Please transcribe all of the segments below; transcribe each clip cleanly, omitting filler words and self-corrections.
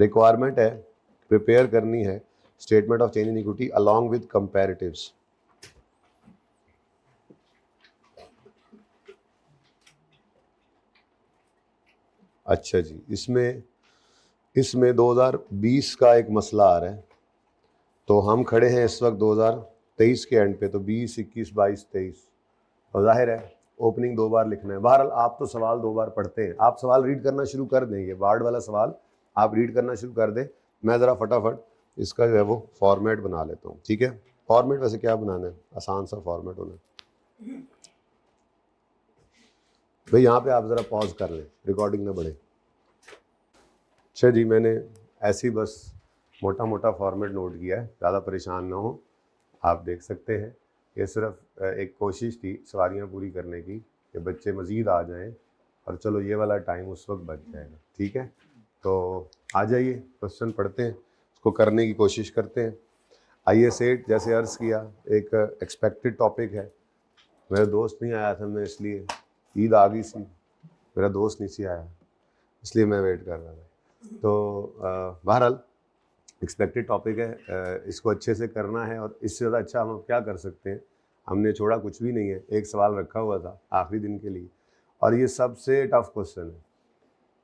Requirement है, prepare करनी है statement of change in equity along with comparatives. अच्छा जी, इसमें 2020 का एक मसला आ रहा है, तो हम खड़े हैं इस वक्त 2023 के एंड पे, तो 20, 21, 22, 23, और जाहिर है ओपनिंग 2 बार लिखना है। बहरहाल आप तो सवाल 2 बार पढ़ते हैं, आप सवाल रीड करना शुरू कर दें, ये वार्ड वाला सवाल आप रीड करना शुरू कर दें। मैं ज़रा फटाफट इसका जो है वो फॉर्मेट बना लेता हूँ, ठीक है। फॉर्मेट वैसे क्या बनाना है, आसान सा फॉर्मेट होना है भाई। यहाँ पे आप ज़रा पॉज कर लें, रिकॉर्डिंग ना बढ़े। अच्छा जी, मैंने ऐसे ही बस मोटा मोटा फॉर्मेट नोट किया है, ज़्यादा परेशान ना हो, आप देख सकते हैं। ये सिर्फ एक कोशिश थी सवारियाँ पूरी करने की कि बच्चे मज़ीद आ जाएं, और चलो ये वाला टाइम उस वक्त बच जाएगा, ठीक है। तो आ जाइए, क्वेश्चन पढ़ते हैं, उसको करने की कोशिश करते हैं। आइए सेट, जैसे अर्ज़ किया, एक एक्सपेक्टेड टॉपिक है। मेरा दोस्त नहीं आया था, मैं इसलिए, ईद आ गई सी, मेरा दोस्त नहीं सी आया, इसलिए मैं वेट कर रहा था। तो बहरहाल एक्सपेक्टेड टॉपिक है, इसको अच्छे से करना है, और इससे ज़्यादा अच्छा हम क्या कर सकते हैं। हमने छोड़ा कुछ भी नहीं है, एक सवाल रखा हुआ था आखिरी दिन के लिए, और ये सबसे टफ क्वेश्चन है,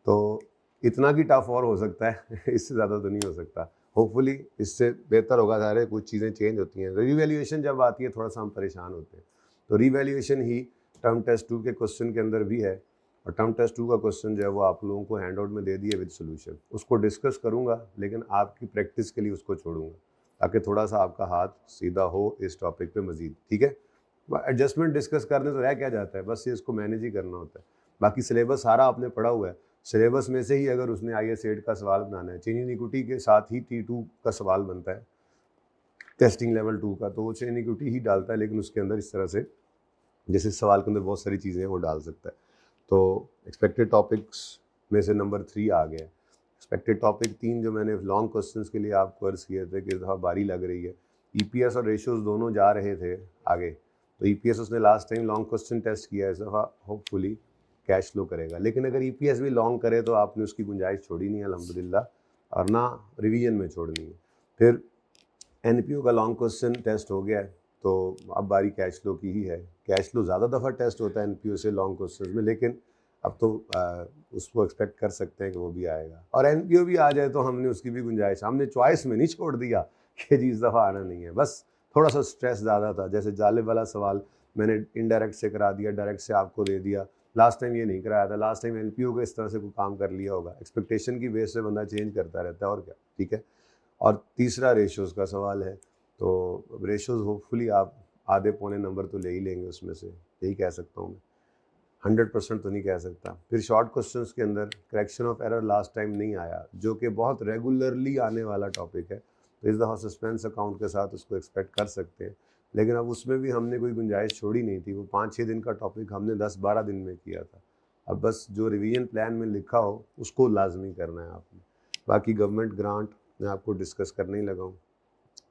तो इतना की टफ और हो सकता है इससे ज़्यादा तो नहीं हो सकता। होपफुली इससे बेहतर होगा, सारे कुछ चीज़ें चेंज होती हैं। रिवैल्यूएशन जब आती है थोड़ा सा हम परेशान होते हैं, तो रिवैल्यूएशन ही टर्म टेस्ट 2 के क्वेश्चन के अंदर भी है, और टर्म टेस्ट 2 का क्वेश्चन जो है वो आप लोगों को हैंड आउट में दे दिए विद सोल्यूशन। उसको डिस्कस करूंगा, लेकिन आपकी प्रैक्टिस के लिए उसको छोड़ूंगा, ताकि थोड़ा सा आपका हाथ सीधा हो इस टॉपिक पे मजीद, ठीक है। एडजस्टमेंट डिस्कस करने तो रह क्या जाता है, बस ये इसको मैनेज ही करना होता है। बाकी सिलेबस सारा आपने पढ़ा हुआ है, सिलेबस में से ही अगर उसने IS8 का सवाल बनाना है, चेंज इन इक्विटी के साथ ही T2 का सवाल बनता है, टेस्टिंग लेवल 2 का, तो वो चेंज इन इक्विटी ही डालता है, लेकिन उसके अंदर इस तरह से जैसे सवाल के अंदर बहुत सारी चीज़ें हैं वो डाल सकता है। तो एक्सपेक्टेड टॉपिक्स में से नंबर 3 आ गया। एक्सपेक्टेड टॉपिक 3 जो मैंने लॉन्ग क्वेश्चंस के लिए आपको अर्ज किए थे कि इस दफ़ा बारी लग रही है, EPS और रेशियोज दोनों जा रहे थे आगे, तो EPS उसने last time long question test किया, इस दफ़ा होपफुली कैश फ्लो करेगा। लेकिन अगर EPS भी लॉन्ग करे तो आपने उसकी गुंजाइश छोड़ी नहीं है अल्हम्दुलिल्लाह, और ना रिवीजन में छोड़नी है। फिर NPO का लॉन्ग क्वेश्चन टेस्ट हो गया है, तो अब बारी कैश फ्लो की ही है। कैश फ्लो ज़्यादा दफ़ा टेस्ट होता है NPO से लॉन्ग क्वेश्चन में, लेकिन अब तो उसको एक्सपेक्ट कर सकते हैं कि वो भी आएगा, और NPO भी आ जाए तो हमने उसकी भी गुंजाइश, हमने चॉइस में नहीं छोड़ दिया कि जी इस दफ़ा आना नहीं है। बस थोड़ा सा स्ट्रेस ज़्यादा था, जैसे जालिब वाला सवाल मैंने इनडायरेक्ट से करा दिया, डायरेक्ट से आपको दे दिया। लास्ट टाइम ये नहीं कराया था, लास्ट टाइम NPO को इस तरह से कोई काम कर लिया होगा। एक्सपेक्टेशन की बेस से बंदा चेंज करता रहता है, और क्या, ठीक है। और तीसरा रेशोज़ का सवाल है, तो रेशोज़ होपफुली आप आधे पौने नंबर तो ले ही लेंगे उसमें से, यही कह सकता हूँ मैं, 100% तो नहीं कह सकता। फिर शॉर्ट क्वेश्चंस के अंदर correction of error last time नहीं आया, जो कि बहुत रेगुलरली आने वाला टॉपिक है, तो इस दफ़ा सस्पेंस अकाउंट के साथ उसको एक्सपेक्ट कर सकते हैं। लेकिन अब उसमें भी हमने कोई गुंजाइश छोड़ी नहीं थी, वो 5-6 दिन का टॉपिक हमने 10-12 दिन में किया था। अब बस जो रिवीजन प्लान में लिखा हो उसको लाजमी करना है आपने। बाकी गवर्नमेंट ग्रांट मैं आपको डिस्कस करने ही लगा हूँ।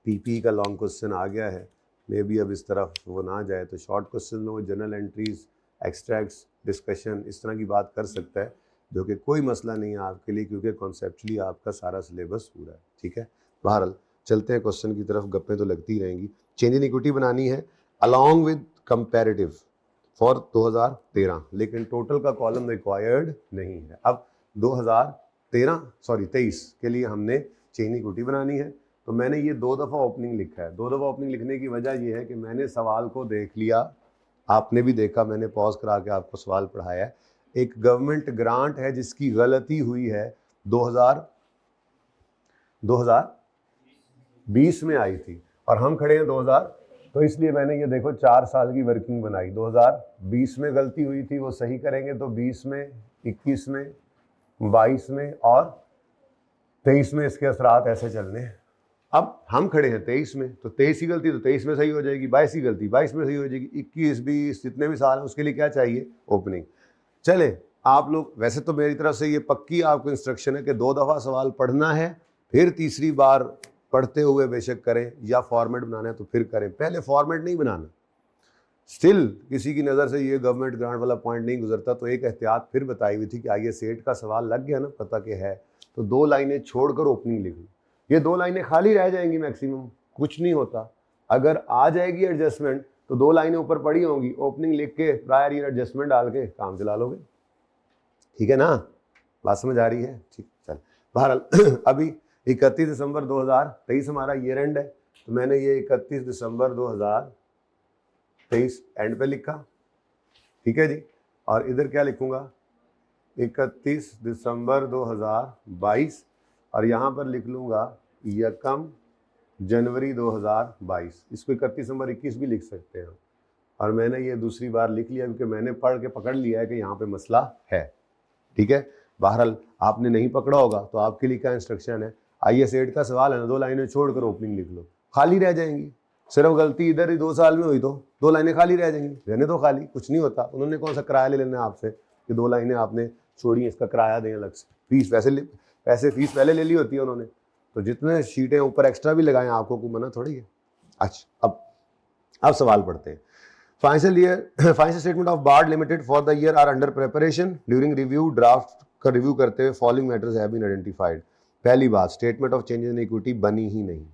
PPE का लॉन्ग क्वेश्चन आ गया है, मे बी अब इस तरफ वो ना जाए, तो शॉर्ट क्वेश्चन में वो जनरल एंट्रीज, एक्सट्रैक्ट्स, डिस्कशन, इस तरह की बात कर सकता है, जो कि कोई मसला नहीं है आपके लिए, क्योंकि कॉन्सेप्चुअली आपका सारा सिलेबस पूरा है, ठीक है। बहरहाल चलते हैं क्वेश्चन की तरफ, गप्पें तो लगती रहेंगी। चेंज इन इक्विटी बनानी है अलॉन्ग विद कंपैरेटिव फॉर 2013, लेकिन टोटल का कॉलम रिक्वायर्ड नहीं है। अब 23 के लिए हमने चेंज इन इक्विटी बनानी है, तो मैंने ये 2 दफ़ा ओपनिंग लिखा है। 2 दफ़ा ओपनिंग लिखने की वजह ये है कि मैंने सवाल को देख लिया, आपने भी देखा, मैंने पॉज करा के आपको सवाल पढ़ाया है। एक गवर्नमेंट ग्रांट है जिसकी गलती हुई है 2020 में आई थी, और हम खड़े हैं 2000, तो इसलिए मैंने ये देखो 4 साल की वर्किंग बनाई। 2020 में गलती हुई थी, वो सही करेंगे तो 20 में, 21 में, 22 में और 23 में इसके असरात ऐसे चलने हैं। अब हम खड़े हैं 23 में, तो 23 की गलती तो 23 में सही हो जाएगी, 22 की गलती 22 में सही हो जाएगी, 21, 20 जितने भी साल हैं उसके लिए क्या चाहिए, ओपनिंग। चले आप लोग, वैसे तो मेरी तरफ से ये पक्की आपको इंस्ट्रक्शन है कि 2 दफ़ा सवाल पढ़ना है, फिर तीसरी बार पढ़ते हुए बेशक करें, या फॉर्मेट बनाना है तो फिर करें, पहले फॉर्मेट नहीं बनाना। स्टिल किसी की नज़र से ये गवर्नमेंट ग्रांट वाला पॉइंट नहीं गुजरता, तो एक एहतियात फिर बताई हुई थी कि IS8 का सवाल लग गया ना पता कि है, तो 2 लाइनें छोड़कर ओपनिंग लिख लो। ये 2 लाइनें खाली रह जाएंगी मैक्सिमम, कुछ नहीं होता। अगर आ जाएगी एडजस्टमेंट तो 2 लाइनें ऊपर पड़ी होंगी, ओपनिंग लिख के प्रायर ईयर एडजस्टमेंट डाल के काम चला लोगे। ठीक है ना, बात समझ आ रही है? ठीक, चल। बहरहाल अभी 31 दिसंबर 2023 हमारा ईयर एंड है, तो मैंने ये 31 दिसंबर 2023 एंड पे लिखा। ठीक है जी, और इधर क्या लिखूंगा, 31 दिसंबर 2022, और यहाँ पर लिख लूँगा 1 जनवरी 2022। इसको 31 दिसंबर 21 भी लिख सकते हैं। और मैंने ये दूसरी बार लिख लिया क्योंकि मैंने पढ़ के पकड़ लिया है कि यहाँ पे मसला है। ठीक है, बहरहाल आपने नहीं पकड़ा होगा तो आपके लिए क्या इंस्ट्रक्शन है, IS 8 का सवाल है ना, 2 लाइनें छोड़कर ओपनिंग लिख लो, खाली रह जाएंगी। सिर्फ गलती इधर ही 2 साल में हुई तो 2 लाइनें खाली रह जाएंगी, रहने दो खाली, कुछ नहीं होता। उन्होंने कौन सा किराया ले लेना आपसे कि 2 लाइनें आपने छोड़ी, इसका किराया दें अलग से, फीस वैसे फीस पहले ले ली होती है उन्होंने, तो जितने शीटें ऊपर एक्स्ट्रा भी लगाएं आपको कोई मना थोड़ी है। अच्छा, अब सवाल पढ़ते हैं। Financial statement of Bard limited for the year are under preparation during review. Draft का रिव्यू करते हुए following matters have been identified. पहली बात, statement of changes in equity बनी ही नहीं,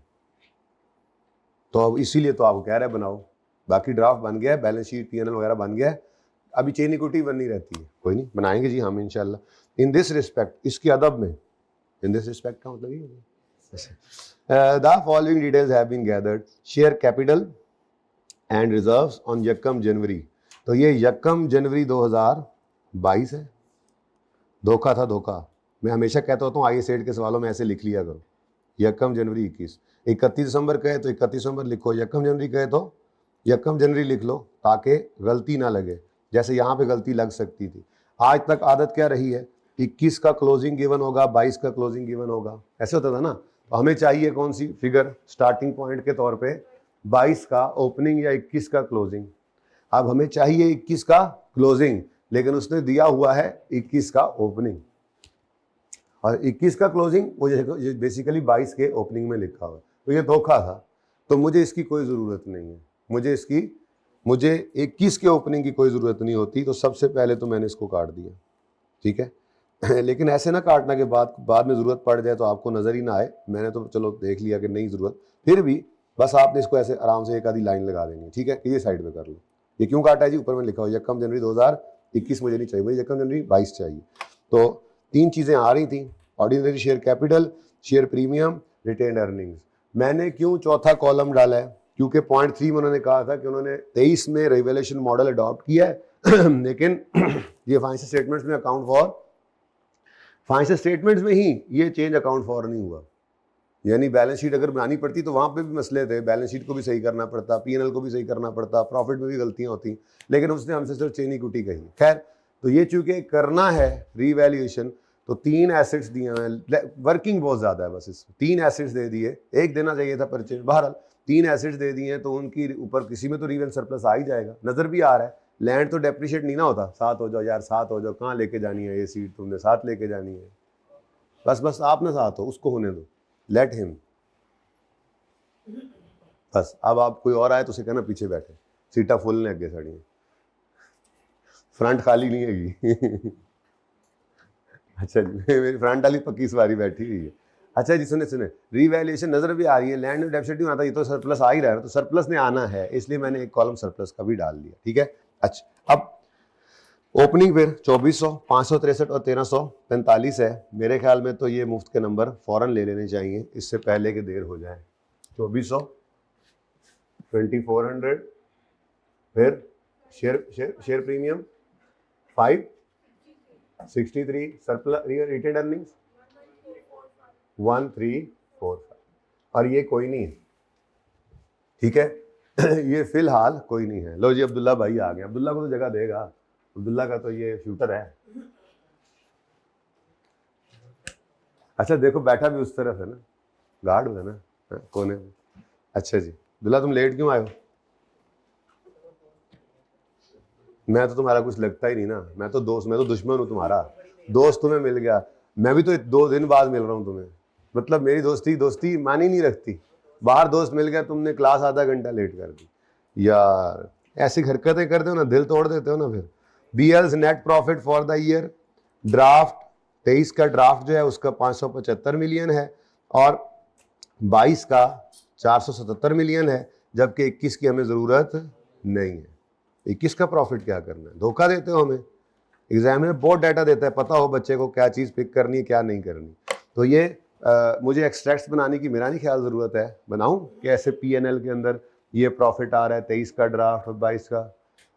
तो अब इसीलिए तो आपको कह रहा है बनाओ। बाकी ड्राफ्ट बन गया है, बैलेंस शीट PNL वगैरह बन गया है, अभी चेन इक्विटी बननी रहती है। कोई नहीं, बनाएंगे जी हम इंशाल्लाह। इन दिस रिस्पेक्ट, इसके अदब में, इन दिस रिस्पेक्ट का मतलब ये the following details have been gathered. Share capital and reserves on 1 January, तो ये 1 जनवरी 2022 है। धोखा था, धोखा। मैं हमेशा कहता होता हूँ IS 8 के सवालों में ऐसे लिख लिया करो, 1 जनवरी 21। 31 दिसंबर कहे तो 31 दिसंबर लिखो, 1 जनवरी कहे तो 1 जनवरी लिख लो, ताकि गलती ना लगे, जैसे यहाँ पे गलती लग सकती थी। आज तक आदत क्या रही है, 21 का क्लोजिंग गिवन होगा, 22 का क्लोजिंग गिवन होगा, ऐसे होता था ना। तो हमें चाहिए कौन सी फिगर स्टार्टिंग पॉइंट के तौर पे, 22 का ओपनिंग या 21 का क्लोजिंग। अब हमें चाहिए 21 का क्लोजिंग, लेकिन उसने दिया हुआ है 21 का ओपनिंग, और 21 का क्लोजिंग वो बेसिकली 22 के ओपनिंग में लिखा हुआ है, तो ये धोखा था। तो मुझे इसकी कोई ज़रूरत नहीं है, मुझे 21 के ओपनिंग की कोई ज़रूरत नहीं होती, तो सबसे पहले तो मैंने इसको काट दिया। ठीक है लेकिन ऐसे ना काटना के बाद में ज़रूरत पड़ जाए तो आपको नज़र ही ना आए। मैंने तो चलो देख लिया कि नहीं ज़रूरत, फिर भी बस आपने इसको ऐसे आराम से एक आधी लाइन लगा देनी है। ठीक है, ये साइड में कर लो। ये क्यों काटा है जी, ऊपर में लिखा हो 1 जनवरी 2021 मुझे नहीं चाहिए, मुझे 1 जनवरी 22 चाहिए। तो 3 चीज़ें आ रही थी, ordinary share capital, share premium, retained earnings. मैंने क्यों चौथा कॉलम डाला है, क्योंकि पॉइंट 3 में उन्होंने कहा था कि उन्होंने 23 में रिवैल्यूएशन मॉडल अडॉप्ट किया है लेकिन ये फाइनेंशियल स्टेटमेंट्स में अकाउंट फॉर, फाइनेंशियल स्टेटमेंट्स में ही ये चेंज अकाउंट फॉर नहीं हुआ। यानी बैलेंस शीट अगर बनानी पड़ती तो वहाँ पे भी मसले थे, बैलेंस शीट को भी सही करना पड़ता, PNL को भी सही करना पड़ता, प्रॉफिट में भी गलतियाँ होती, लेकिन उसने हमसे सिर्फ चेन इक्विटी कही। खैर, तो ये चूँकि करना है रीवैल्यूएशन, तो 3 एसेट्स दिए हैं, वर्किंग बहुत ज़्यादा है, बस इसमें 3 एसेट्स दे दिए, एक देना चाहिए था परचेज, बहरहाल 3 एसेट्स दे दिए हैं, तो उनकी ऊपर किसी में तो रीवेल सरप्लस आ ही जाएगा। नज़र भी आ रहा है, लैंड तो डेप्रिशिएट नहीं ना होता, 7 हो जाओ यार, 7 हो जाओ, कहाँ लेके जानी है ये सीट, तुमने 7 लेके जानी है, बस आप ना 7 हो, उसको होने दो, लेट हिम। बस अब आप कोई और आए तो उसे कहना पीछे बैठे, सीटा फुल ने अगे साड़ी, फ्रंट खाली नहीं हैगी अच्छा जी, मेरी फ्रंट वाली पक्की सवारी बैठी हुई है। अच्छा जी, सुने रीवैल्यूएशन नजर भी आ रही है, लैंड में डेफिसिट नहीं आता, ये तो सरप्लस आ ही रहा है, तो सरप्लस ने आना है, इसलिए मैंने एक कॉलम सरप्लस का भी डाल दिया। ठीक है, अच्छा, अब ओपनिंग फिर 2400, 563 और 1345 है। मेरे ख्याल में तो ये मुफ्त के नंबर फौरन ले लेने चाहिए, इससे पहले कि देर हो जाए। 2400, 2400, फिर share premium 563, surplus retained earnings 1345, और ये कोई नहीं है। ठीक है ये फिलहाल कोई नहीं है। लो जी, अब्दुल्ला भाई आ गए, अब्दुल्ला को तो जगह देगा, अब्दुल्ला का तो ये शूटर है। अच्छा देखो, बैठा भी उस तरफ है ना, गार्ड है ना कोने में। अच्छा जी, अब्दुल्ला तुम लेट क्यों आए हो? मैं तो तुम्हारा कुछ लगता ही नहीं ना, मैं तो दुश्मन हूँ तुम्हारा। दोस्त तुम्हें मिल गया, मैं भी तो 2 दिन बाद मिल रहा हूँ तुम्हें, मतलब मेरी दोस्ती मानी नहीं रखती। बाहर दोस्त मिल गया, तुमने क्लास आधा घंटा लेट कर दी यार, ऐसी हरकतें करते हो ना, दिल तोड़ देते हो ना। फिर BL's net profit for the year, draft 23 का ड्राफ्ट जो है उसका 575 मिलियन है और 22 का 477 मिलियन है, जबकि 21 की हमें ज़रूरत नहीं है। 21 का प्रॉफिट क्या करना है? धोखा देते हो हमें। एग्जाम में बहुत डाटा देता है, पता हो बच्चे को क्या चीज़ पिक करनी है क्या नहीं करनी। तो ये मुझे एक्सट्रैक्ट्स बनाने की मेरा नहीं ख्याल ज़रूरत है, बनाऊं कि ऐसे PNL के अंदर ये प्रॉफिट आ रहा है 23 का ड्राफ्ट और 22 का।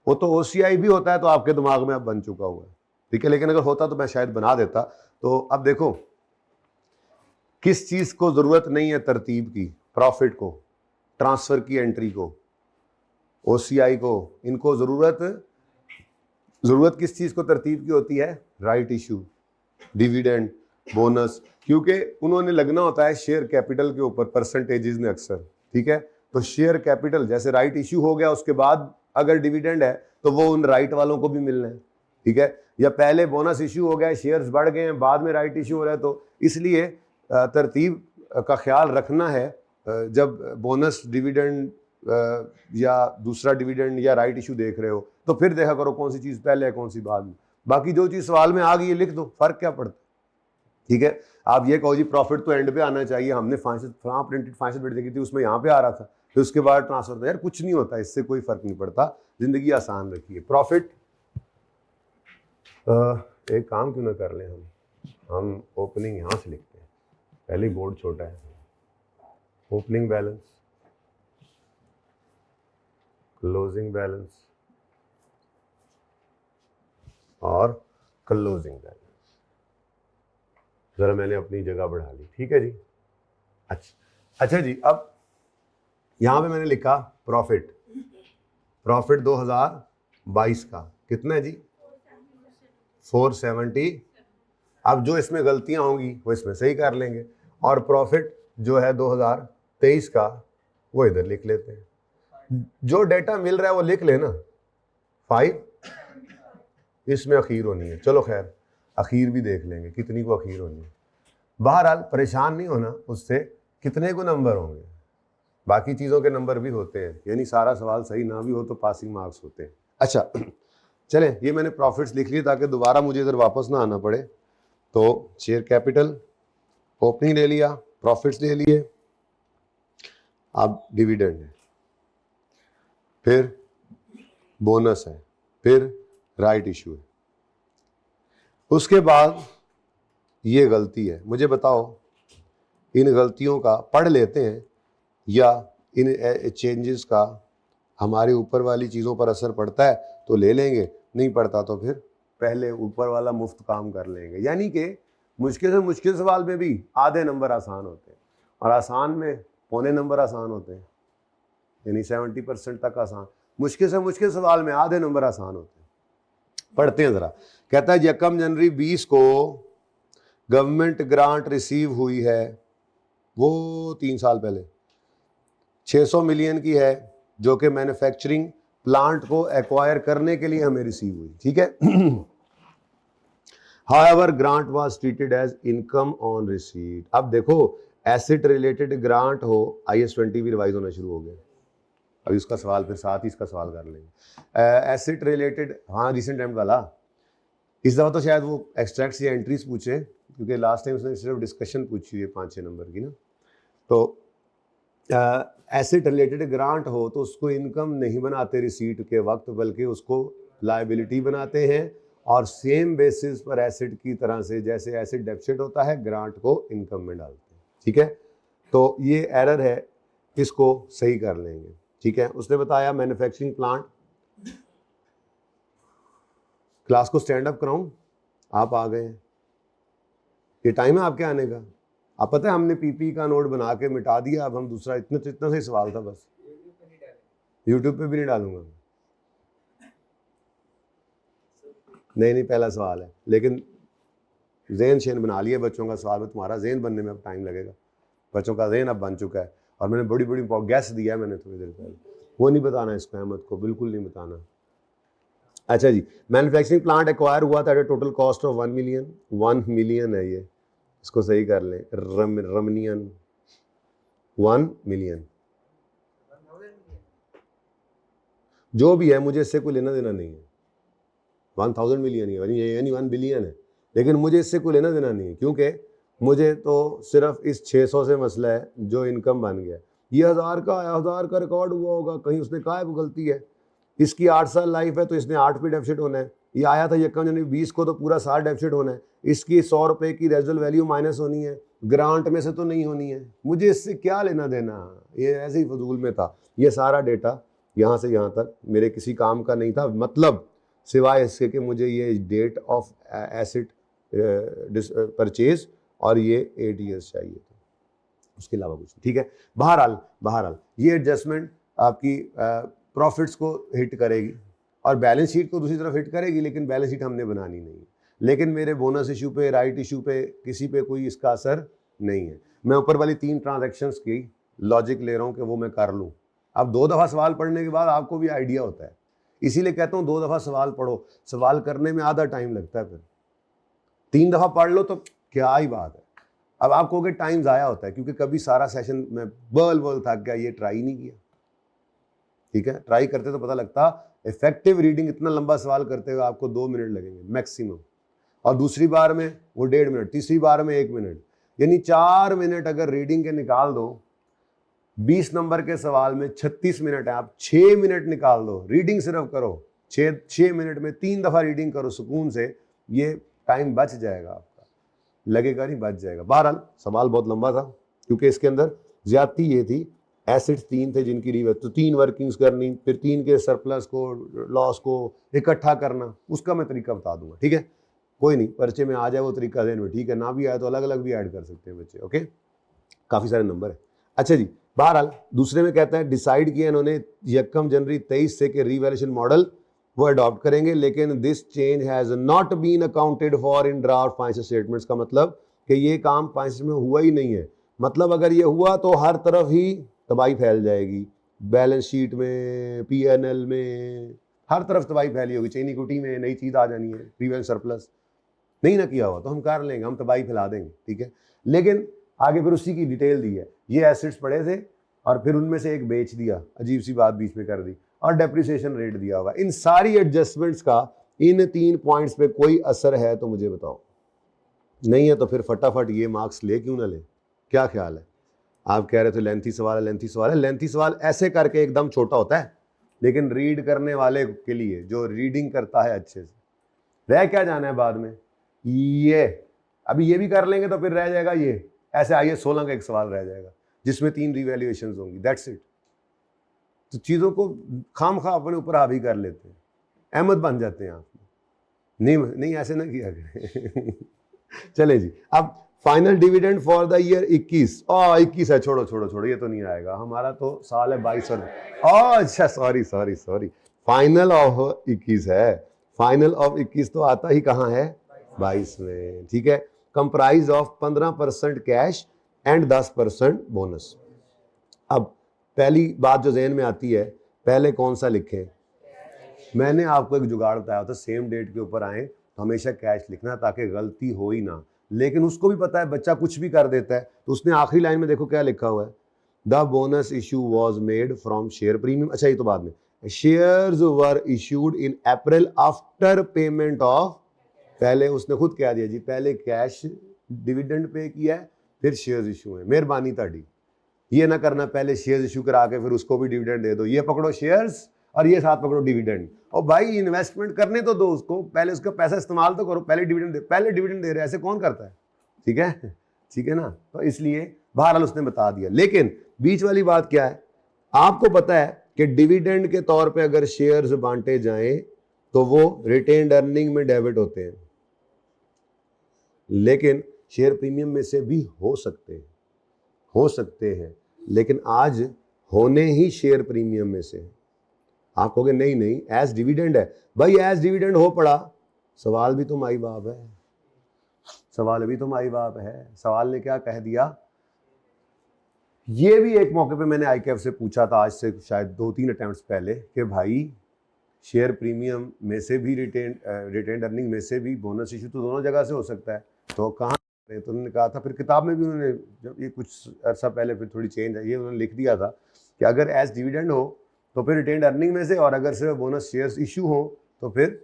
वो तो OCI भी होता है तो आपके दिमाग में अब बन चुका हुआ है, ठीक है, लेकिन अगर होता तो मैं शायद बना देता। तो अब देखो किस चीज़ को ज़रूरत नहीं है तरतीब की, प्रॉफिट को, ट्रांसफ़र की एंट्री को, OCI को, इनको ज़रूरत किस चीज़ को तरतीब की होती है? राइट इशू, डिविडेंड, बोनस, क्योंकि उन्होंने लगना होता है शेयर कैपिटल के ऊपर परसेंटेजेस में अक्सर, ठीक है। तो शेयर कैपिटल जैसे राइट इशू हो गया, उसके बाद अगर डिविडेंड है तो वो उन राइट वालों को भी मिलना है, ठीक है। या पहले बोनस इशू हो गया, शेयर्स बढ़ गए हैं, बाद में राइट इशू हो रहा है, तो इसलिए तरतीब का ख्याल रखना है। जब बोनस, डिविडेंड या दूसरा डिविडेंड या राइट इशू देख रहे हो तो फिर देखा करो कौन सी चीज़ पहले है कौन सी बाद में। बाकी जो चीज़ सवाल में आ गई है लिख दो, फर्क क्या पड़ता है, ठीक है। आप ये कहो जी प्रॉफिट तो एंड पे आना चाहिए, हमने प्रिंटेड फाइनेंशियल देखी थी उसमें यहाँ पे आ रहा था, फिर उसके बाद ट्रांसफर था। यार कुछ नहीं होता, इससे कोई फर्क नहीं पड़ता, जिंदगी आसान रखिए। प्रॉफिट एक काम क्यों ना कर लें, हम ओपनिंग यहाँ से लिखते हैं, पहले बोर्ड छोटा है। ओपनिंग बैलेंस, क्लोजिंग बैलेंस और क्लोजिंग बैलेंस। जरा मैंने अपनी जगह बढ़ा ली, ठीक है जी। अच्छा जी, अब यहां पे मैंने लिखा प्रॉफिट 2022 का कितना है जी? 470। अब जो इसमें गलतियां होंगी वो इसमें सही कर लेंगे, और प्रॉफिट जो है 2023 का वो इधर लिख लेते हैं। जो डेटा मिल रहा है वो लिख लेना। 5 इसमें अखीर होनी है, चलो खैर अखीर भी देख लेंगे कितनी को अखीर होनी है। बहरहाल परेशान नहीं होना उससे कितने को नंबर होंगे, बाकी चीज़ों के नंबर भी होते हैं, यानी सारा सवाल सही ना भी हो तो पासिंग मार्क्स होते हैं। अच्छा चलें, ये मैंने प्रॉफिट्स लिख लिए ताकि दोबारा मुझे इधर वापस ना आना पड़े। तो शेयर कैपिटल, ओपनिंग ले लिया, प्रॉफिट्स ले लिए, अब डिविडेंड है, फिर बोनस है, फिर राइट इशू है। उसके बाद ये गलती है, मुझे बताओ इन गलतियों का पढ़ लेते हैं या इन चेंजेस का हमारे ऊपर वाली चीज़ों पर असर पड़ता है तो ले लेंगे, नहीं पड़ता तो फिर पहले ऊपर वाला मुफ्त काम कर लेंगे। यानी कि मुश्किल से मुश्किल सवाल में भी आधे नंबर आसान होते हैं और आसान में पौने नंबर आसान होते हैं, यानी 70% तक आसान। मुश्किल से मुश्किल सवाल में आधे नंबर आसान होते हैं। पढ़ते हैं ज़रा। कहता है 1 जनवरी 20 को गवर्नमेंट ग्रांट रिसीव हुई है, वो 3 साल पहले 600 मिलियन की है, जो कि मैन्युफैक्चरिंग प्लांट को एक्वायर करने के लिए हमें रिसीव हुई, ठीक है। However, grant was treated as income on receipt. अब देखो एसेट रिलेटेड ग्रांट हो, IS-20 भी रिवाइज होना शुरू हो गया। अब इसका सवाल फिर साथ ही इसका सवाल कर लेंगे। एसेट रिलेटेड, हाँ रिसेंट टाइम वाला, इस दफ़ा तो शायद वो एक्सट्रैक्ट्स या एंट्रीज पूछे, क्योंकि लास्ट टाइम उसने सिर्फ डिस्कशन पूछी है 5-6 नंबर की ना। तो एसेट रिलेटेड ग्रांट हो तो उसको इनकम नहीं बनाते रिसीट के वक्त, बल्कि उसको लायबिलिटी बनाते हैं, और सेम बेसिस पर एसेट की तरह से जैसे एसेट डेफिसिट होता है ग्रांट को इनकम में डालते हैं, ठीक है। तो ये एरर है, इसको सही कर लेंगे, ठीक है। उसने बताया मैन्युफैक्चरिंग प्लांट, क्लास को स्टैंड अप कराऊं, आप आ गए हैं, ये टाइम है आपके आने का। आप पता है हमने पीपी का नोट बना के मिटा दिया, अब हम दूसरा इतना सही सवाल था बस, यूट्यूब पे भी नहीं डालूंगा। नहीं पहला सवाल है, लेकिन ज़हन शेन बना लिया बच्चों का, सवाल में तुम्हारा ज़हन बनने में अब टाइम लगेगा, बच्चों का ज़हन अब बन चुका है, और मैंने बड़ी गैस दिया है मैंने थोड़ी देर पहले, वो नहीं बताना इसको, अहमद को बिल्कुल नहीं बताना। अच्छा जी, मैन्युफैक्चरिंग प्लांट एक्वायर हुआ था at total cost of 1 million, 1 million है ये, इसको सही कर लें, रमनियन 1 मिलियन, जो भी है मुझे इससे कोई लेना देना नहीं है, 1000 मिलियन ही है, यानी 1 बिलियन है, लेकिन मुझे इससे कोई लेना देना नहीं है, क्योंकि मुझे तो सिर्फ इस 600 से मसला है जो इनकम बन गया। ये 1000 का रिकॉर्ड हुआ होगा, कहीं उसने कहा है कोई गलती है। इसकी 8 साल लाइफ है तो इसने 8 पे डेफिसिट होना है। ये आया था यकम जनवरी 20 को, तो पूरा साल डेफिसिट होना है। इसकी 100 रुपये की रेजल वैल्यू माइनस होनी है, ग्रांट में से तो नहीं होनी है। मुझे इससे क्या लेना देना, ये ऐसे ही फजूल में था। ये सारा डेटा यहाँ से यहाँ तक मेरे किसी काम का नहीं था, मतलब सिवाय इसके कि मुझे ये डेट ऑफ एसेट परचेज और ये 8 ईयर्स चाहिए था, उसके अलावा कुछ नहीं। ठीक है, बहरहाल ये एडजस्टमेंट आपकी प्रॉफिट्स को हिट करेगी और बैलेंस शीट को दूसरी तरफ हिट करेगी, लेकिन बैलेंस शीट हमने बनानी नहीं है। लेकिन मेरे बोनस इशू पे, राइट इशू पे, किसी पे कोई इसका असर नहीं है। मैं ऊपर वाली 3 ट्रांजैक्शंस की लॉजिक ले रहा हूँ कि वो मैं कर लूँ। अब 2 दफ़ा सवाल पढ़ने के बाद आपको भी आइडिया होता है, इसीलिए कहता हूँ 2 दफ़ा सवाल पढ़ो। सवाल करने में आधा टाइम लगता है, फिर 3 दफ़ा पढ़ लो तो क्या ही बात है। अब आप कहोगे टाइम ज़ाया होता है, क्योंकि कभी सारा सेशन में बल थक गया, ये ट्राई नहीं किया। ठीक है, ट्राई करते तो पता लगता। इफेक्टिव रीडिंग इतना लंबा सवाल करते हुए आपको 2 मिनट लगेंगे मैक्सिमम, और दूसरी बार में वो 1.5 मिनट, तीसरी बार में 1 मिनट, यानी 4 मिनट अगर रीडिंग के निकाल दो। 20 नंबर के सवाल में 36 मिनट है, आप 6 मिनट निकाल दो, रीडिंग सिर्फ करो 6 मिनट में 3 दफ़ा रीडिंग करो सुकून से, ये टाइम बच जाएगा आपका, लगेगा नहीं, बच जाएगा। बहरहाल सवाल बहुत लंबा था, क्योंकि इसके अंदर ज्यादती ये थी, एसेट्स 3 थे जिनकी रिवर्स, तो 3 वर्किंग्स करनी, फिर 3 के सरप्लस को, लॉस को इकट्ठा करना, उसका मैं तरीका बता दूंगा। ठीक है, कोई नहीं, पर्चे में आ जाए वो तरीका देने में, ठीक है, ना भी आए तो अलग अलग भी ऐड कर सकते हैं बच्चे। ओके, काफ़ी सारे नंबर है। अच्छा जी, बहरहाल दूसरे में कहता है डिसाइड किया इन्होंने 1 जनवरी 23 से कि रीवैल्यूएशन मॉडल वो अडॉप्ट करेंगे, लेकिन this change has not been accounted for in draft financial statements. का मतलब कि ये काम फाइनेंशियल में हुआ ही नहीं है। मतलब अगर ये हुआ तो हर तरफ ही तबाही फैल जाएगी, बैलेंस शीट में, पीएनएल में, हर तरफ तबाही फैली होगी। चेन इक्विटी में नई चीज़ आ जानी है, प्रीवियस सरप्लस नहीं ना किया हुआ तो हम कर लेंगे, हम तबाही फैला देंगे। ठीक है, लेकिन आगे फिर उसी की डिटेल दी है, ये एसेट्स पड़े थे और फिर उनमें से एक बेच दिया, अजीब सी बात बीच में कर दी, और डेप्रिसिएशन रेट दिया हुआ। इन सारी एडजस्टमेंट्स का इन 3 पॉइंट्स पे कोई असर है तो मुझे बताओ, नहीं है तो फिर फटाफट ये मार्क्स ले क्यों ना ले, क्या ख्याल है? आप कह रहे थे लेंथी सवाल है, लेंथी सवाल है। लेंथी सवाल ऐसे करके एकदम छोटा होता है, लेकिन रीड करने वाले के लिए, जो रीडिंग करता है अच्छे से, रह क्या जाना है बाद में, ये अभी ये भी कर लेंगे तो फिर रह जाएगा ये, ऐसे आइए 16 का एक सवाल रह जाएगा जिसमें 3 रिवैल्यूएशंस होंगी, दैट्स इट। तो चीज़ों को खामखा अपने ऊपर हावी कर लेते हैं, अहमद बन जाते हैं आप। नहीं ऐसे ना किया करें। चले जी, अब final dividend for the year 21 है, छोड़ो ये तो नहीं आएगा, हमारा तो साल है 22 और अच्छा सॉरी फाइनल ऑफ 21 है, फाइनल ऑफ 21 तो आता ही कहाँ है, 22 में। ठीक है, comprise of 15% cash and 10% bonus. अब पहली बात जो जहन में आती है, पहले कौन सा लिखें? मैंने आपको एक जुगाड़ बताया था, सेम डेट के ऊपर आए तो हमेशा कैश लिखना ताकि गलती हो ही ना। लेकिन उसको भी पता है बच्चा कुछ भी कर देता है, तो उसने आखिरी लाइन में देखो क्या लिखा हुआ है, the bonus issue was made from share premium. अच्छा ये तो बाद में, shares were issued in April after payment of, पहले उसने खुद कह दिया जी, पहले कैश डिविडेंड पे किया है फिर शेयर्स इशू है। मेहरबानी ताड़ी, ये ना करना पहले शेयर्स इशू करा के फिर उसको भी डिविडेंड दे दो, ये पकड़ो शेयर्स और ये साथ पकड़ो डिविडेंड। और भाई इन्वेस्टमेंट करने तो दो उसको, पहले उसका पैसा इस्तेमाल तो करो, पहले डिविडेंड दे रहे हैं, ऐसे कौन करता है? ठीक है ना, तो इसलिए बहरहाल उसने बता दिया। लेकिन बीच वाली बात क्या है, आपको पता है कि डिविडेंड के तौर पे अगर शेयर्स बांटे जाएं तो वो रिटेन्ड अर्निंग में डेबिट होते हैं, लेकिन शेयर प्रीमियम में से भी हो सकते हैं, लेकिन आज होने ही शेयर प्रीमियम में से। आप कहोगे नहीं एज डिविडेंड है, भाई एज डिविडेंड हो पड़ा, सवाल भी तो माई बाप है, सवाल ने क्या कह दिया। ये भी एक मौके पे मैंने आईकेएफ से पूछा था, आज से शायद 2-3 अटेम्प्ट्स पहले, कि भाई शेयर प्रीमियम में से भी रिटेन्ड अर्निंग में से भी बोनस इशू तो दोनों जगह से हो सकता है, तो कहाँ? तो उन्होंने कहा था, फिर किताब में भी उन्होंने, जब ये कुछ अर्सा पहले फिर थोड़ी चेंज है, ये उन्होंने लिख दिया था कि अगर एज डिविडेंड हो तो फिर रिटेन्ड अर्निंग में से, और अगर सिर्फ बोनस शेयर्स इशू हो तो फिर।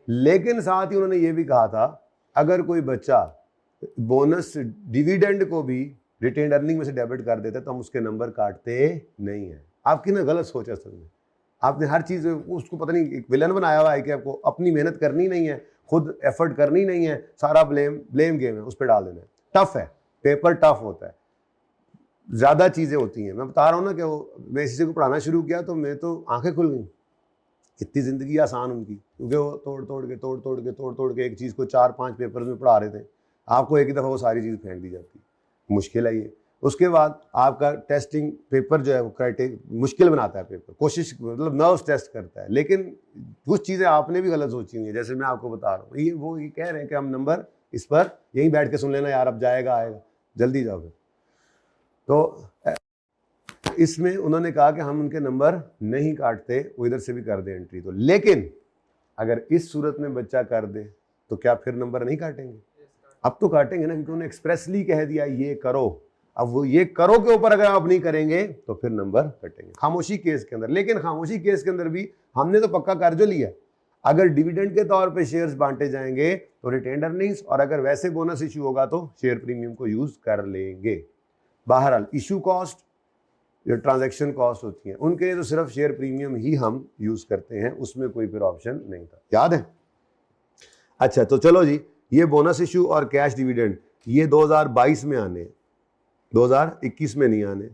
लेकिन साथ ही उन्होंने ये भी कहा था अगर कोई बच्चा बोनस डिविडेंड को भी रिटेन अर्निंग में से डेबिट कर देता है तो हम उसके नंबर काटते नहीं है। आपकी ना गलत सोच है असल में, आपने हर चीज़ उसको पता नहीं एक विलन बनाया हुआ है कि आपको अपनी मेहनत करनी नहीं है, खुद एफर्ट करनी नहीं है, सारा ब्लेम गेम है उस पर डाल देना है। टफ है, पेपर टफ होता है, ज़्यादा चीज़ें होती हैं। मैं बता रहा हूँ ना कि वो मैं इसी को पढ़ाना शुरू किया तो मैं तो आंखें खुल गई, इतनी ज़िंदगी आसान उनकी, क्योंकि वो तोड़ तोड़ के एक चीज़ को 4-5 पेपर में पढ़ा रहे थे। आपको एक ही दफ़ा वो सारी चीज़ फेंक दी जाती है, मुश्किल है ये। उसके बाद आपका टेस्टिंग पेपर जो है वो क्राइटेरिया मुश्किल बनाता है, पेपर कोशिश मतलब नर्व्स टेस्ट करता है, लेकिन कुछ चीज़ें आपने भी गलत सोची हुई हैं। जैसे मैं आपको बता रहा हूँ, ये कह रहे हैं कि हम नंबर इस पर यहीं बैठ के सुन लेना यार, अब जाएगा आएगा, जल्दी जाओ फिर। तो इसमें उन्होंने कहा कि हम उनके नंबर नहीं काटते, वो इधर से भी कर दे एंट्री तो। लेकिन अगर इस सूरत में बच्चा कर दे तो क्या फिर नंबर नहीं काटेंगे? अब तो काटेंगे ना, क्योंकि उन्होंने एक्सप्रेसली कह दिया ये करो। अब वो ये करो के ऊपर अगर आप नहीं करेंगे तो फिर नंबर कटेंगे खामोशी केस के अंदर। लेकिन खामोशी केस के अंदर भी हमने तो पक्का कर्ज लिया, अगर डिविडेंड के तौर पे शेयर्स बांटे जाएंगे तो रिटेन्ड अर्निंग्स, और अगर वैसे बोनस इशू होगा तो शेयर प्रीमियम को यूज कर लेंगे। बहरहाल इशू कॉस्ट, जो ट्रांजैक्शन कॉस्ट होती हैं, उनके लिए तो सिर्फ शेयर प्रीमियम ही हम यूज करते हैं, उसमें कोई फिर ऑप्शन नहीं था, याद है? अच्छा, तो चलो जी, ये बोनस इशू और कैश डिविडेंड ये 2022 में आने, 2021 में नहीं आने,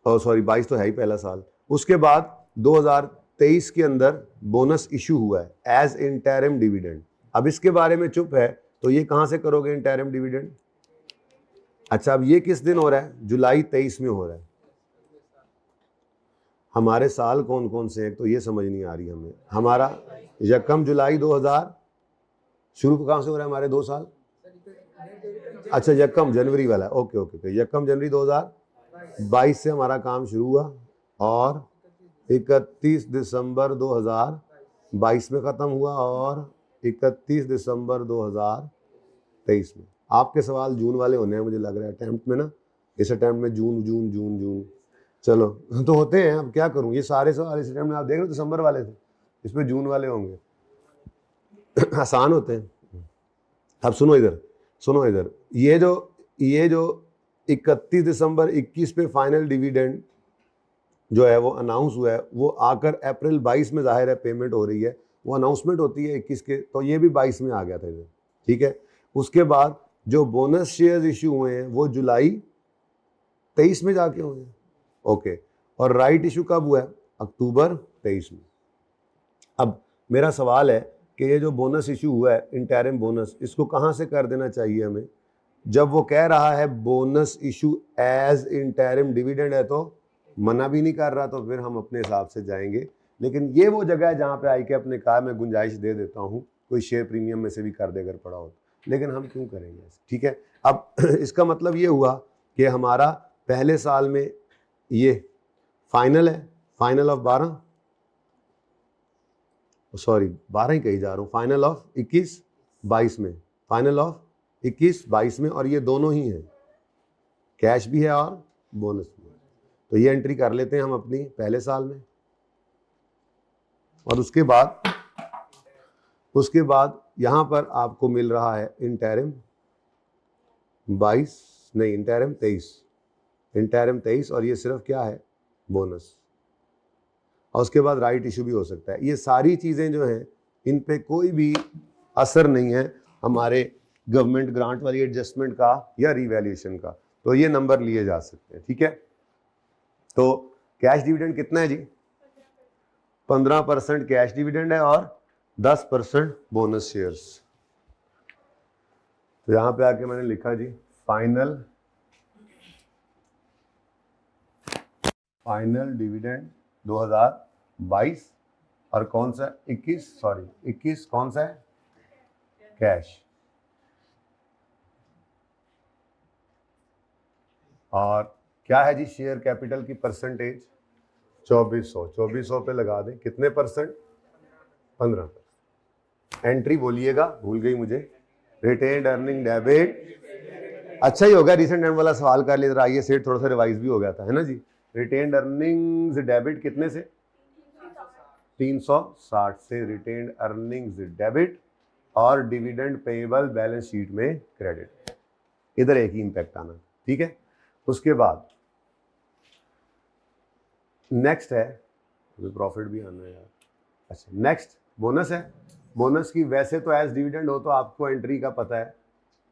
और सॉरी 22 तो है ही पहला साल। उसके बाद 2023 के अंदर बोनस इशू हुआ है एज इंटरिम डिविडेंड। अब इसके बारे में चुप है तो ये कहां से करोगे इंटरिम डिविडेंड? अच्छा, अब ये किस दिन हो रहा है? जुलाई 23 में हो रहा है। हमारे साल कौन कौन से हैं तो ये समझ नहीं आ रही हमें। हमारा यकम जुलाई 2000 शुरू कहाँ से हो रहा है हमारे 2 साल? अच्छा, यकम जनवरी वाला, ओके ओके, यकम जनवरी 2022 से हमारा काम शुरू हुआ और 31 दिसंबर 2022 में ख़त्म हुआ और 31 दिसंबर 2023 में। आपके सवाल जून वाले होने हैं मुझे लग रहा है अटैम्प्ट में ना, इस अटैम्प्ट में जून जून जून जून चलो तो होते हैं। अब क्या करूं, ये सारे सवाल इस अटैम्प्ट में आप देख रहे हो दिसंबर वाले थे, इसमें जून वाले होंगे। आसान होते हैं। अब सुनो इधर, ये जो 31 दिसंबर 21 पे फाइनल डिविडेंड जो है वो अनाउंस हुआ है, वो आकर अप्रैल 22 में जाहिर है पेमेंट हो रही है, वो अनाउंसमेंट होती है 21 के, तो ये भी 22 में आ गया था इधर, ठीक है। उसके बाद जो बोनस शेयर्स इशू हुए हैं वो जुलाई 23 में जाके हुए हैं, ओके। और राइट इशू कब हुआ है? अक्टूबर 23 में। अब मेरा सवाल है कि ये जो बोनस इशू हुआ है इंटरिम बोनस, इसको कहाँ से कर देना चाहिए हमें? जब वो कह रहा है bonus issue as interim dividend है तो मना भी नहीं कर रहा, तो फिर हम अपने हिसाब से जाएंगे। लेकिन ये वो जगह है जहाँ पे आई के अपने कहा मैं गुंजाइश दे देता हूँ, कोई शेयर प्रीमियम में से भी कर दे अगर पड़ा हो, लेकिन हम क्यों करेंगे, ठीक है। अब इसका मतलब ये हुआ कि हमारा पहले साल में ये फाइनल है, फाइनल ऑफ 12 ही कही जा रहा हूँ, फाइनल ऑफ 21-22 में, फाइनल ऑफ 21-22 में, और ये दोनों ही हैं, कैश भी है और बोनस भी है। तो ये एंट्री कर लेते हैं हम अपनी पहले साल में। और उसके बाद यहां पर आपको मिल रहा है इंटरिम 23, और ये सिर्फ क्या है? बोनस। और उसके बाद राइट इशू भी हो सकता है। ये सारी चीज़ें जो हैं इन पे कोई भी असर नहीं है हमारे गवर्नमेंट ग्रांट वाली एडजस्टमेंट का या रिवैल्यूएशन का, तो ये नंबर लिए जा सकते हैं, ठीक है। तो कैश डिविडेंड कितना है जी? 15% कैश डिविडेंड है और 10% बोनस शेयर्स। तो यहां पे आके मैंने लिखा जी फाइनल डिविडेंड 2022, और कौन सा 21 कौन सा है? कैश। और क्या है जी शेयर कैपिटल की परसेंटेज? 2400 पे लगा दें, कितने परसेंट? 15%। एंट्री बोलिएगा, भूल गई मुझे, रिटेन्ड अर्निंग डेबिट। अच्छा ही होगा रिसेंट एंड वाला सवाल कर लिया, आइए सेट थोड़ा सा रिवाइज भी हो गया था, है ना जी। रिटेन्ड अर्निंग्स डेबिट कितने से? 360 से रिटेन्ड अर्निंग्स डेबिट और डिविडेंड पेएबल बैलेंस शीट में क्रेडिट, इधर एक ही इंपैक्ट आना, ठीक है। उसके बाद नेक्स्ट है, प्रॉफिट भी आना है यार। अच्छा, नेक्स्ट बोनस है। बोनस की वैसे तो एज डिविडेंड हो तो आपको एंट्री का पता है,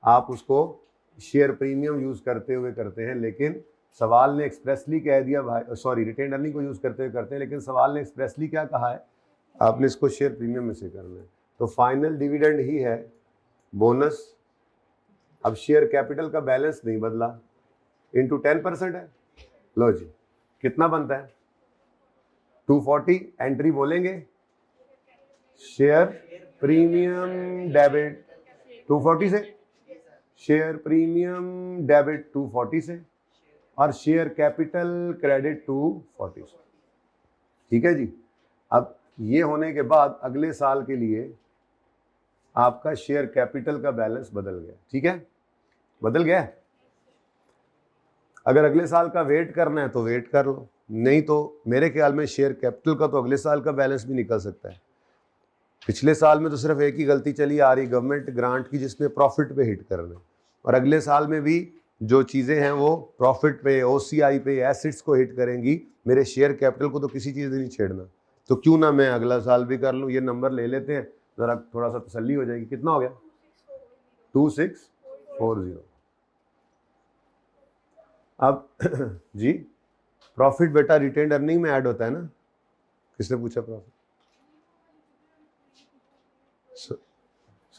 आप उसको शेयर प्रीमियम यूज करते हुए करते हैं, लेकिन सवाल ने एक्सप्रेसली कह दिया भाई, सॉरी रिटेन अर्निंग को यूज करते हुए करते हैं, लेकिन सवाल ने एक्सप्रेसली क्या कहा है, आपने इसको शेयर प्रीमियम में से करना है। तो फाइनल डिविडेंड ही है बोनस। अब शेयर कैपिटल का बैलेंस नहीं बदला, इंटू 10% है। लो जी, कितना बनता है 240। एंट्री बोलेंगे शेयर प्रीमियम डेबिट 240 से, शेयर प्रीमियम डेबिट 240 से, और शेयर कैपिटल क्रेडिट 240 से, ठीक है जी। अब ये होने के बाद अगले साल के लिए आपका शेयर कैपिटल का बैलेंस बदल गया, ठीक है, बदल गया। अगर अगले साल का वेट करना है तो वेट कर लो, नहीं तो मेरे ख्याल में शेयर कैपिटल का तो अगले साल का बैलेंस भी निकल सकता है। पिछले साल में तो सिर्फ एक ही गलती चली आ रही, गवर्नमेंट ग्रांट की, जिसमें प्रॉफिट पे हिट करना, और अगले साल में भी जो चीज़ें हैं वो प्रॉफिट पे, ओसीआई पे, एसिड्स को हिट करेंगी। मेरे शेयर कैपिटल को तो किसी चीज़ नहीं छेड़ना, तो क्यों ना मैं अगला साल भी कर लूँ। ये नंबर ले लेते हैं ज़रा, थोड़ा सा तसल्ली हो जाएगी। कितना हो गया 2640। अब जी प्रॉफिट बेटा रिटेन्ड अर्निंग में ऐड होता है ना, किसने पूछा प्रॉफिट,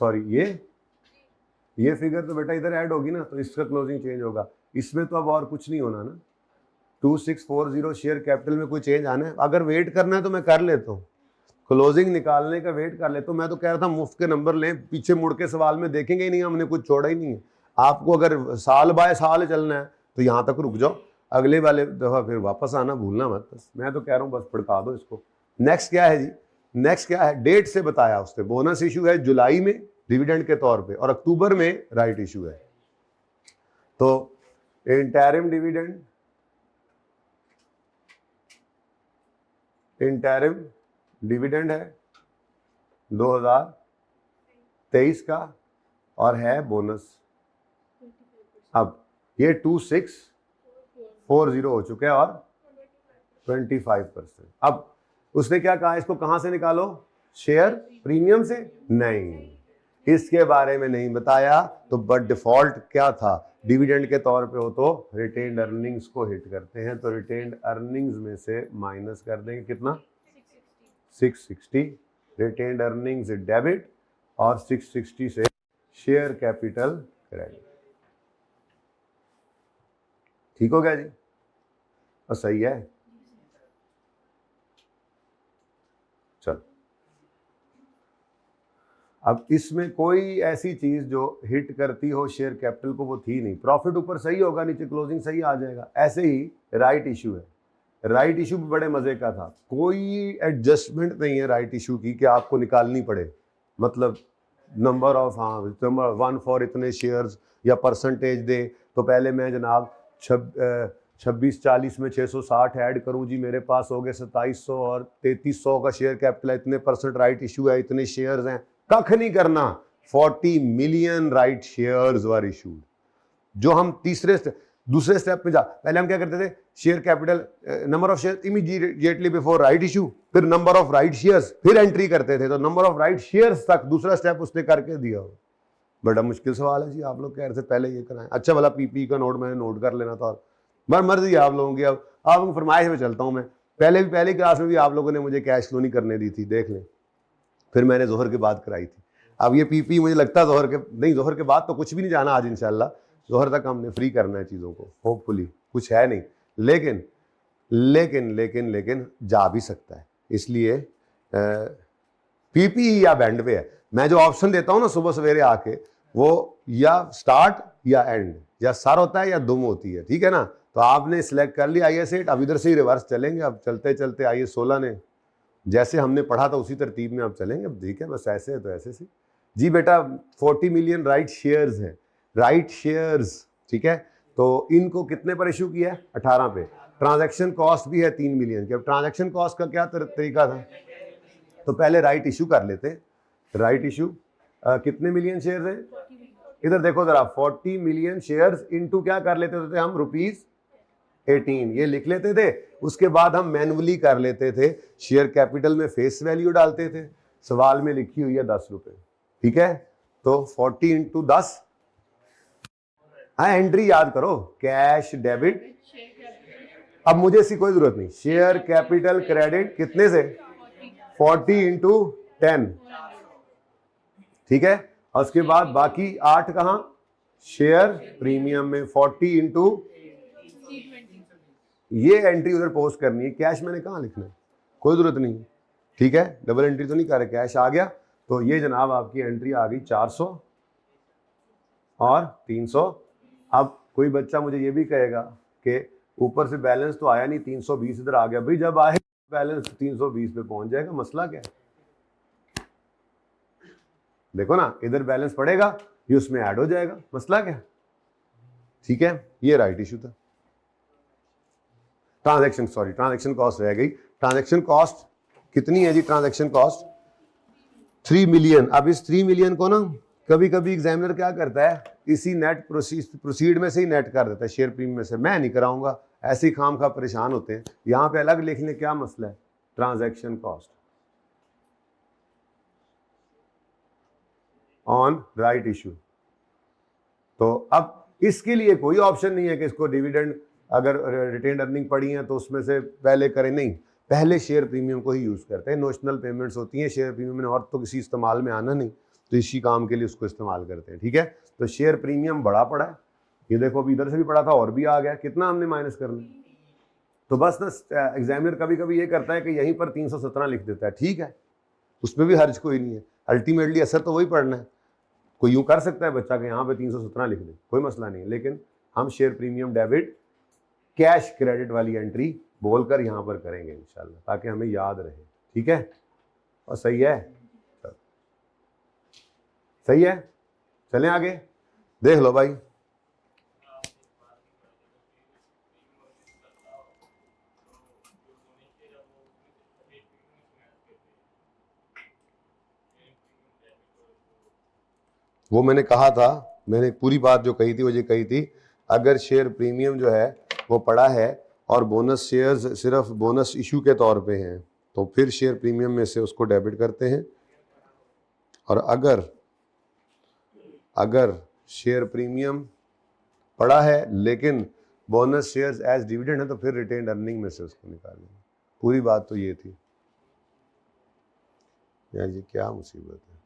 सॉरी ये फिगर तो बेटा इधर ऐड होगी ना, तो इसका क्लोजिंग चेंज होगा। इसमें तो अब और कुछ नहीं होना ना, 2640 शेयर कैपिटल में कोई चेंज आना है। अगर वेट करना है तो मैं कर लेता हूँ, क्लोजिंग निकालने का वेट कर लेता हूँ। मैं तो कह रहा था मुफ्त के नंबर लें, पीछे मुड़ के सवाल में देखेंगे ही नहीं, हमने कुछ छोड़ा ही नहीं है। आपको अगर साल बाय साल चलना है तो यहाँ तक रुक जाओ, अगले वाले दफ़ा फिर वापस आना भूलना मत। बस मैं तो कह रहा हूँ बस फड़का दो इसको। नेक्स्ट क्या है जी, नेक्स्ट क्या है, डेट से बताया उसने। बोनस इशू है जुलाई में डिविडेंड के तौर पे, और अक्टूबर में राइट इशू है। तो इंटरिम डिविडेंड, इंटरिम डिविडेंड है 2023 का, और है बोनस। अब ये 2640 हो चुके हैं और 25%। अब उसने क्या कहा, इसको कहां से निकालो, शेयर प्रीमियम से? नहीं, इसके बारे में नहीं बताया। तो बट डिफॉल्ट क्या था, डिविडेंड के तौर पे हो तो रिटेन्ड अर्निंग्स को हिट करते हैं, तो रिटेन्ड अर्निंग्स में से माइनस कर देंगे कितना 660, रिटेन्ड अर्निंग्स डेबिट, और 660 से शेयर कैपिटल क्रेडिट। ठीक हो गया जी, और सही है। चल, अब इसमें कोई ऐसी चीज जो हिट करती हो शेयर कैपिटल को वो थी नहीं। प्रॉफिट ऊपर सही होगा, नीचे क्लोजिंग सही आ जाएगा। ऐसे ही राइट इशू है, राइट इशू भी बड़े मजे का था। कोई एडजस्टमेंट नहीं है राइट इशू की कि आपको निकालनी पड़े, मतलब नंबर ऑफ, हाँ नंबर 1 फॉर इतने शेयर्स या परसेंटेज दे। तो पहले मैं जनाब 2640 में 660 ऐड करूं जी, मेरे पास हो गए 2700, और 3300 का शेयर कैपिटल है, इतने परसेंट राइट इशू है, इतने शेयर्स हैं। कख नहीं करना, 40 मिलियन राइट शेयर्स वर इशूड। जो हम दूसरे स्टेप में जा, पहले हम क्या करते थे, share capital number of share immediately before right issue, फिर नंबर ऑफ राइट शेयर्स, फिर एंट्री करते थे। तो नंबर ऑफ राइट शेयर्स तक दूसरा स्टेप उसने करके दिया हो। बड़ा मुश्किल सवाल है जी, आप लोग कह रहे थे पहले ये कराएं। अच्छा वाला पीपी का नोट मैंने नोट कर लेना था, और मर्जी है आप लोगों की। अब आपको फरमाइश में चलता हूँ मैं, पहली क्लास में भी आप लोगों ने मुझे कैश फ्लो नहीं करने दी थी, देख लें, फिर मैंने जोहर के बाद कराई थी। अब ये पीपी मुझे लगता है जोहर के बाद तो कुछ भी नहीं जाना आज इंशाल्लाह, जोहर तक हमने फ्री करना है चीज़ों को, होपफुली कुछ है नहीं, लेकिन लेकिन लेकिन लेकिन जा भी सकता है। इसलिए पीपी या बैंड पे है। मैं जो ऑप्शन देता हूँ ना सुबह सवेरे आके, वो या स्टार्ट या एंड, या सर होता है या दुम होती है, ठीक है ना। तो आपने सिलेक्ट कर लिया IS 8, अब इधर से ही रिवर्स चलेंगे। अब चलते चलते IS 16 ने जैसे हमने पढ़ा था उसी तरतीब में अब चलेंगे। अब ठीक है, बस ऐसे है तो ऐसे से जी बेटा। 40 मिलियन राइट शेयर्स हैं, राइट शेयर्स, ठीक है। तो इनको कितने पर इशू किया है, 18 पे। ट्रांजैक्शन कॉस्ट भी है 3 मिलियन की। अब ट्रांजैक्शन कॉस्ट का क्या तरीका था, तो पहले राइट इशू कर लेते। राइट इशू कितने मिलियन शेयर्स हैं? इधर देखो जरा, 40 मिलियन शेयर्स इनटू क्या कर लेते थे हम, ₹18 ये लिख लेते थे। उसके बाद हम मैनुअली कर लेते थे, शेयर कैपिटल में फेस वैल्यू डालते थे, सवाल में लिखी हुई है 10 रुपए, ठीक है। तो 40 इंटू 10, एंट्री याद करो, कैश डेबिट। अब मुझे इसकी कोई जरूरत नहीं, शेयर कैपिटल क्रेडिट कितने से, 40 इंटू 10, ठीक है। और उसके बाद बाकी 8 कहां, शेयर प्रीमियम में 40 इंटू, ये एंट्री उधर पोस्ट करनी है, कैश मैंने कहां लिखना है, कोई जरूरत नहीं, ठीक है। डबल एंट्री तो नहीं कर रहे, कैश आ गया। तो ये जनाब आपकी एंट्री आ गई 400 और 300। अब कोई बच्चा मुझे ये भी कहेगा कि ऊपर से बैलेंस तो आया नहीं, 320 इधर आ गया। भाई जब आए बैलेंस 320 पे पहुंच जाएगा, मसला क्या है? देखो ना, इधर बैलेंस पड़ेगा, ये उसमें ऐड हो जाएगा, मसला क्या, ठीक है। ये राइट इशू था। ट्रांजैक्शन कॉस्ट रह गई। ट्रांजैक्शन कॉस्ट कितनी है जी? Transaction cost 3 million. अब इस 3 मिलियन को ना कभी कभी एग्जामिनर क्या करता है, इसी नेट प्रोसीड में से ही नेट कर देता है, शेयर प्रीमियम में से। मैं नहीं कराऊंगा, ऐसे ही खाम खा परेशान होते हैं। यहां पे अलग लिखने क्या मसला है, transaction cost on right issue. तो अब इसके लिए कोई ऑप्शन नहीं है कि इसको डिविडेंड, अगर रिटेन अर्निंग पड़ी है तो उसमें से पहले करें, नहीं, पहले शेयर प्रीमियम को ही यूज करते हैं। नोशनल पेमेंट्स होती हैं शेयर प्रीमियम में, और तो किसी इस्तेमाल में आना नहीं, तो इसी काम के लिए उसको इस्तेमाल करते हैं, ठीक है। तो शेयर प्रीमियम बड़ा पड़ा है, ये देखो अभी इधर से भी पड़ा था और भी आ गया, कितना हमने माइनस करना। तो बस ना एग्जामिनर कभी कभी ये करता है कि यहीं पर 317 लिख देता है, ठीक है, उसमें भी हर्ज कोई नहीं है, अल्टीमेटली असर तो वही पड़ना है। कोई यूं कर सकता है बच्चा कि यहाँ पे 317 लिख दे, कोई मसला नहीं है, लेकिन हम share premium debit cash credit वाली एंट्री बोलकर यहाँ पर करेंगे इंशाल्लाह, ताकि हमें याद रहे, ठीक है। और सही है, सही है, चलें आगे, देख लो भाई। वो मैंने कहा था, मैंने पूरी बात जो कही थी वो ये कही थी, अगर शेयर प्रीमियम जो है वो पड़ा है और बोनस शेयर्स सिर्फ बोनस इशू के तौर पे हैं, तो फिर शेयर प्रीमियम में से उसको डेबिट करते हैं। और अगर शेयर प्रीमियम पड़ा है लेकिन बोनस शेयर्स एज डिविडेंड है, तो फिर रिटेन्ड अर्निंग में से उसको निकालेंगे। पूरी बात तो ये थी यार, ये क्या मुसीबत है।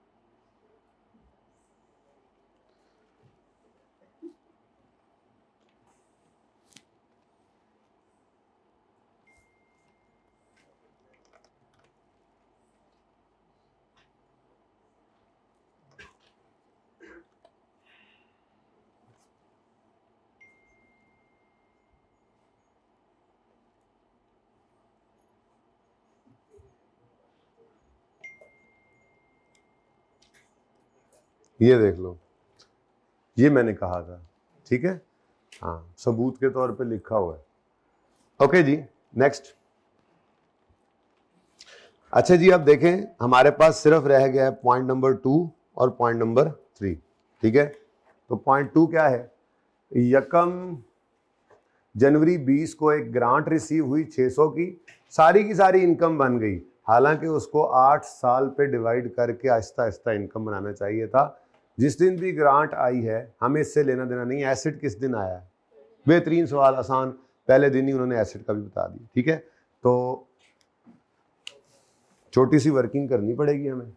ये देख लो, ये मैंने कहा था, ठीक है, हाँ, सबूत के तौर पे लिखा हुआ है। ओके जी, नेक्स्ट। अच्छा जी, अब देखें हमारे पास सिर्फ रह गया है पॉइंट नंबर 2 और पॉइंट नंबर 3, ठीक है। तो पॉइंट 2 क्या है, यकम जनवरी 20 को एक ग्रांट रिसीव हुई 600 की सारी इनकम बन गई, हालांकि उसको 8 साल पे डिवाइड करके आहिस्ता आहिस्ता इनकम बनाना चाहिए था। जिस दिन भी ग्रांट आई है हमें इससे लेना देना नहीं, एसेट किस दिन आया है, बेहतरीन सवाल, आसान, पहले दिन ही उन्होंने एसेट का भी बता दिया, ठीक है। तो छोटी सी वर्किंग करनी पड़ेगी हमें।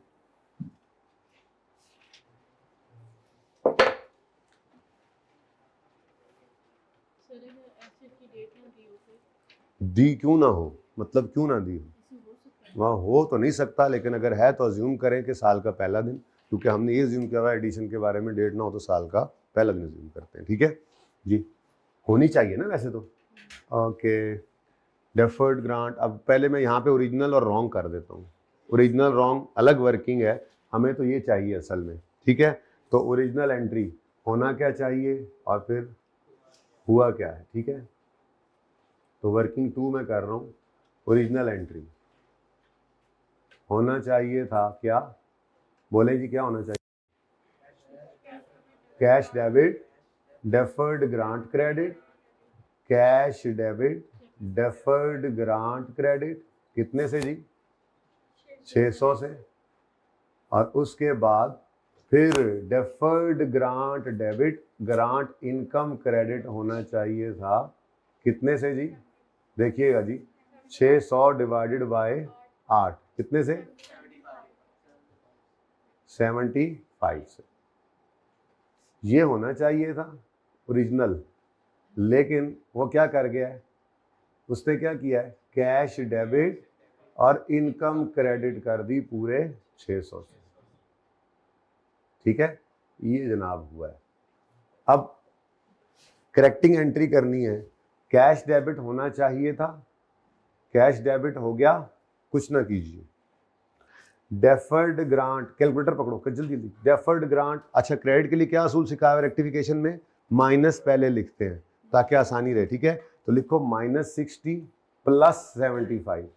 दी क्यों ना हो, मतलब क्यों ना दी हो, वहाँ हो तो नहीं सकता, लेकिन अगर है तो अज्यूम करें कि साल का पहला दिन, क्योंकि हमने ये अज्यूम किया हुआ एडिशन के बारे में, डेट ना हो तो साल का पहला दिन अज्यूम करते हैं, ठीक है जी। होनी चाहिए ना वैसे तो। ओके, डेफर्ड ग्रांट, अब पहले मैं यहाँ पे ओरिजिनल और रॉन्ग कर देता हूँ। ओरिजिनल रॉन्ग अलग वर्किंग है, हमें तो ये चाहिए असल में, ठीक है। तो ओरिजिनल एंट्री होना क्या चाहिए और फिर हुआ क्या है, ठीक है। तो वर्किंग 2 में कर रहा हूँ, ओरिजिनल एंट्री होना चाहिए था क्या, बोले जी क्या होना चाहिए, cash debit, deferred grant credit, cash debit, deferred grant credit कितने से जी? 600 से। और उसके बाद फिर deferred grant debit, grant income credit होना चाहिए था कितने से जी? देखिएगा जी, 600 डिवाइडेड बाय 8 कितने से? 75 से। ये होना चाहिए था ओरिजिनल, लेकिन वो क्या कर गया है, उसने क्या किया है, कैश डेबिट और इनकम क्रेडिट कर दी पूरे 600 से। ठीक है, ये जनाब हुआ है। अब करेक्टिंग एंट्री करनी है, कैश डेबिट होना चाहिए था, कैश डेबिट हो गया, कुछ ना कीजिए। डेफर्ड ग्रांट, कैलकुलेटर पकड़ो जल्दी जल्दी। डेफर्ड ग्रांट, अच्छा क्रेडिट के लिए क्या असूल सिखाया है रेक्टिफिकेशन में? माइनस पहले लिखते हैं ताकि आसानी रहे। ठीक है, तो लिखो -60 + 75,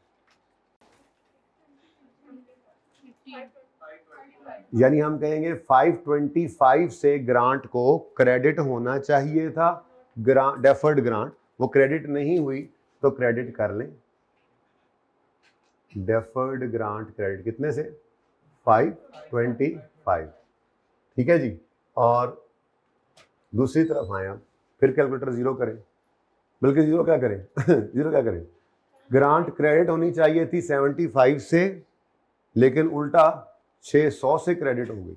यानी हम कहेंगे 525 से ग्रांट को क्रेडिट होना चाहिए था, डेफर्ड ग्रांट, वो क्रेडिट नहीं हुई तो क्रेडिट कर लें। डेफर्ड ग्रांट क्रेडिट कितने से? 525। ठीक है जी। और दूसरी तरफ आए आप, फिर कैलकुलेटर जीरो करें, बल्कि जीरो क्या करें जीरो क्या करें, ग्रांट क्रेडिट होनी चाहिए थी 75 से, लेकिन उल्टा 600 से क्रेडिट हो गई,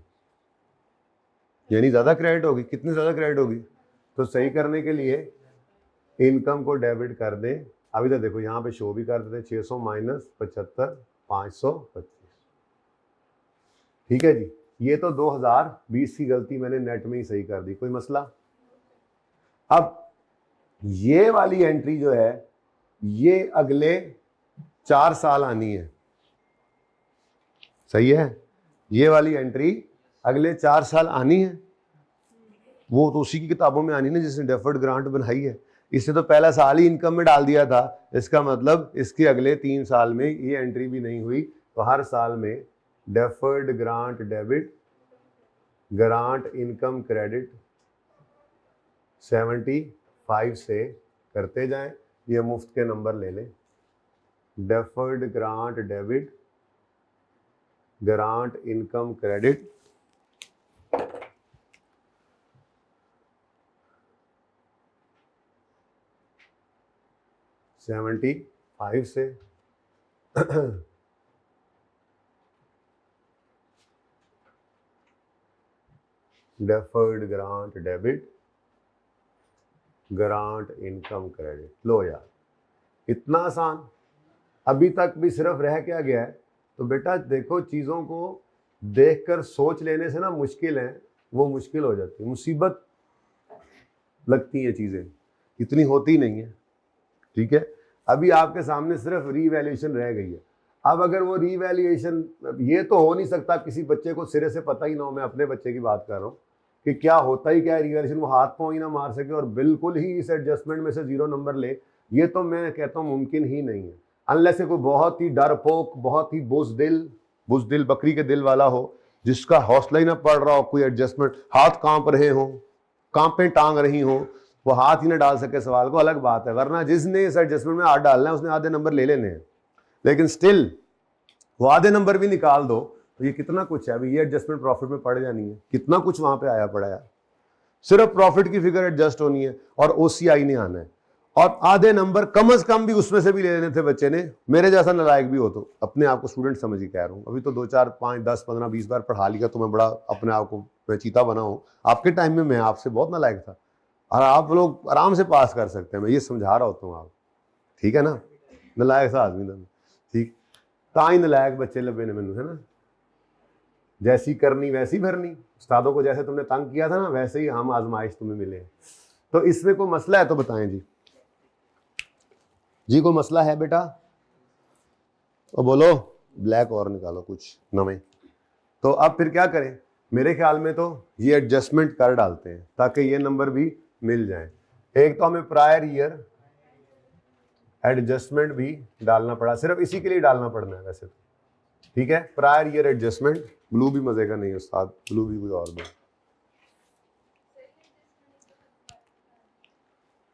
यानी ज्यादा क्रेडिट होगी। कितनी ज्यादा क्रेडिट होगी? तो सही करने के लिए इनकम को डेबिट कर दे। अभी तो देखो यहाँ पे शो भी कर देते, 600 - 75 525। ठीक है जी, ये तो 2020 की गलती मैंने नेट में ही सही कर दी, कोई मसला? अब ये वाली एंट्री जो है ये अगले 4 साल आनी है, सही है? ये वाली एंट्री अगले 4 साल आनी है, वो तो उसी की किताबों में आनी ना जिसने डेफर्ड ग्रांट बनाई है। इससे तो पहला साल ही इनकम में डाल दिया था, इसका मतलब इसके अगले 3 साल में ये एंट्री भी नहीं हुई, तो हर साल में deferred grant debit, grant income credit 75 से करते जाएं। ये मुफ्त के नंबर ले लें, deferred grant debit, grant income credit 75 से deferred grant debit, grant income credit. लो यार, इतना आसान। अभी तक भी सिर्फ रह क्या गया है? तो बेटा देखो, चीज़ों को देखकर सोच लेने से ना मुश्किल है, वो मुश्किल हो जाती है, मुसीबत लगती है चीज़ें, इतनी होती नहीं है। ठीक है, अभी आपके सामने सिर्फ रीवैल्यूएशन रह गई है। अब अगर वो रीवैल्यूएशन, ये तो हो नहीं सकता किसी बच्चे को सिरे से पता ही ना हो, मैं अपने बच्चे की बात कर रहा हूँ, कि क्या होता ही क्या है रीवैल्यूएशन, वो हाथ पाँव ही ना मार सके और बिल्कुल ही इस एडजस्टमेंट में से 0 नंबर ले, ये तो मैं कहता हूँ मुमकिन ही नहीं है। अनलेस कोई बहुत ही डरपोक, बहुत ही बुजदिल बकरी के दिल वाला हो, जिसका हौसला ही ना पड़ रहा हो, कोई एडजस्टमेंट, हाथ कांप रहे हो, कांपे टांग रही हो, वो हाथ ही ना डाल सके सवाल को, अलग बात है। वरना जिसने इस एडजस्टमेंट में हाथ डालना है उसने आधे नंबर ले लेने हैं, लेकिन स्टिल वो आधे नंबर भी निकाल दो तो ये कितना कुछ है। अभी ये एडजस्टमेंट प्रॉफिट में पड़ जानी है, कितना कुछ वहां पे आया पड़ा है। सिर्फ प्रॉफिट की फिगर एडजस्ट होनी है और ओसीआई नहीं आना है, और आधे नंबर कम से कम भी उसमें से भी ले लेने थे बच्चे ने। मेरे जैसा नालायक भी हो तो अपने आप को स्टूडेंट समझ के कह रहा हूँ, अभी तो 2 4 5 10 15 20 बार पढ़ा लिया तो मैं बड़ा अपने आप को मैं चीता बना हूँ। आपके टाइम में मैं आपसे बहुत नालायक था, और आप लोग आराम से पास कर सकते हैं, मैं ये समझा रहा होता हूँ आप, ठीक है ना? नालायक सा आदमी था, ठीक, ताई नालायक बच्चे लबे ने मैनू, है ना? जैसी करनी वैसी भरनी, उस्तादों को जैसे तुमने तंग किया था ना, वैसे ही हम आजमाइश तुम्हें मिले। तो इसमें कोई मसला है तो बताएं जी, जी कोई मसला है बेटा? तो बोलो, ब्लैक और निकालो कुछ नवे। तो अब फिर क्या करें? मेरे ख्याल में तो ये एडजस्टमेंट कर डालते हैं ताकि ये नंबर भी मिल जाए। एक तो हमें प्रायर ईयर एडजस्टमेंट भी डालना पड़ा, सिर्फ इसी के लिए डालना पड़ना है वैसे तो, ठीक है? प्रायर ईयर एडजस्टमेंट, ब्लू भी मजे का नहीं है उस्ताद, ब्लू भी कोई और दो।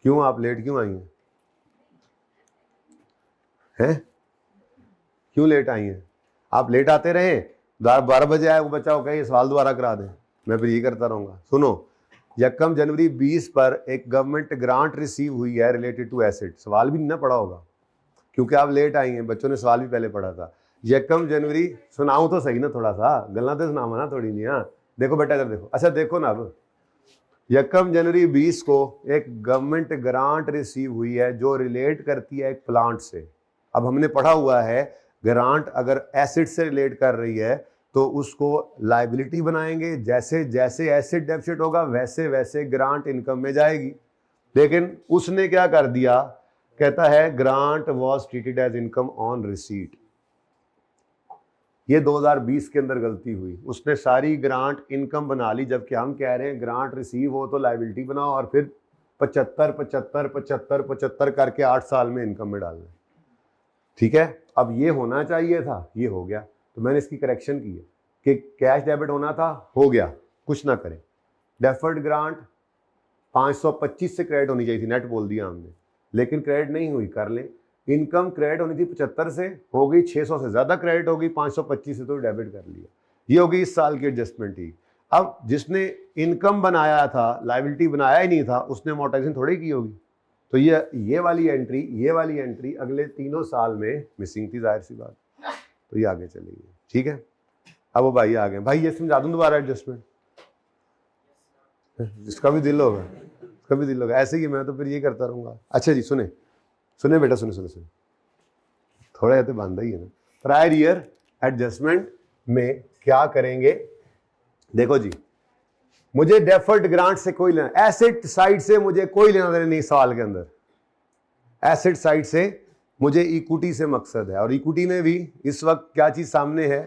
क्यों आप लेट क्यों आई हैं? क्यों लेट आई हैं? आप लेट आते रहे, 12 बजे आए वो बच्चा को कहे सवाल दोबारा करा दें, मैं फिर ये करता रहूँगा। सुनो, 1 जनवरी 20 पर एक गवर्नमेंट ग्रांट रिसीव हुई है रिलेटेड टू एसिड। सवाल भी नहीं ना पढ़ा होगा क्योंकि आप लेट आई हैं, बच्चों ने सवाल भी पहले पढ़ा था। 1 जनवरी, सुनाऊँ तो सही ना, थोड़ा सा गल्ला तो सुनावा ना थोड़ी नहीं। हाँ देखो बेटा इधर देखो, अच्छा देखो ना, अब 1 जनवरी 20 को एक गवर्नमेंट ग्रांट रिसीव हुई है जो रिलेट करती है एक प्लांट से। अब हमने पढ़ा हुआ है ग्रांट अगर एसिड से रिलेट कर रही है तो उसको लायबिलिटी बनाएंगे, जैसे जैसे एसिड डेफिसिट होगा वैसे वैसे ग्रांट इनकम में जाएगी। लेकिन उसने क्या कर दिया, कहता है grant was treated as income on receipt. ये 2020 के अंदर गलती हुई, उसने सारी ग्रांट इनकम बना ली, जबकि हम कह रहे हैं ग्रांट रिसीव हो तो लायबिलिटी बनाओ और फिर 75 75 75 75 करके 8 साल में इनकम में डालना। ठीक है, अब ये होना चाहिए था, ये हो गया, तो मैंने इसकी करेक्शन की है कि कैश डेबिट होना था, हो गया, कुछ ना करें। डेफर्ड ग्रांट 525 से क्रेडिट होनी चाहिए थी, नेट बोल दिया हमने, लेकिन क्रेडिट नहीं हुई, कर लें। इनकम क्रेडिट होनी थी 75 से, हो गई 600 से ज़्यादा क्रेडिट होगी, 525 से तो डेबिट कर लिया। ये होगी इस साल की एडजस्टमेंट ही। अब जिसने इनकम बनाया था, लायबिलिटी बनाया ही नहीं था, उसने अमोर्टाइजेशन थोड़ी की होगी। तो ये वाली एंट्री अगले तीनों साल में मिसिंग थी, जाहिर सी बात, तो ये आगे चलेगी। ठीक है, अब वो भाई आ गए, भाई ये समझा दूं दोबारा एडजस्टमेंट, जिसका भी दिल होगा, इसका भी दिल होगा, ऐसे ही मैं तो फिर ये करता रहूंगा। अच्छा जी, सुने बेटा, सुने थोड़ा ये तो बांधा ही है ना। प्रायर ईयर एडजस्टमेंट में क्या करेंगे, देखो जी, मुझे डेफर्ड ग्रांट से कोई लेना, एसेट साइड से मुझे कोई लेना देना नहीं सवाल के अंदर। एसेट साइड से मुझे इक्विटी से मकसद है, और इक्विटी में भी इस वक्त क्या चीज सामने है,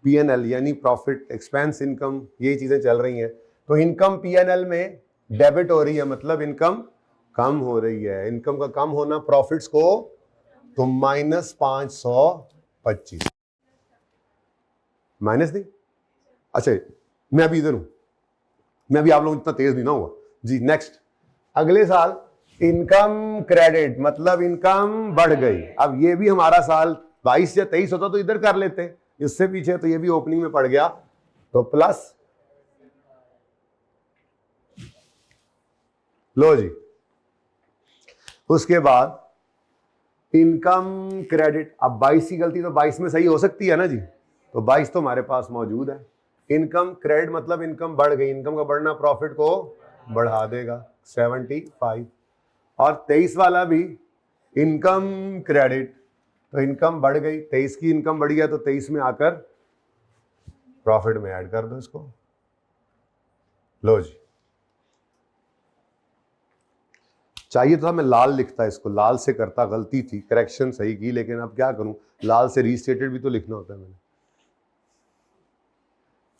पीएनएल यानी प्रॉफिट एक्सपेंस इनकम, ये चीजें चल रही हैं। तो इनकम पीएनएल में डेबिट हो रही है, मतलब इनकम कम हो रही है। इनकम का कम होना प्रॉफिट्स को, तो -525 माइनस नहीं। अच्छा मैं अभी इधर हूं, मैं अभी आप लोग इतना तेज नहीं ना हुआ जी। नेक्स्ट, अगले साल इनकम क्रेडिट, मतलब इनकम बढ़ गई। अब ये भी हमारा साल 22 या 23 होता तो इधर कर लेते, इससे पीछे तो ये भी ओपनिंग में पड़ गया, तो प्लस, लो जी। उसके बाद इनकम क्रेडिट, अब 22 की गलती तो 22 में सही हो सकती है ना जी, तो 22 तो हमारे पास मौजूद है। इनकम क्रेडिट मतलब इनकम बढ़ गई, इनकम का बढ़ना प्रॉफिट को बढ़ा देगा, 75। और 23 वाला भी इनकम क्रेडिट, तो इनकम बढ़ गई, 23 की इनकम बढ़ गया तो 23 में आकर प्रॉफिट में ऐड कर दो इसको। लो जी, चाहिए था मैं लाल लिखता, इसको लाल से करता, गलती थी, करेक्शन सही की, लेकिन अब क्या करूं, लाल से रीस्टेटेड भी तो लिखना होता है, मैंने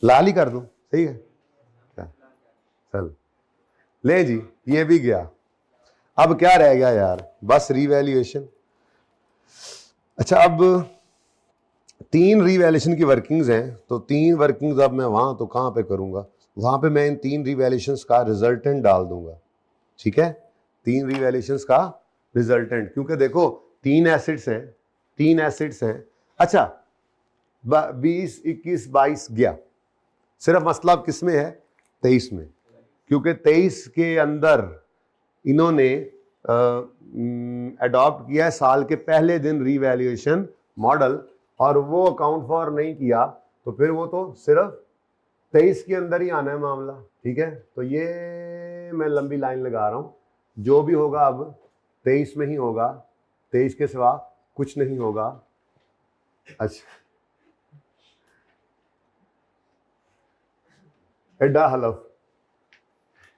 लाल ही कर दूं, सही है क्या? चल ले जी, ये भी गया। अब क्या रह गया यार, बस रीवैल्यूएशन। अच्छा, अब 3 रीवैल्यूएशन की वर्किंग्स हैं, तो 3 वर्किंग्स अब मैं वहां तो कहां पे करूंगा, वहां पे मैं इन 3 रीवैल्यूएशंस का रिजल्टेंट डाल दूंगा। ठीक है, 3 रीवैल्यूएशंस का रिजल्टेंट, क्योंकि देखो 3 एसिड्स हैं। अच्छा, 20 21 22 गया, सिर्फ मसला किस में है, 23 में, क्योंकि 23 के अंदर इन्होंने अडॉप्ट किया है साल के पहले दिन रीवैल्यूएशन मॉडल, और वो अकाउंट फॉर नहीं किया, तो फिर वो तो सिर्फ 23 के अंदर ही आना है मामला। ठीक है, तो ये मैं लंबी लाइन लगा रहा हूं, जो भी होगा अब 23 में ही होगा, 23 के सिवा कुछ नहीं होगा। अच्छा, एडा हलफ,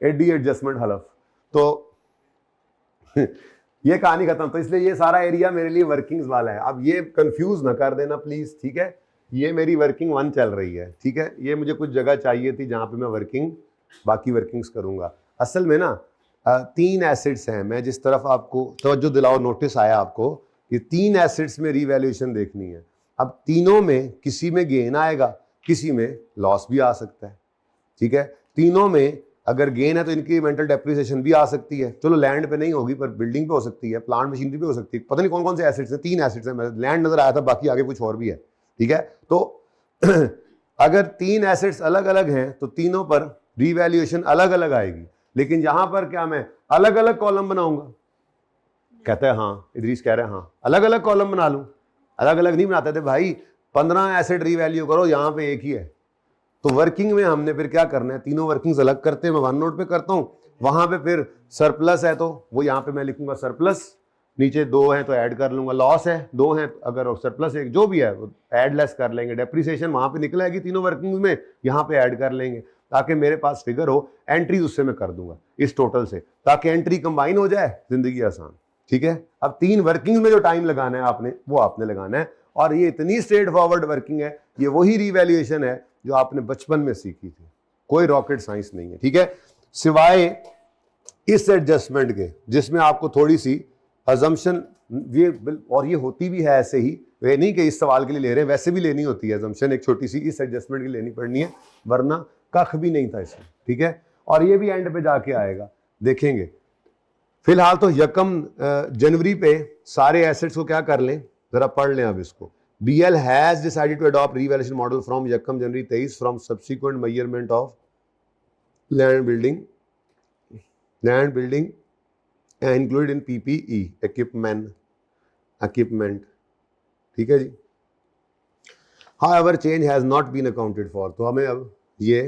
एडी एडजस्टमेंट हलफ, तो ये कहानी खत्म। तो इसलिए ये सारा एरिया मेरे लिए वर्किंग्स वाला है, अब ये कंफ्यूज ना कर देना प्लीज। ठीक है, ये मेरी वर्किंग 1 चल रही है। ठीक है, ये मुझे कुछ जगह चाहिए थी जहां पे मैं बाकी वर्किंग्स करूंगा। असल में ना 3 एसिड्स हैं, मैं जिस तरफ आपको तवज्जो दिलाओ, नोटिस आया आपको कि 3 एसिड्स में रीवैल्यूएशन देखनी है। अब तीनों में किसी में गेन आएगा, किसी में लॉस भी आ सकता है। ठीक है, तीनों में अगर गेन है तो इंक्रीमेंटल डेप्रिसिएशन भी आ सकती है, चलो लैंड पे नहीं होगी पर बिल्डिंग पे हो सकती है, प्लांट मशीनरी पे हो सकती है, पता नहीं कौन कौन से एसेट्स हैं, 3 एसेट्स हैं, लैंड नजर आया था, बाकी आगे कुछ और भी है, ठीक है। तो अगर 3 एसेट्स अलग अलग हैं तो तीनों पर रीवैल्यूएशन अलग अलग आएगी, लेकिन यहां पर क्या मैं अलग अलग कॉलम बनाऊंगा? कहता है हाँ, इदरीस कह रहे हैं हाँ अलग अलग कॉलम बना लूं। अलग अलग नहीं बनाते थे भाई, 15 एसेट रीवैल्यू करो, यहां पे एक ही है। तो वर्किंग में हमने फिर क्या करना है, तीनों वर्किंग्स अलग करते हैं, मैं वन नोट पे करता हूं, वहां पे फिर सरप्लस है तो वो यहां पे मैं लिखूंगा सरप्लस, नीचे 2 हैं तो ऐड कर लूंगा, लॉस है 2 हैं अगर सरप्लस एक जो भी है वो ऐड लेस कर लेंगे, डेप्रिसिएशन वहां पे निकलेगी तीनों वर्किंग में, यहां पे ऐड कर लेंगे ताकि मेरे पास फिगर हो, एंट्री उससे मैं कर दूंगा इस टोटल से, ताकि एंट्री कंबाइन हो जाए, जिंदगी आसान, ठीक है। अब 3 वर्किंग में जो टाइम लगाना है आपने वो आपने लगाना है, और ये इतनी स्ट्रेट फॉरवर्ड वर्किंग है, ये वही रिवैल्यूएशन है जो आपने बचपन में सीखी थी, कोई रॉकेट साइंस नहीं है, ठीक है। सिवाय इस एडजस्टमेंट के जिसमें आपको थोड़ी सी अजम्पशन, ये और ये होती भी है ऐसे ही, वे नहीं कि इस सवाल के लिए ले रहे हैं, वैसे भी लेनी होती है अजम्पशन एक छोटी सी, इस एडजस्टमेंट की लेनी पड़नी है, वरना कख भी नहीं था इसमें, ठीक है। और ये भी एंड पे जाके आएगा, देखेंगे। फिलहाल तो यकम जनवरी पे सारे एसेट्स को क्या कर लें, जरा पढ़ लें अब इसको। BL has decided to adopt revaluation model from यकम जनवरी 23 from subsequent measurement of land building included in PPE equipment, ठीक है जी। However, change has not been accounted for, तो हमें अब ये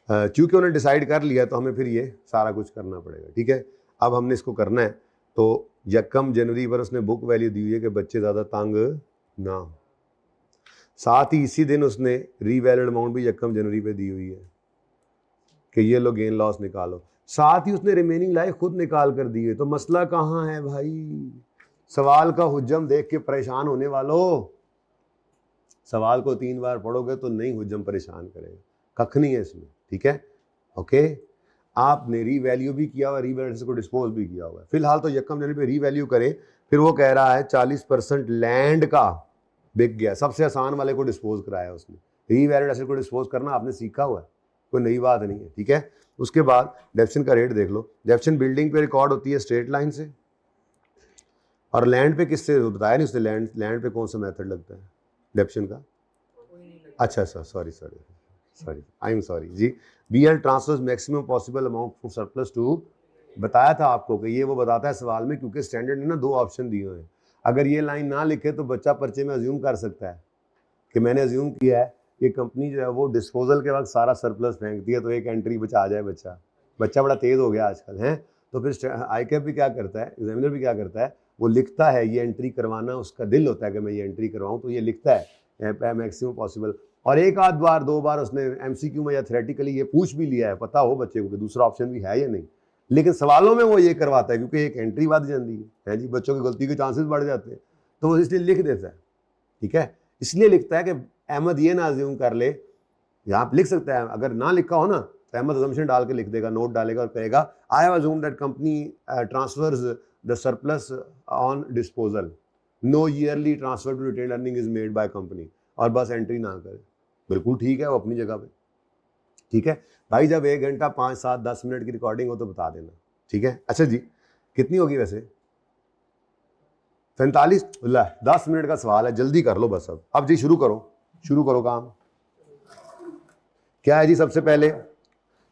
चूंकि उन्होंने डिसाइड कर लिया तो हमें फिर ये सारा कुछ करना पड़ेगा, ठीक है। अब हमने इसको करना है, तो यकम जनवरी पर उसने बुक वैल्यू दी हुई है कि बच्चे ज़्यादा तंग ना हो, साथ ही इसी दिन उसने रीवैल्यूड अमाउंट भी यकम जनवरी पे दी हुई है कि ये लो गेन लॉस निकालो, साथ ही उसने रिमेनिंग लाइफ खुद निकाल कर दी है। तो मसला कहाँ है भाई? सवाल का हुज्जम देख के परेशान होने वालों, सवाल को 3 बार पढ़ोगे तो नहीं हुज्जम परेशान करेगा, कख नहीं है इसमें, ठीक है। ओके, आपने रीवैल्यू भी किया हुआ, रीवैल्यू को डिस्पोज भी किया हुआ है। फिलहाल तो यकम जनवरी पे रीवैल्यू करें, फिर वो कह रहा है 40% लैंड का बिक गया, सबसे आसान वाले को डिस्पोज कराया उसने। रीवैल्यूड एसेट को डिस्पोज करना आपने सीखा हुआ है, कोई नई बात नहीं है, ठीक है। उसके बाद डेप्शन का रेट देख लो, डेप्शन बिल्डिंग पे रिकॉर्ड होती है स्ट्रेट लाइन से, और लैंड पे किससे बताया नहीं उसने, लैंड पे कौन सा मेथड लगता है डेप्शन का? अच्छा सॉरी आई एम सॉरी जी। BL transfers maximum possible amount from surplus to, बताया था आपको कि ये वो बताता है सवाल में, क्योंकि स्टैंडर्ड ने ना 2 ऑप्शन दिए हुए हैं। अगर ये लाइन ना लिखे तो बच्चा पर्चे में अज्यूम कर सकता है कि मैंने अज्यूम किया है कि कंपनी जो है वो डिस्पोजल के वक्त सारा सरप्लस फेंकती है तो एक एंट्री बचा जाए। बच्चा बड़ा तेज़ हो गया आजकल है, तो फिर ICAP भी क्या करता है, एग्जामिनर भी क्या करता है, वो लिखता है, ये एंट्री करवाना उसका दिल होता है कि मैं ये एंट्री करवाऊँ, तो ये लिखता है मैक्सिमम पॉसिबल। और एक आध बार 2 बार उसने MCQ में या थ्योरेटिकली ये पूछ भी लिया है, पता हो बच्चे को कि दूसरा ऑप्शन भी है या नहीं, लेकिन सवालों में वो ये करवाता है क्योंकि एक एंट्री बढ़ जाती है जी, बच्चों की गलती के चांसेस बढ़ जाते हैं, तो वो इसलिए लिख देता है, ठीक है। इसलिए लिखता है कि अहमद ये ना अज्यूम कर ले, यहाँ लिख सकता है, अगर ना लिखा हो ना तो अहमद अजम्पशन डाल के लिख देगा, नोट डालेगा और कहेगा I have assumed that company transfers the surplus on disposal, no yearly transfer to retain earning is made by company, और बस एंट्री ना करे, बिल्कुल ठीक है वो अपनी जगह पे, ठीक है भाई। जब 1 घंटा 5, 7, 10 मिनट की रिकॉर्डिंग हो तो बता देना, ठीक है। अच्छा जी, कितनी होगी वैसे? 45। 10 मिनट का सवाल है, जल्दी कर लो बस। अब जी शुरू करो काम। क्या है जी? सबसे पहले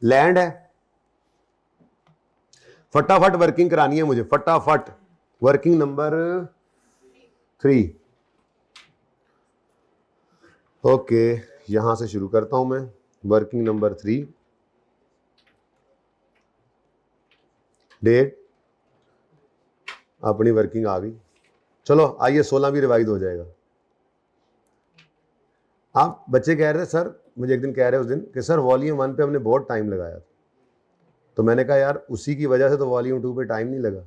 लैंड है, फटाफट वर्किंग करानी है मुझे, फटाफट। वर्किंग नंबर 3, ओके, यहां से शुरू करता हूं मैं। वर्किंग नंबर 3, डेट अपनी वर्किंग आ गई, चलो आइए 16 भी रिवाइज हो जाएगा। आप बच्चे कह रहे थे सर, मुझे एक दिन कह रहे उस दिन कि सर वॉल्यूम 1 पे हमने बहुत टाइम लगाया था, तो मैंने कहा यार उसी की वजह से तो वॉल्यूम 2 पे टाइम नहीं लगा।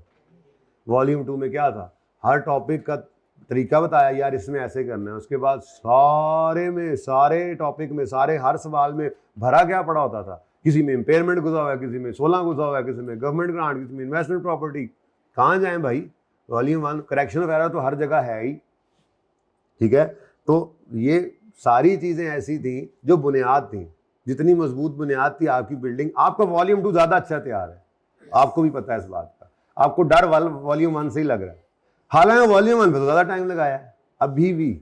वॉल्यूम 2 में क्या था, हर टॉपिक का तरीका बताया, यार इसमें ऐसे करना है, उसके बाद सारे टॉपिक में हर सवाल में भरा क्या पड़ा होता था, किसी में इम्पेयरमेंट घुसा हुआ है, किसी में 16 घुसा हुआ है, किसी में गवर्नमेंट ग्रांट, किसी में इन्वेस्टमेंट प्रॉपर्टी। कहाँ जाएं भाई, वॉल्यूम 1 करेक्शन वगैरह तो हर जगह है ही, ठीक है। तो ये सारी चीज़ें ऐसी थी जो बुनियाद थी, जितनी मजबूत बुनियाद थी आपकी बिल्डिंग, आपका वॉल्यूम 2 ज़्यादा अच्छा तैयार है, आपको भी पता है इस बात का, आपको डर वॉल्यूम 1 से ही लग रहा है, हालांकि वॉल्यूम 1 पे तो ज़्यादा टाइम लगाया है अभी भी।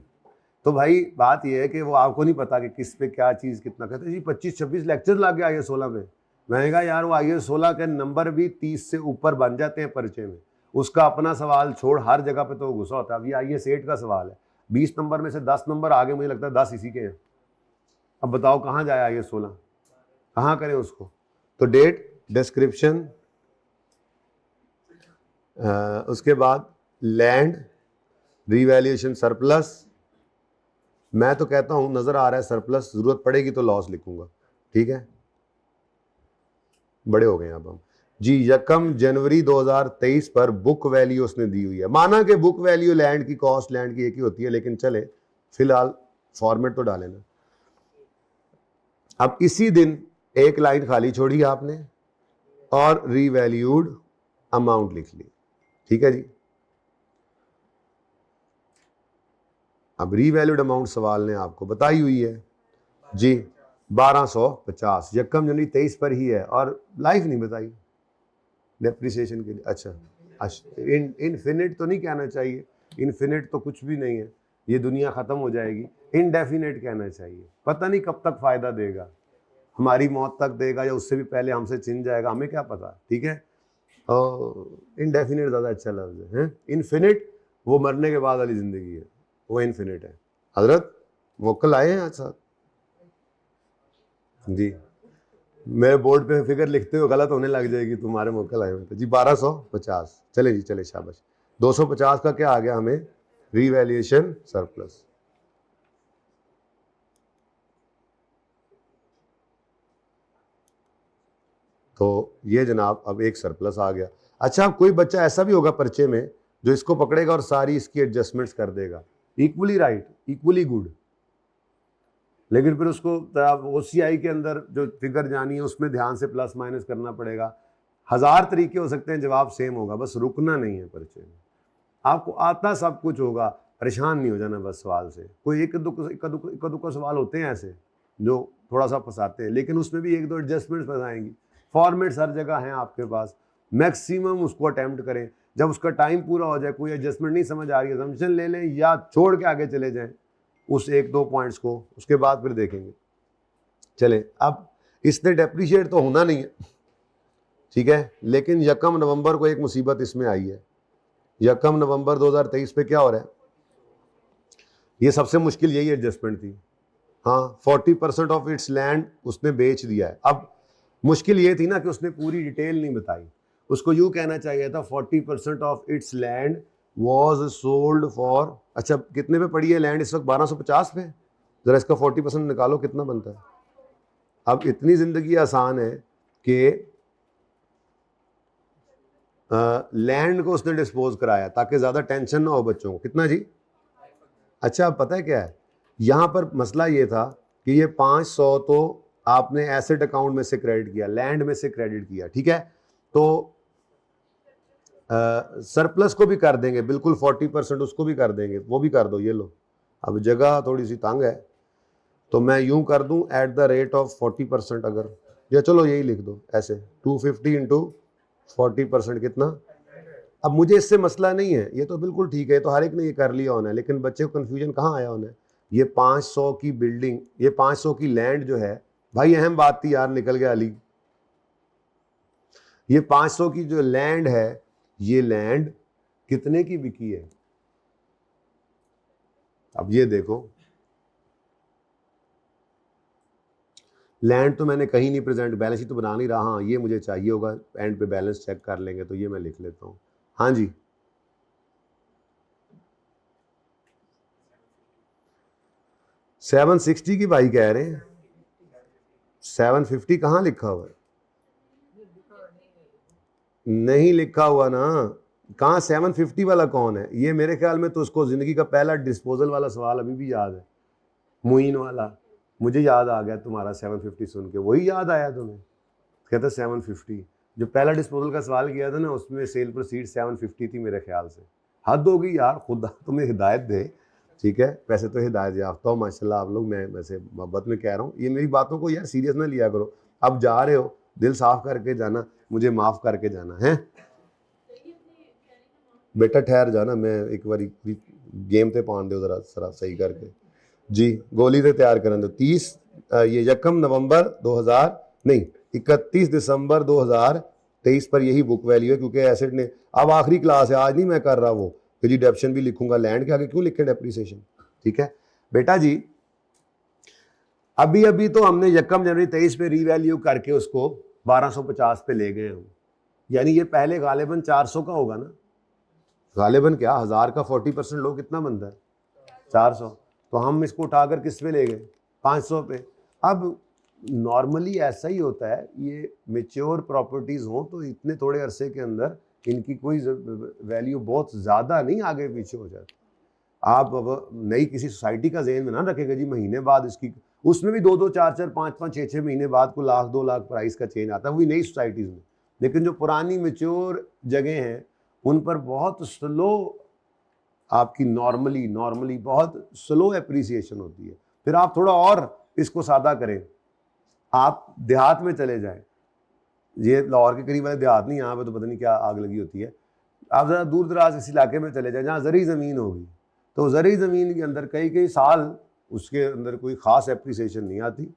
तो भाई बात यह है कि वो आपको नहीं पता कि किस पे क्या चीज़ कितना, कहते जी 25-26 लेक्चर ला के IAS 16 में। मैंने कहा यार वो IAS 16 के नंबर भी 30 से ऊपर बन जाते हैं परिचय में, उसका अपना सवाल छोड़ हर जगह पे तो गुस्सा होता है। अभी IAS 8 का सवाल है, 20 नंबर में से 10 नंबर आगे, मुझे लगता है 10 इसी के हैं। अब बताओ कहाँ जाए IAS 16, कहाँ करें उसको? तो डेट, डिस्क्रिप्शन, उसके बाद लैंड, रीवैल्यूएशन, सरप्लस। मैं तो कहता हूं नजर आ रहा है सरप्लस, जरूरत पड़ेगी तो लॉस लिखूंगा, ठीक है, बड़े हो गए अब हम जी। 1 जनवरी 2023 पर बुक वैल्यू उसने दी हुई है, माना कि बुक वैल्यू लैंड की कॉस्ट लैंड की एक ही होती है, लेकिन चले फिलहाल फॉर्मेट तो डाले ना। अब इसी दिन एक लाइन खाली छोड़ी आपने और रीवैल्यूड अमाउंट लिख ली, ठीक है जी। अब रीवैल्यूड अमाउंट सवाल ने आपको बताई हुई है जी 1250, 1 जनवरी 23 पर ही है, और लाइफ नहीं बताई डेप्रिसिएशन के लिए। अच्छा इनफिनिट तो नहीं कहना चाहिए, इनफिनिट तो कुछ भी नहीं है, ये दुनिया ख़त्म हो जाएगी। इनडेफिनेट कहना चाहिए, पता नहीं कब तक फ़ायदा देगा, हमारी मौत तक देगा या उससे भी पहले हमसे छिन जाएगा, हमें क्या पता, ठीक है। इनडेफिनेट ज़्यादा अच्छा लफ्ज़ है। इनफिनिट वो मरने के बाद वाली ज़िंदगी है, वो इनफिनिट है। हजरत मोकल आए हैं आज साथ जी, मेरे बोर्ड पे फिगर लिखते हुए गलत होने लग जाएगी, तुम्हारे मोकल आए हुए थे जी 1250। चले जी चले, शाबाश। 250 का क्या आ गया हमें? Revaluation surplus. तो ये जनाब अब एक सरप्लस आ गया। अच्छा, कोई बच्चा ऐसा भी होगा परिचय में जो इसको पकड़ेगा और सारी इसकी एडजस्टमेंट्स कर देगा, इक्वली राइट, इक्वली गुड, लेकिन फिर उसको OCI के अंदर जो फिगर जानी है उसमें ध्यान से प्लस माइनस करना पड़ेगा। 1000 तरीके हो सकते हैं, जवाब सेम होगा, बस रुकना नहीं है परिचय में। आपको आता सब कुछ होगा, परेशान नहीं हो जाना बस सवाल से। कोई एक दुक्का सवाल होते हैं ऐसे जो थोड़ा सा फंसाते हैं, लेकिन उसमें भी 1-2 एडजस्टमेंट्स फंसाएंगी। फॉर्मेट्स हर जगह हैं आपके पास, मैक्सिमम उसको अटैम्प्ट करें। जब उसका टाइम पूरा हो जाए, कोई एडजस्टमेंट नहीं समझ आ रही है, असम्पशन ले लें या छोड़ के आगे चले जाएं उस 1-2 पॉइंट्स को, उसके बाद फिर देखेंगे। चले, अब इसने डेप्रिशिएट तो होना नहीं है, ठीक है, लेकिन 1 नवंबर को एक मुसीबत इसमें आई है। 1 नवंबर 2023 पे क्या हो रहा है? ये सबसे मुश्किल यही एडजस्टमेंट थी। हाँ, 40% ऑफ इट्स लैंड उसने बेच दिया है। अब मुश्किल ये थी ना कि उसने पूरी डिटेल नहीं बताई, उसको यूं कहना चाहिए था 40% of its land was sold for, अच्छा कितने पे पड़ी है लैंड इस वक्त? 1250 पे। जरा इसका 40% निकालो, कितना बनता है? अब इतनी जिंदगी आसान है कि लैंड को उसने डिस्पोज कराया ताकि ज़्यादा टेंशन ना हो बच्चों को। कितना जी? अच्छा, अब पता है क्या है, यहाँ पर मसला ये था कि ये 500 तो आपने एसेट अकाउंट में से क्रेडिट किया, लैंड में से क्रेडिट किया, ठीक है, तो सरप्लस को भी कर देंगे, बिल्कुल 40% उसको भी कर देंगे, वो भी कर दो, ये लो। अब जगह थोड़ी सी तंग है तो मैं यूं कर दूं एट द रेट ऑफ 40%, अगर, या चलो यही लिख दो ऐसे, 250 इंटू 40% कितना? अब मुझे इससे मसला नहीं है, ये तो बिल्कुल ठीक है, तो हर एक ने ये कर लिया होना है, लेकिन बच्चे को कन्फ्यूजन कहाँ आया होना है? ये 500 की बिल्डिंग, ये 500 की लैंड जो है, भाई अहम बात थी यार, निकल गया अली। ये 500 की जो लैंड है, ये लैंड कितने की बिकी है? अब ये देखो, लैंड तो मैंने कहीं नहीं प्रेजेंट, बैलेंस शीट तो बना नहीं रहा। हाँ, ये मुझे चाहिए होगा, एंड पे बैलेंस चेक कर लेंगे, तो ये मैं लिख लेता हूँ। हाँ जी, 760 की भाई कह रहे हैं, 750 कहाँ लिखा हुआ है? नहीं लिखा हुआ ना, कहाँ 750 वाला कौन है? ये मेरे ख्याल में तो उसको जिंदगी का पहला डिस्पोजल वाला सवाल अभी भी याद है, मुइन वाला। मुझे याद आ गया तुम्हारा 750 सुन के, वही याद आया तुम्हें? कहता 750, जो पहला डिस्पोजल का सवाल किया था ना, उसमें सेल प्रोसीड 750 थी मेरे ख्याल से। हद होगी यार, खुदा तुम्हें हिदायत दे, ठीक है, वैसे तो हिदायत याफ्ता हो माशाल्लाह आप लोग, मैं वैसे मोहब्बत में कह रहा हूँ, ये मेरी बातों को यार सीरियस ना लिया करो। अब जा रहे हो, दिल साफ करके जाना, मुझे माफ़ करके जाना है बेटा, ठहर जाना, मैं एक बार गेम ते पान दो जरा सरा सही करके जी, गोली ते तैयार करन दो। 30 ये 1 नवंबर 2000 नहीं 31 दिसंबर 2023 पर यही बुक वैल्यू है, क्योंकि एसेट ने अब आखिरी क्लास है, आज नहीं मैं कर रहा वो कि जी डेप्शन भी लिखूंगा, लैंड के आगे क्यों लिखे डेप्रिसिएशन। ठीक है बेटा जी, अभी अभी तो हमने 1 जनवरी 23 पे रीवैल्यू करके उसको 1250 पे ले गए हम, यानी ये पहले गालिबन 400 का होगा ना, गालिबन क्या 1000 का 40% लो, कितना बनता है 400, तो हम इसको उठाकर किस पे ले गए 500 पे। अब नॉर्मली ऐसा ही होता है, ये मेच्योर प्रॉपर्टीज हो तो इतने थोड़े अरसे के अंदर इनकी कोई वैल्यू बहुत ज़्यादा नहीं आगे पीछे हो जाती। आप अब नई किसी सोसाइटी का ज़हन में ना रखेगा जी महीने बाद इसकी, उसमें भी 2-2 4-4 5-5 6-6 महीने बाद को 1 लाख 2 लाख प्राइस का चेंज आता है, वही नई सोसाइटीज़ में। लेकिन जो पुरानी मेच्योर जगह हैं उन पर बहुत स्लो आपकी नॉर्मली बहुत स्लो एप्रिसिएशन होती है। फिर आप थोड़ा और इसको सादा करें, आप देहात में चले जाएं, ये लाहौर के करीब वाले देहात नहीं, यहाँ पे तो पता नहीं क्या आग लगी होती है। आप ज़रा दूर दराज इस इलाके में चले जाएं जहाँ ज़री ज़मीन होगी, तो ज़री ज़मीन के अंदर कई कई साल उसके अंदर कोई ख़ास एप्रिसिएशन नहीं आती।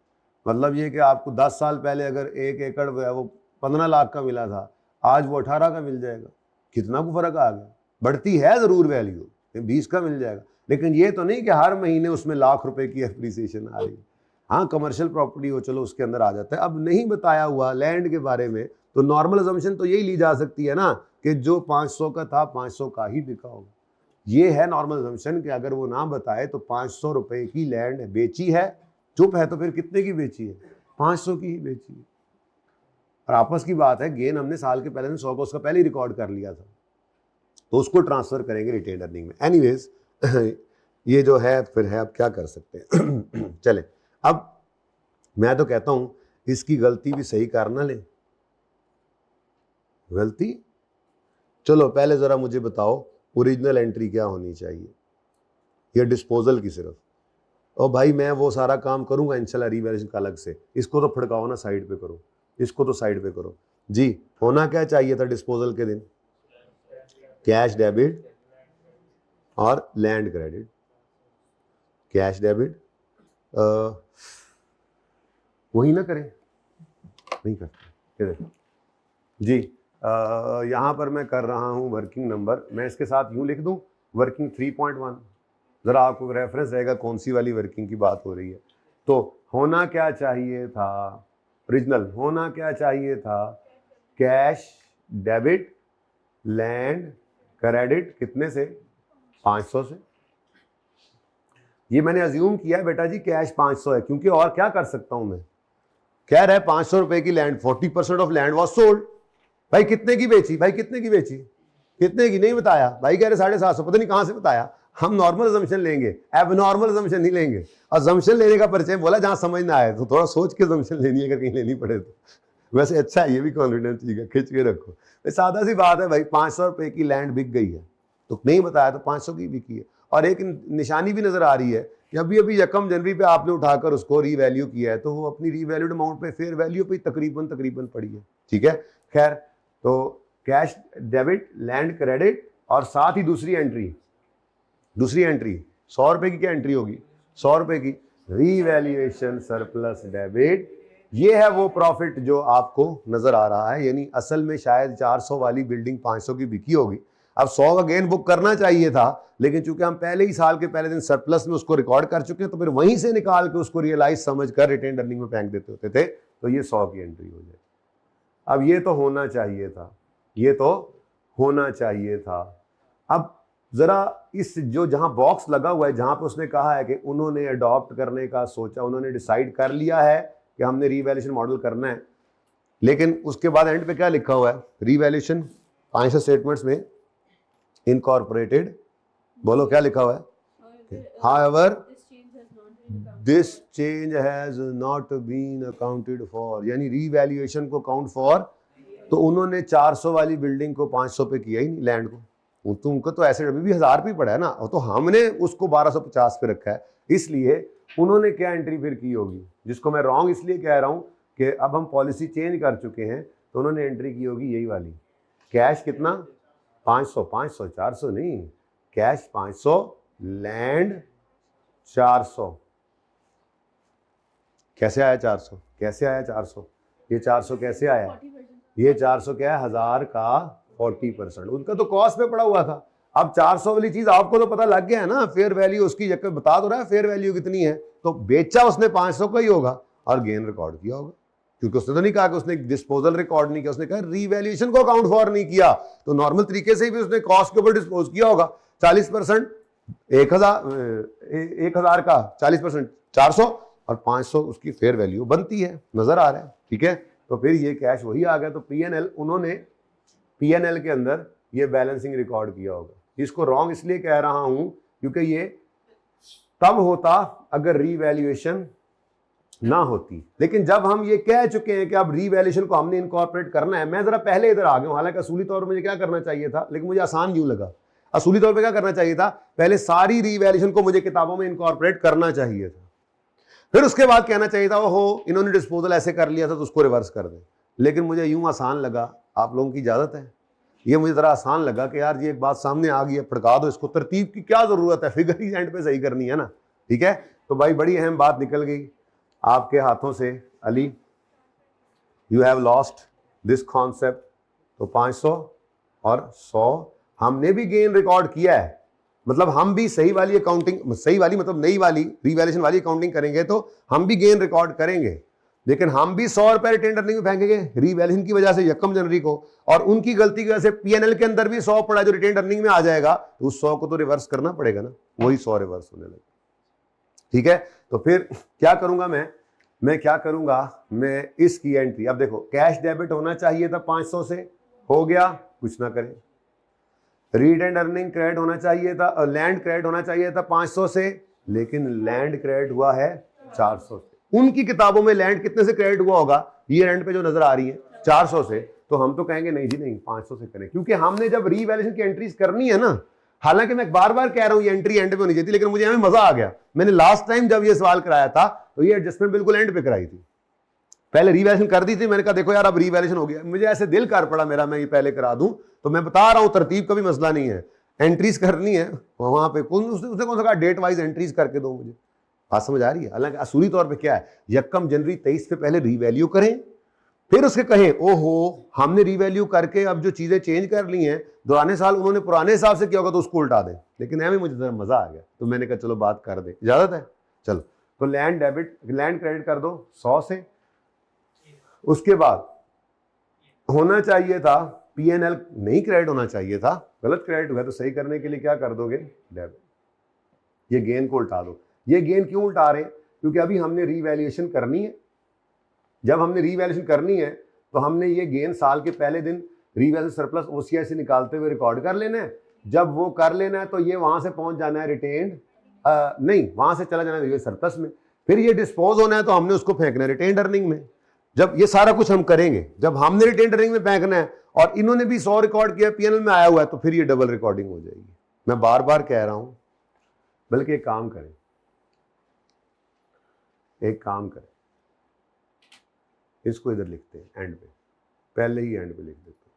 मतलब ये कि आपको 10 साल पहले अगर 1 एकड़ वो 15 लाख का मिला था, आज वो 18 का मिल जाएगा, कितना को फ़र्क आ गया। बढ़ती है ज़रूर वैल्यू, 20 का मिल जाएगा, लेकिन ये तो नहीं कि हर महीने उसमें लाख रुपए की एप्रिसिएशन आ रही है। हाँ कमर्शियल प्रॉपर्टी हो चलो उसके अंदर आ जाता है। अब नहीं बताया हुआ लैंड के बारे में तो नॉर्मल अजम्पशन तो यही ली जा सकती है ना कि जो 500 का था 500 का ही बिका होगा। ये है नॉर्मल अजम्पशन कि अगर वो ना बताए तो 500 रुपए की लैंड बेची है, चुप है तो फिर कितने की बेची है, 500 की ही बेची है। और आपस की बात है, गेन हमने साल के पहले 100 का उसका पहले ही रिकॉर्ड कर लिया था, तो उसको ट्रांसफर करेंगे रिटेन अर्निंग में। एनीवेज ये जो है फिर है, अब क्या कर सकते हैं। चले, अब मैं तो कहता हूं इसकी गलती भी सही कर ना ले। गलती, चलो पहले जरा मुझे बताओ ओरिजिनल एंट्री क्या होनी चाहिए, या डिस्पोजल की सिर्फ। और भाई मैं वो सारा काम करूंगा इंशाल्लाह रीवैल्यूएशन का अलग से, इसको तो फड़काओ ना, साइड पे करो, इसको तो साइड पे करो जी। होना क्या चाहिए था डिस्पोजल के दिन, कैश डेबिट और लैंड क्रेडिट। कैश डेबिट वही ना करें, नहीं करते जी। यहाँ पर मैं कर रहा हूँ वर्किंग नंबर, मैं इसके साथ यूँ लिख दूँ वर्किंग 3.1, ज़रा आपको रेफरेंस रहेगा कौन सी वाली वर्किंग की बात हो रही है। तो होना क्या चाहिए था, ओरिजिनल होना क्या चाहिए था, कैश डेबिट लैंड क्रेडिट, कितने से 500 से। ये मैंने अज्यूम किया है बेटा जी कैश 500 है, क्योंकि और क्या कर सकता हूं मैं, कह रहा है 500 रुपए की land, 40% of land was sold. भाई कितने की बेची, भाई कितने की बेची, कितने की नहीं बताया, भाई कह रहे 750, पता नहीं कहां से बताया। हम नॉर्मल अजम्पशन लेंगे, एबनॉर्मल अजम्पशन नहीं लेंगे। अजम्पशन लेने का परिचय बोला जहां समझ ना आए तो थोड़ा सोच के अजम्पशन लेनी है, अगर कहीं लेनी पड़े तो। वैसे अच्छा है, ये भी कॉन्फिडेंस ठीक है, खिंच के रखो। सादा सी बात है भाई, 500 रुपए की लैंड बिक गई है, तो नहीं बताया तो 500 की बिकी है। और एक निशानी भी नजर आ रही है कि अभी अभी 1 जनवरी पे आपने उठाकर उसको रीवैल्यू किया है, तो वो अपनी रीवैल्यूड अमाउंट पे फेयर वैल्यू पे तकरीबन पड़ी है। ठीक है, खैर, तो कैश डेबिट लैंड क्रेडिट, और साथ ही दूसरी एंट्री 100 रुपए की क्या एंट्री होगी, 100 रुपए की रीवैल्यूएशन सरप्लस डेबिट। ये है वो प्रॉफिट जो आपको नजर आ रहा है, यानी असल में शायद 400 वाली बिल्डिंग 500 की बिकी होगी। अब 100 का गेन बुक करना चाहिए था, लेकिन चूंकि हम पहले ही साल के पहले दिन सरप्लस में उसको रिकॉर्ड कर चुके हैं, तो फिर वहीं से निकाल के उसको रियलाइज समझ कर रिटेन अर्निंग में फेंक देते होते थे, तो ये 100 की एंट्री हो जाए। अब ये तो होना चाहिए था, ये तो होना चाहिए था। अब जरा इस जो जहां बॉक्स लगा हुआ है, जहां पे उसने कहा है कि उन्होंने अडॉप्ट करने का सोचा, उन्होंने डिसाइड कर लिया है कि हमने रीवैल्यूएशन मॉडल करना है, लेकिन उसके बाद एंड पे क्या लिखा हुआ है, रीवैल्यूएशन फाइनेंशियल स्टेटमेंट्स में इनकॉर्पोरेटेड, बोलो क्या लिखा हुआ है, however this change has not been accounted for, यानी रीवैल्यूएशन को काउंट फॉर। तो उन्होंने 400 वाली बिल्डिंग को 500 पे किया ही नहीं, लैंड को, तुमको तो एसेट अभी भी 1000 पे पड़ा है ना, तो हमने उसको 1250 पे रखा है, इसलिए उन्होंने क्या एंट्री फिर की होगी, जिसको मैं रॉन्ग इसलिए कह रहा हूं कि अब हम पॉलिसी चेंज कर चुके हैं, तो उन्होंने एंट्री की होगी यही वाली, कैश कितना 500, 400 नहीं, कैश 500, लैंड 400। कैसे आया 400, कैसे आया 400, ये 400 कैसे आया, ये 400 क्या है, 1000 का 40%, उनका तो कॉस्ट पे पड़ा हुआ था। अब 400 वाली चीज आपको तो पता लग गया है ना, फेयर वैल्यू उसकी जगह बता दो रहा है फेयर वैल्यू कितनी है, तो बेचा उसने 500 का ही होगा और गेन रिकॉर्ड किया होगा, क्योंकि उसने तो नहीं कहा कि उसने डिस्पोजल रिकॉर्ड नहीं किया, उसने कहा रीवैल्यूएशन को अकाउंट फॉर नहीं किया, तो नॉर्मल तरीके से भी उसने कॉस्ट के ऊपर डिस्पोज किया होगा। 40% 1000 का 40% 400 और 500 उसकी फेयर वैल्यू बनती है, नजर आ रहा है, ठीक है। तो फिर ये कैश वही आ गया, तो पीएनएल, उन्होंने पीएनएल के अंदर ये बैलेंसिंग रिकॉर्ड किया होगा। इसको रॉन्ग इसलिए कह रहा हूं क्योंकि ये तब होता अगर रीवैल्यूएशन ना होती, लेकिन जब हम ये कह चुके हैं कि अब रीवैल्यूएशन को हमने इनकॉर्पोरेट करना है, मैं जरा पहले इधर आ गया हूं, हालांकि असूली तौर पर मुझे क्या करना चाहिए था, लेकिन मुझे आसान क्यों लगा, असूली तौर पर क्या करना चाहिए था, पहले सारी रीवैल्यूएशन को मुझे किताबों में इनकॉर्पोरेट करना चाहिए था, फिर उसके बाद कहना चाहिए था ओहो इन्होंने डिस्पोजल ऐसे कर लिया था तो उसको रिवर्स कर दें। लेकिन मुझे यूं आसान लगा, आप लोगों की इजाजत है, ये मुझे जरा आसान लगा कि यार ये एक बात सामने आ गई है, फड़का दो इसको, तरतीब की क्या जरूरत है, फिगर ही एंड पे सही करनी है ना, ठीक है। तो भाई बड़ी अहम बात निकल गई आपके हाथों से, Ali you have lost this concept. तो 500 और 100 हमने भी गेन रिकॉर्ड किया है, मतलब हम भी सही वाली अकाउंटिंग, सही वाली मतलब नई वाली रीवैल्यूएशन वाली अकाउंटिंग करेंगे तो हम भी गेन रिकॉर्ड करेंगे, लेकिन हम भी 100 रुपए रिटेन अर्निंग में फेंकेंगे रीवैल्यूएशन की वजह से 1 जनवरी को, और उनकी गलती की वजह से पीएनएल के अंदर भी 100 पड़ा जो रिटेन अर्निंग में आ जाएगा, तो उस 100 को तो रिवर्स करना पड़ेगा ना, वही 100 रिवर्स होने लगे, ठीक है। तो फिर क्या करूंगा मैं क्या करूंगा, मैं इसकी एंट्री, अब देखो कैश डेबिट होना चाहिए था 500 से, हो गया, कुछ ना करें, रिटेन अर्निंग क्रेडिट होना चाहिए था, लैंड क्रेडिट होना चाहिए था 500 से, लेकिन लैंड क्रेडिट हुआ है 400 से। उनकी किताबों में लैंड कितने से क्रेडिट हुआ होगा, ये एंड पे जो नजर आ रही है 400 से, तो हम तो कहेंगे नहीं जी नहीं 500 से करें, क्योंकि हमने जब रीवैल्यूएशन की एंट्रीज करनी है ना, हालांकि मैं बार बार कह रहा हूं ये एंट्री एंड पे होनी चाहिए थी, लेकिन मुझे हमें मजा आ गया, मैंने लास्ट टाइम जब ये सवाल कराया था तो ये एडजस्टमेंट बिल्कुल एंड पे कराई थी, पहले रीवैल्यूएशन कर दी थी, मैंने कहा देखो यार अब रीवैल्यूएशन हो गया, मुझे ऐसे दिल कर पड़ा मेरा मैं ये पहले करा दूं, तो मैं बता रहा हूं तरतीब का भी मसला नहीं है, एंट्रीज करनी है वहां पे उसने कौन सा कहा डेट वाइज एंट्रीज करके दो, मुझे बात समझ आ रही है। हालांकि असूली तौर पे क्या है, 1 जनवरी 23 पे पहले रीवैल्यू करें, फिर उसके कहें ओहो हमने रीवैल्यू करके अब जो चीजें चेंज कर ली हैं, दौराने साल उन्होंने पुराने हिसाब से किया होगा तो उसको उल्टा दें, लेकिन ऐसे मुझे जरा मजा आ गया तो मैंने कहा चलो बात कर दे, इजाजत है। चलो तो लैंड डेबिट, लैंड क्रेडिट कर दो 100 से, उसके बाद होना चाहिए था पीएनएल, नहीं क्रेडिट होना चाहिए था, गलत क्रेडिट हुआ, तो सही करने के लिए क्या कर दोगे, डेबिट, ये गेन को उल्टा दो। ये गेन क्यों उल्टा रहे हैं, क्योंकि अभी हमने रीवैल्यूएशन करनी है, जब हमने रीवैल्यूएशन करनी है तो हमने ये गेन साल के पहले दिन रीवैल्यूएशन सरप्लस ओसीआई से निकालते हुए रिकॉर्ड कर लेना है, जब वो कर लेना है तो ये वहां से पहुंच जाना है रिटेन्ड, नहीं वहां से चला जाना है सरप्लस में, फिर ये डिस्पोज होना है तो हमने उसको फेंकना है रिटेन्ड अर्निंग में। जब ये सारा कुछ हम करेंगे, जब हमने रिटेन्ड अर्निंग में फेंकना है और इन्होंने भी 100 रिकॉर्ड किया, पीएनएल में आया हुआ है, तो फिर ये डबल रिकॉर्डिंग हो जाएगी। मैं बार बार कह रहा हूं, बल्कि एक काम करें, इसको इधर लिखते हैं एंड पे, पहले ही एंड पे लिख देते हैं,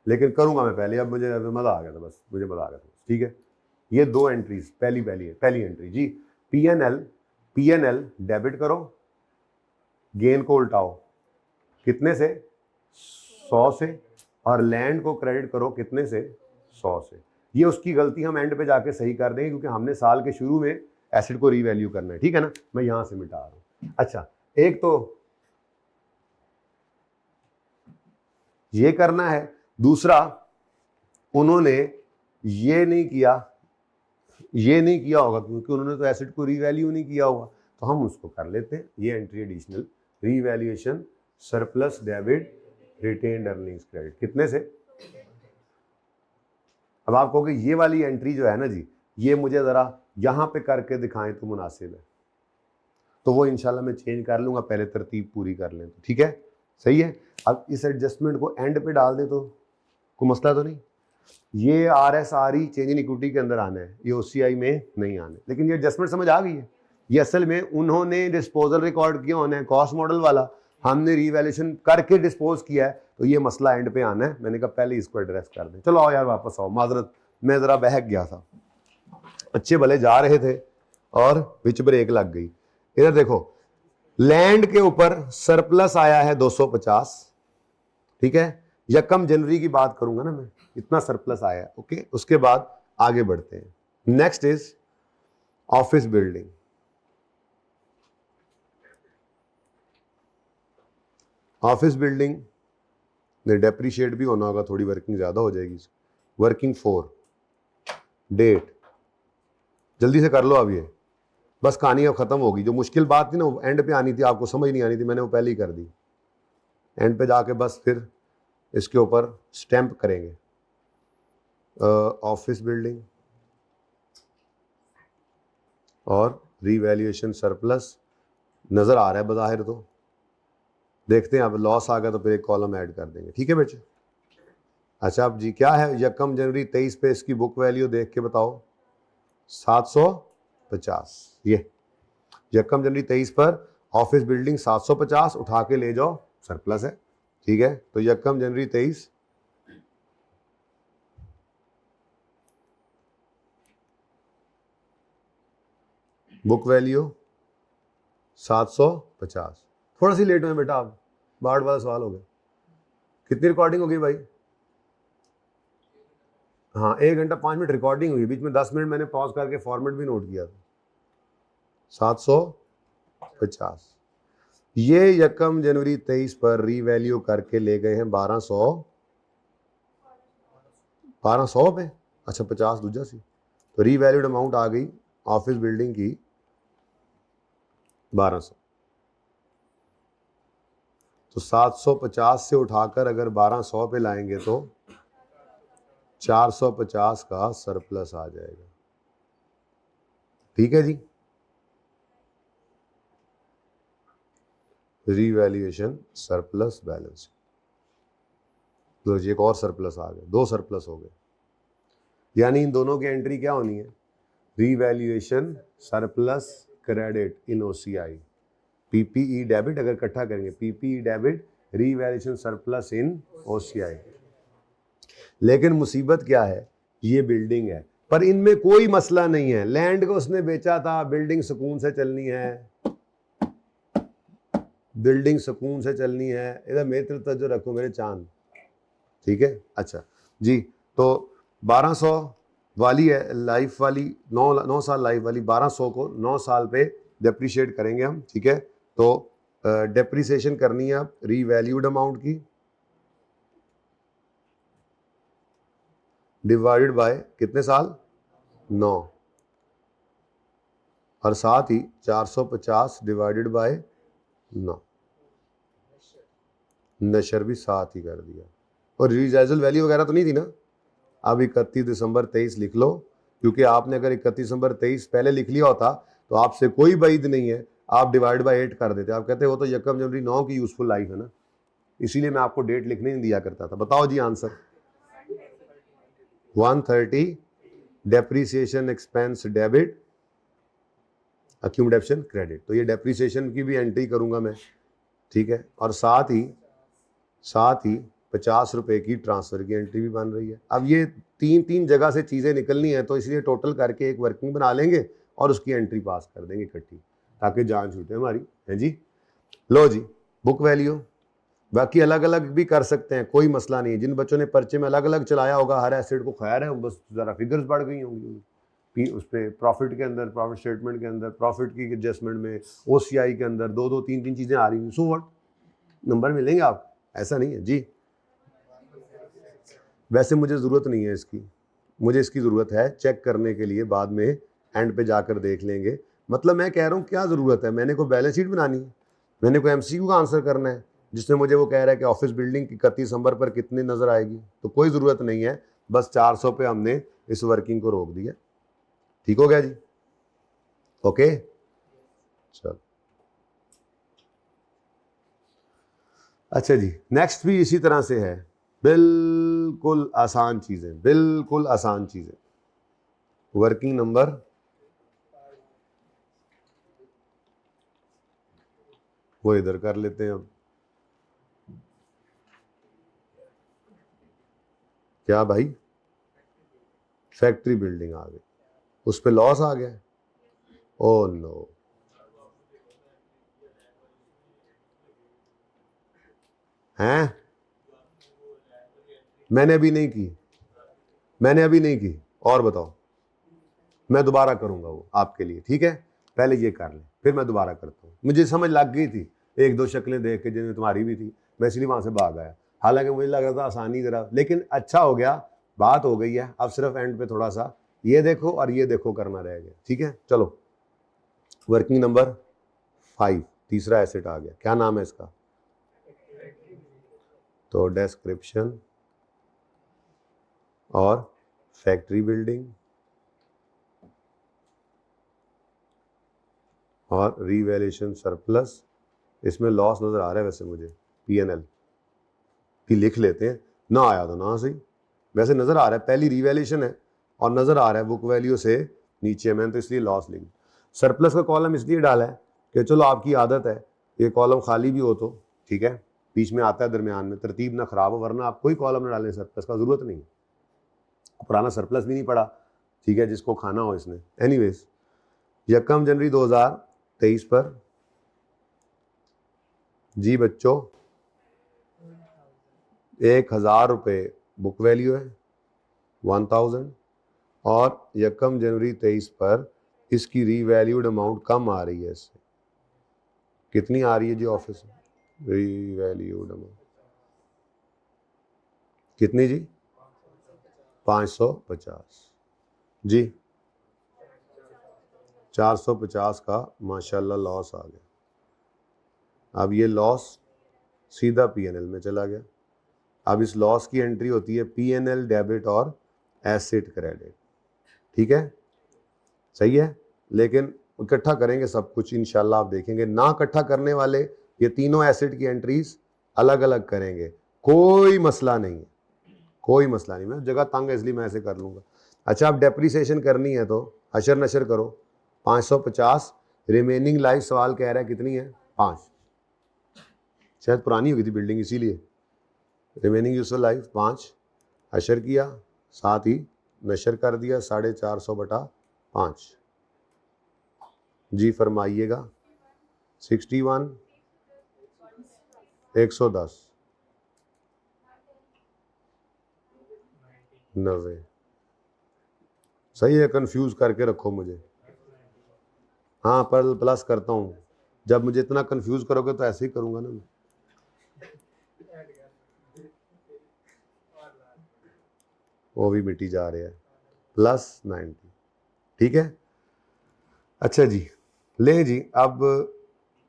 लेकिन करूंगा मैं पहले, अब मुझे मजा आ गया था, बस मुझे मजा आ गया था, ठीक है। ये 2 एंट्रीज, पहली एंट्री जी, पीएनएल डेबिट करो, गेन को उल्टाओ कितने से, 100 से, और लैंड को क्रेडिट करो कितने से, 100 से। ये उसकी गलती हम एंड पे जाके सही कर देंगे, क्योंकि हमने साल के शुरू में एसेट को रीवैल्यू करना है, ठीक है ना, मैं यहां से मिटा रहा हूं। अच्छा, एक तो ये करना है, दूसरा उन्होंने ये नहीं किया होगा, क्योंकि उन्होंने तो एसेट को रीवैल्यू नहीं किया होगा, तो हम उसको कर लेते हैं, ये entry additional, revaluation surplus debit retained earnings credit, कितने से। अब आप कहोगे ये वाली एंट्री जो है ना जी, ये मुझे जरा यहां पे करके दिखाएं तो मुनासिब है, तो वो इंशाल्लाह मैं चेंज कर लूंगा, पहले तरतीब पूरी कर लें तो ठीक है, सही है। अब इस एडजस्टमेंट को एंड पे डाल दे तो कोई मसला तो नहीं। ये RSRE चेंज इन इक्विटी के अंदर आना है, ये OCI में नहीं आना है। लेकिन ये एडजस्टमेंट समझ आ गई है। ये असल में उन्होंने डिस्पोजल रिकॉर्ड किया होना है कॉस्ट मॉडल वाला, हमने रीवैल्यूएशन करके डिस्पोज किया है, तो ये मसला एंड पे आना है। मैंने कहा पहले इसको एड्रेस कर दें। चलो आओ यार वापस आओ, माजरत मैं जरा बहक गया था, अच्छे भले जा रहे थे और बीच ब्रेक लग गई। इधर देखो, लैंड के ऊपर सरप्लस आया है 250, ठीक है, यकम जनवरी की बात करूंगा ना मैं, इतना सरप्लस आया है। ओके, उसके बाद आगे बढ़ते हैं। Next is office building. Office building ने डेप्रीशिएट भी होना होगा, थोड़ी वर्किंग ज्यादा हो जाएगी। वर्किंग 4 डेट, जल्दी से कर लो अब, ये बस कहानी अब खत्म होगी। जो मुश्किल बात थी ना वो एंड पे आनी थी, आपको समझ नहीं आनी थी, मैंने वो पहले ही कर दी। एंड पे जाके बस फिर इसके ऊपर स्टैंप करेंगे। ऑफिस बिल्डिंग और रीवैल्यूएशन सरप्लस नजर आ रहा है बज़ाहिर, तो देखते हैं। अब लॉस आ गया तो फिर एक कॉलम ऐड कर देंगे, ठीक है बच्चे। अच्छा अब जी क्या है, यकम जनवरी 23 पे इसकी बुक वैल्यू देख के बताओ। 750। ये यकम जनवरी 23 पर ऑफिस बिल्डिंग 750 उठा के ले जाओ, सरप्लस है, ठीक है। तो यकम जनवरी 23 बुक वैल्यू 750। थोड़ा सी लेट हुए बेटा आप, बाढ़ वाला सवाल हो गया। कितनी रिकॉर्डिंग हो गई भाई? हाँ 1 घंटा 5 मिनट रिकॉर्डिंग हुई, बीच में 10 मिनट मैंने पॉज करके फॉर्मेट भी नोट किया था। 750 ये यकम जनवरी 23 पर रीवैल्यू करके ले गए हैं 1200 पे। अच्छा 50 दूजा सी, तो रीवैल्यूड अमाउंट आ गई ऑफिस बिल्डिंग की 1200। तो 750 से उठाकर अगर 1200 पे लाएंगे तो 450 का सरप्लस आ जाएगा, ठीक है जी। रीवैल्यूएशन सरप्लस बैलेंस, तो एक और सरप्लस आ गए, 2 सरप्लस हो गए। यानी इन दोनों की एंट्री क्या होनी है? Revaluation surplus credit in OCI, PPE debit अगर इकट्ठा करेंगे, PPE डेबिट रीवैल्यूएशन सरप्लस इन OCI। लेकिन मुसीबत क्या है, ये बिल्डिंग है पर इनमें कोई मसला नहीं है। लैंड को उसने बेचा था, बिल्डिंग सुकून से चलनी है, बिल्डिंग सुकून से चलनी है। इधर मेरी तरफ तवज्जो रखो मेरे चांद, ठीक है। अच्छा जी, तो 1200 वाली है लाइफ वाली, 9 साल लाइफ वाली, 1200 को 9 साल पे डेप्रीशिएट करेंगे हम, ठीक है। तो डेप्रीसिएशन करनी है अब रीवैल्यूड अमाउंट की, डिवाइडेड बाय कितने साल? 9, और साथ ही 450 डिवाइडेड बाय 9, नशर भी साथ ही कर दिया। और रिजाइजल वैल्यू वगैरह तो नहीं थी ना। अब 31 दिसंबर 23 लिख लो, क्योंकि आपने अगर 31 दिसंबर 23 पहले लिख लिया होता तो आपसे कोई बैद नहीं है, आप डिवाइड बाय 8 कर देते। आप कहते हो तो यकम जनवरी 9 की यूजफुल लाइफ है ना, इसीलिए मैं आपको डेट लिखने नहीं दिया करता था। बताओ जी answer. 130 depreciation expense debit, accumulation credit. तो ये डेप्रीसिएशन की भी एंट्री करूंगा मैं, ठीक है। और साथ ही 50 रुपए की ट्रांसफर की एंट्री भी बन रही है। अब ये 3 जगह से चीज़ें निकलनी है, तो इसलिए टोटल करके एक वर्किंग बना लेंगे और उसकी एंट्री पास कर देंगे इकट्ठी, ताकि जान छूटे हमारी, है जी। लो जी, बुक वैल्यू बाकी अलग अलग भी कर सकते हैं, कोई मसला नहीं है। जिन बच्चों ने पर्चे में अलग अलग चलाया होगा हर एसेट को, खैर है, बस ज़रा फिगर्स बढ़ गई होंगी उस पर, प्रॉफिट के अंदर, प्रॉफिट स्टेटमेंट के अंदर, प्रॉफिट की एडजस्टमेंट में, OCI के अंदर 2-2 3-3 चीज़ें आ रही हैं। सो व्हाट, नंबर मिलेंगे आप, ऐसा नहीं है जी। वैसे मुझे ज़रूरत नहीं है इसकी, मुझे इसकी ज़रूरत है चेक करने के लिए, बाद में एंड पे जाकर देख लेंगे। मतलब मैं कह रहा हूँ क्या ज़रूरत है, मैंने कोई बैलेंस शीट बनानी है, मैंने कोई MCQ का आंसर करना है जिसमें मुझे वो कह रहा है कि ऑफिस बिल्डिंग की 31 दिसंबर पर कितनी नज़र आएगी, तो कोई ज़रूरत नहीं है। बस 400 पे हमने इस वर्किंग को रोक दिया, ठीक हो गया जी। ओके चलो, अच्छा जी, नेक्स्ट भी इसी तरह से है बिल्कुल आसान चीजें, बिल्कुल आसान चीजें। वर्किंग नंबर वो इधर कर लेते हैं। अब क्या भाई, फैक्ट्री बिल्डिंग आ गई, उस पे लॉस आ गया। ओ नो, हैं? मैंने अभी नहीं की, मैंने अभी नहीं की। और बताओ, मैं दोबारा करूंगा वो आपके लिए, ठीक है? पहले ये कर ले, फिर मैं दोबारा करता हूँ। मुझे समझ लग गई थी, एक दो शक्लें देख के जिनमें तुम्हारी भी थी, मैं इसलिए वहां से भाग आया। हालांकि मुझे लग रहा था आसानी जरा, लेकिन अच्छा हो गया, बात हो गई है। अब सिर्फ एंड पे थोड़ा सा ये देखो और ये देखो करना रह गया, ठीक है? चलो, वर्किंग नंबर 5, तीसरा एसेट आ गया। क्या नाम है इसका? तो डिस्क्रिप्शन और फैक्ट्री बिल्डिंग और रीवैल्यूएशन सरप्लस। इसमें लॉस नजर आ रहा है वैसे मुझे, P&L की लिख लेते हैं, ना आया तो ना सही। वैसे नजर आ रहा है, पहली रीवैल्यूएशन है और नजर आ रहा है बुक वैल्यू से नीचे, मैंने तो इसलिए लॉस लिखी। सरप्लस का कॉलम इसलिए डाला है कि चलो आपकी आदत है ये कॉलम खाली भी हो तो ठीक है, बीच में आता है दरमियान में, तरतीब ना खराब हो, वरना आप कोई कॉलम ना डालें सरप्लस का, जरूरत नहीं। पुराना सरप्लस भी नहीं पड़ा, ठीक है, जिसको खाना हो इसने। एनीवेज, 1 जनवरी 2023 पर जी बच्चों 1000 रुपये बुक वैल्यू है, 1000, और 1 जनवरी 23 पर इसकी रीवैल्यूड अमाउंट कम आ रही है। इससे कितनी आ रही है जी ऑफिस में रीवैल्यूड अमाउंट? कितनी जी? 550 जी। 450 का माशाल्लाह लॉस आ गया। अब ये लॉस सीधा P&L में चला गया। अब इस लॉस की एंट्री होती है P&L डेबिट और एसेट क्रेडिट, ठीक है? सही है, लेकिन इकट्ठा करेंगे सब कुछ इंशाल्लाह, आप देखेंगे। ना इकट्ठा करने वाले ये तीनों एसेट की एंट्रीज अलग अलग करेंगे, कोई मसला नहीं है, कोई मसला नहीं। मैं जगह तंग है इसलिए मैं ऐसे कर लूंगा। अच्छा, अब डेप्रीसिएशन करनी है तो अशर नशर करो। 550 रिमेनिंग लाइफ सवाल कह रहा है कितनी है? 5। शायद पुरानी हुई थी बिल्डिंग इसीलिए। रिमेनिंग यूजफुल लाइफ 5 अशर किया, साथ ही नशर कर दिया 450/5 जी। फरमाइएगा 61 110 90 सही है? कंफ्यूज करके रखो मुझे। हाँ, पर प्लस करता हूँ, जब मुझे इतना कंफ्यूज करोगे तो ऐसे ही करूंगा ना मैं। वो भी मिटी जा रहा है, +90, ठीक है? अच्छा जी, ले जी। अब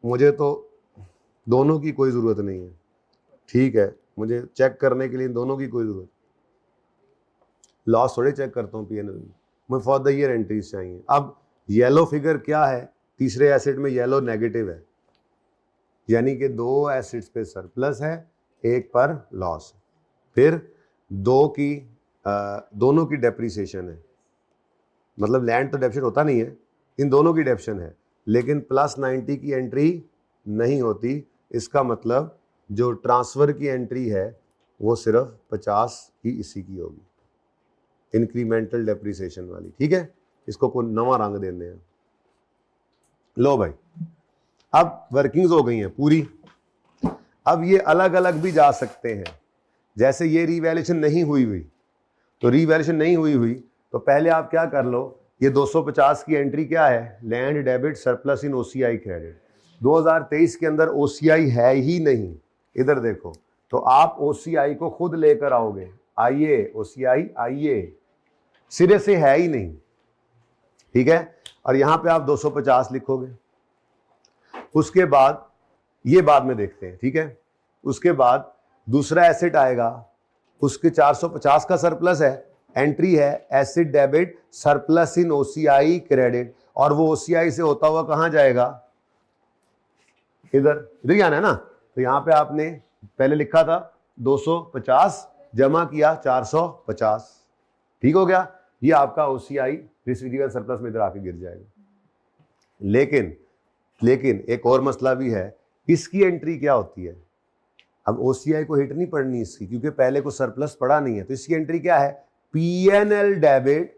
मुझे तो दोनों की कोई ज़रूरत नहीं है, ठीक है? मुझे चेक करने के लिए दोनों की कोई ज़रूरत, लॉस थोड़े चेक करता हूँ P&L में, मुझे फॉर द ईयर एंट्रीज चाहिए। अब येलो फिगर क्या है? तीसरे एसेट में येलो नेगेटिव है, यानी कि 2 एसेट्स पे सरप्लस है, एक पर लॉस है। फिर दोनों की डेप्रीसिएशन है, मतलब लैंड तो डेप्रिसिएट होता नहीं है, इन दोनों की डेप्शन है, लेकिन +90 की एंट्री नहीं होती। इसका मतलब जो ट्रांसफर की एंट्री है वो सिर्फ 50 की इसी की होगी, इंक्रीमेंटल डेप्रीसिएशन वाली, ठीक है? इसको कोई नवा रंग देने हैं। लो भाई, अब वर्किंग्स हो गई हैं पूरी। अब ये अलग अलग भी जा सकते हैं, जैसे ये रीवैल्यूएशन नहीं हुई तो रीवैल्यूएशन नहीं हुई तो पहले आप क्या कर लो, ये 250 की एंट्री क्या है? लैंड डेबिट सरप्लस इन OCI क्रेडिट। 2023 के अंदर OCI है ही नहीं, इधर देखो, तो आप OCI को खुद लेकर आओगे। आइए OCI आइए, सिरे से है ही नहीं, ठीक है? और यहां पे आप 250 लिखोगे। उसके बाद ये बाद में देखते हैं, ठीक है? उसके बाद दूसरा एसेट आएगा, उसके 450 का सरप्लस है, एंट्री है एसेट डेबिट सरप्लस इन OCI क्रेडिट, और वो OCI से होता हुआ कहां जाएगा? इधर ही आना है ना। तो यहां पे आपने पहले लिखा था 250 जमा किया 450, ठीक हो गया। ये आपका OCI रिसीवेबल सरप्लस में इधर आके गिर जाएगा। लेकिन एक और मसला भी है, इसकी एंट्री क्या होती है। अब OCI को हिट नहीं पड़नी इसकी, क्योंकि पहले को सरप्लस पड़ा नहीं है, तो इसकी एंट्री क्या है, PNL डेबिट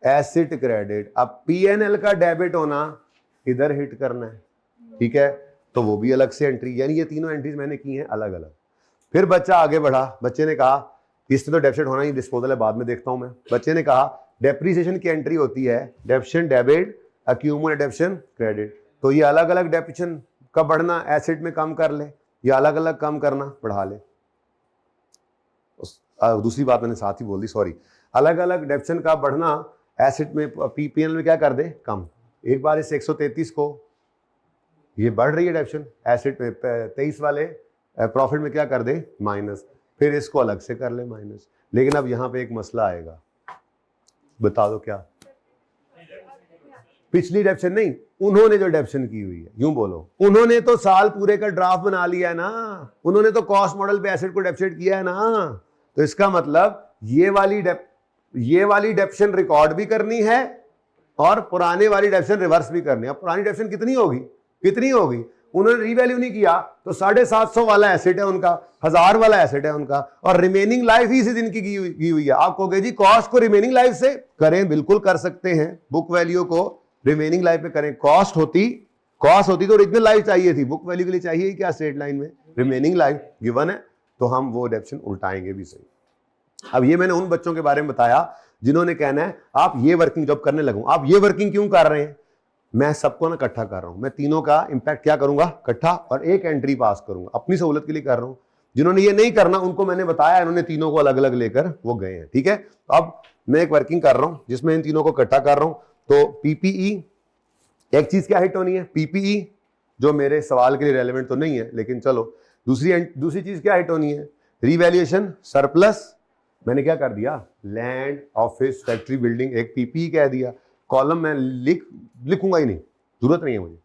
एसेट क्रेडिट। अब PNL का डेबिट होना इधर हिट करना है, ठीक है, तो वो भी अलग से एंट्री, यानी ये तीनों एंट्रीज मैंने की हैं अलग अलग। फिर बच्चा आगे बढ़ा, बच्चे ने कहा इससे तो डेफिसिट होना ही, डिस्पोजल है, बाद में देखता हूं मैं। बच्चे ने कहा डेप्रिसिएशन की एंट्री होती है depreciation debit accumulated depreciation credit, तो ये अलग अलग डेप्रिसिएशन का बढ़ना एसेट में कम कर ले, या अलग अलग कम करना बढ़ा ले। दूसरी बात मैंने साथ ही बोल दी, सॉरी, अलग अलग डेप्रिसिएशन का बढ़ना एसेट में PNL में क्या कर दे, कम। एक बार इस 133 को, ये बढ़ रही है डेप्रिसिएशन एसेट में, 23 वाले प्रॉफिट में क्या कर दे, माइनस, फिर इसको अलग से कर ले माइनस। लेकिन अब यहां पे एक मसला आएगा, बता दो क्या। पिछली डेप्रिसिएशन नहीं, उन्होंने जो डेप्रिसिएशन की हुई है, यूं बोलो, उन्होंने तो साल पूरे का ड्राफ्ट बना लिया है ना, उन्होंने तो कॉस्ट मॉडल पे एसेट को डेप्रिसिएट किया है ना, तो इसका मतलब ये वाली डेप्रिसिएशन रिकॉर्ड भी करनी है और पुराने वाली डेप्रिसिएशन रिवर्स भी करनी है। पुरानी डेप्रिसिएशन कितनी होगी, उन्होंने रीवैल्यू नहीं किया, तो 750 वाला एसेट है उनका, 1000 वाला एसेट है उनका, और रिमेनिंग लाइफ ही इसी दिन की हुई है। आप कहोगे जी कॉस्ट को रिमेनिंग लाइफ से करें, बिल्कुल कर सकते हैं, बुक वैल्यू को रिमेनिंग लाइफ में करें। कॉस्ट होती तो ओरिजिनल लाइफ चाहिए थी, बुक वैल्यू के लिए चाहिए क्या स्ट्रेट लाइन में, रिमेनिंग लाइफ गिवन है, तो हम वो डेप्रिसिएशन उल्टाएंगे भी सही। अब ये मैंने उन बच्चों के बारे में बताया जिन्होंने कहना है आप ये वर्किंग जब करने लगूं, आप ये वर्किंग क्यों कर रहे हैं, मैं सबको ना इकट्ठा कर रहा हूं, मैं तीनों का इंपैक्ट क्या करूंगा, इकट्ठा, और एक एंट्री पास करूंगा, अपनी सहूलत के लिए कर रहा हूं। जिन्होंने ये नहीं करना उनको मैंने बताया, इन्होंने तीनों को अलग अलग लेकर वो गए हैं, ठीक है। अब मैं एक वर्किंग कर रहा हूं जिसमें इन तीनों को इकट्ठा कर रहा हूं, तो PPE एक चीज क्या हिट होनी है, PPE, जो मेरे सवाल के लिए रेलेवेंट तो नहीं है, लेकिन चलो, दूसरी चीज क्या हिट होनी है, रीवैल्यूएशन सरप्लस, मैंने क्या कर दिया, लैंड ऑफिस फैक्ट्री बिल्डिंग, एक PPE कह दिया, कॉलम मैं लिखूंगा ही नहीं, जरूरत नहीं है मुझे,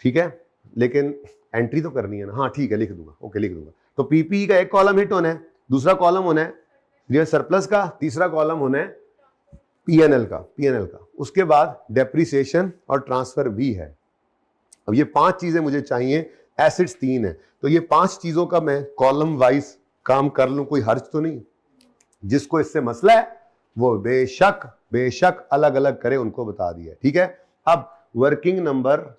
ठीक है, लेकिन एंट्री तो करनी है ना, हाँ ठीक है लिख दूंगा, ओके लिख दूंगा। तो PPE का एक कॉलम हिट होना है, दूसरा कॉलम होना है रियल सरप्लस का, तीसरा कॉलम होना है PNL का, उसके बाद डेप्रिसिएशन और ट्रांसफर भी है। अब ये 5 चीजें मुझे चाहिए, एसेट्स 3 है, तो ये 5 चीजों का मैं कॉलम वाइज काम कर लूं, कोई हर्ज तो नहीं। जिसको इससे मसला है वो बेशक अलग अलग करे, उनको बता दिया, ठीक है। अब वर्किंग नंबर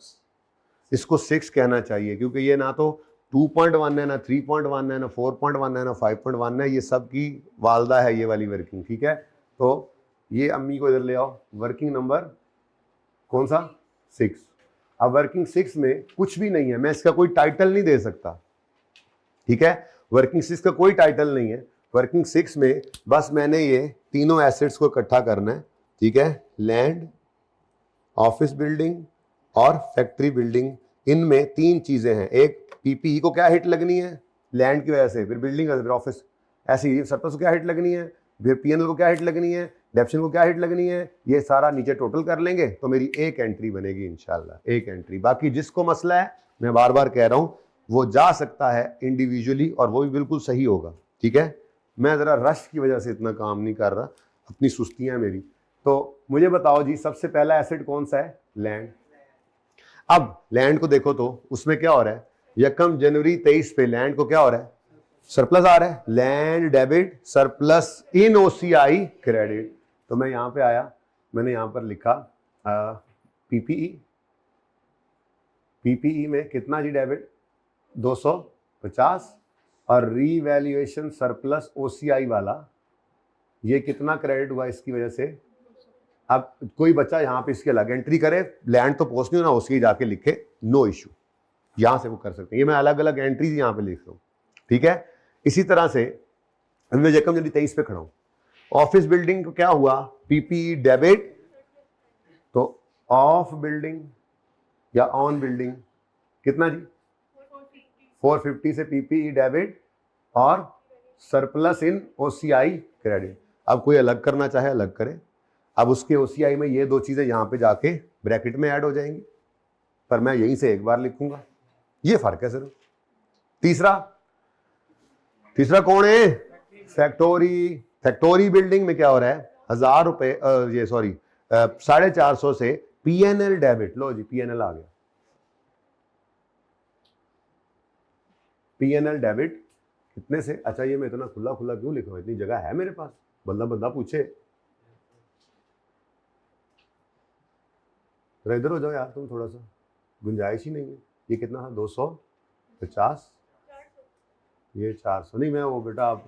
इसको 6 कहना चाहिए, क्योंकि ये ना तो 2.1 है, ना 3.1 है, ना 4.1 है, ना 5.1 है, ये सब की वालदा है ये वाली वर्किंग, ठीक है। तो ये अम्मी को इधर ले आओ, वर्किंग नंबर कौन सा, 6। अब वर्किंग 6 में कुछ भी नहीं है, मैं इसका कोई टाइटल नहीं दे सकता, ठीक है, वर्किंग 6 का कोई टाइटल नहीं है। वर्किंग 6 में बस मैंने ये तीनों एसेट्स को इकट्ठा करना है, ठीक है, लैंड, ऑफिस बिल्डिंग और फैक्ट्री बिल्डिंग, इनमें 3 चीजें हैं, एक PPE को क्या हिट लगनी है, लैंड की वजह से, फिर बिल्डिंग, फिर ऑफिस, ऐसे ही सरप्लस को क्या हिट लगनी है, फिर PNL को क्या हिट लगनी है, डेप्रिसिएशन को क्या हिट लगनी है, ये सारा नीचे टोटल कर लेंगे तो मेरी एक एंट्री बनेगी इंशाल्लाह, एक एंट्री। बाकी जिसको मसला है, मैं बार बार कह रहा हूं, वो जा सकता है इंडिविजुअली और वो भी बिल्कुल सही होगा, ठीक है। मैं जरा रश की वजह से इतना काम नहीं कर रहा, अपनी सुस्तियां मेरी। तो मुझे बताओ जी, सबसे पहला एसेट कौन सा है, लैंड। अब लैंड को देखो तो उसमें क्या हो रहा है, 1 जनवरी 23 पे लैंड को क्या हो रहा है, सरप्लस आ रहा है, लैंड डेबिट सरप्लस इन OCI क्रेडिट। तो मैं यहां पे आया, मैंने यहां पर लिखा PPE में कितना जी डेबिट, 250, और रीवैल्यूएशन सरप्लस OCI वाला ये कितना क्रेडिट हुआ इसकी वजह से। अब कोई बच्चा यहाँ पे इसके अलग एंट्री करे, लैंड तो पोस्ट नहीं होना, OCI जाके लिखे, नो इशू, यहां से वो कर सकते हैं। ये मैं अलग अलग एंट्रीज यहाँ पे लिख रहा हूँ, ठीक है। इसी तरह से मैं 1 जनवरी 23 पे खड़ा हूँ, ऑफिस बिल्डिंग को क्या हुआ, PPE डेबिट, तो ऑफ बिल्डिंग या ऑन बिल्डिंग कितना जी, 450 से PPE डेबिट और सरप्लस इन OCI क्रेडिट। अब कोई अलग करना चाहे अलग करे, अब उसके OCI में ये 2 चीजें यहाँ पे जाके ब्रैकेट में ऐड हो जाएंगी, पर मैं यहीं से एक बार लिखूंगा, ये फर्क है सिर्फ। तीसरा कौन है, फैक्टोरी बिल्डिंग में क्या हो रहा है, 1000 रुपए, ये सॉरी 450 से पीएनएल डेबिट, लो जी पीएनएल आ गया, पीएनएल डेबिट कितने से, अच्छा ये मैं इतना खुला खुला क्यों लिखा हूं, इतनी जगह है मेरे पास, बंदा बंदा पूछे, इधर हो जाओ यार तुम, थोड़ा सा गुंजाइश ही नहीं है। ये कितना था, 250, ये 400 नहीं, मैं वो बेटा आप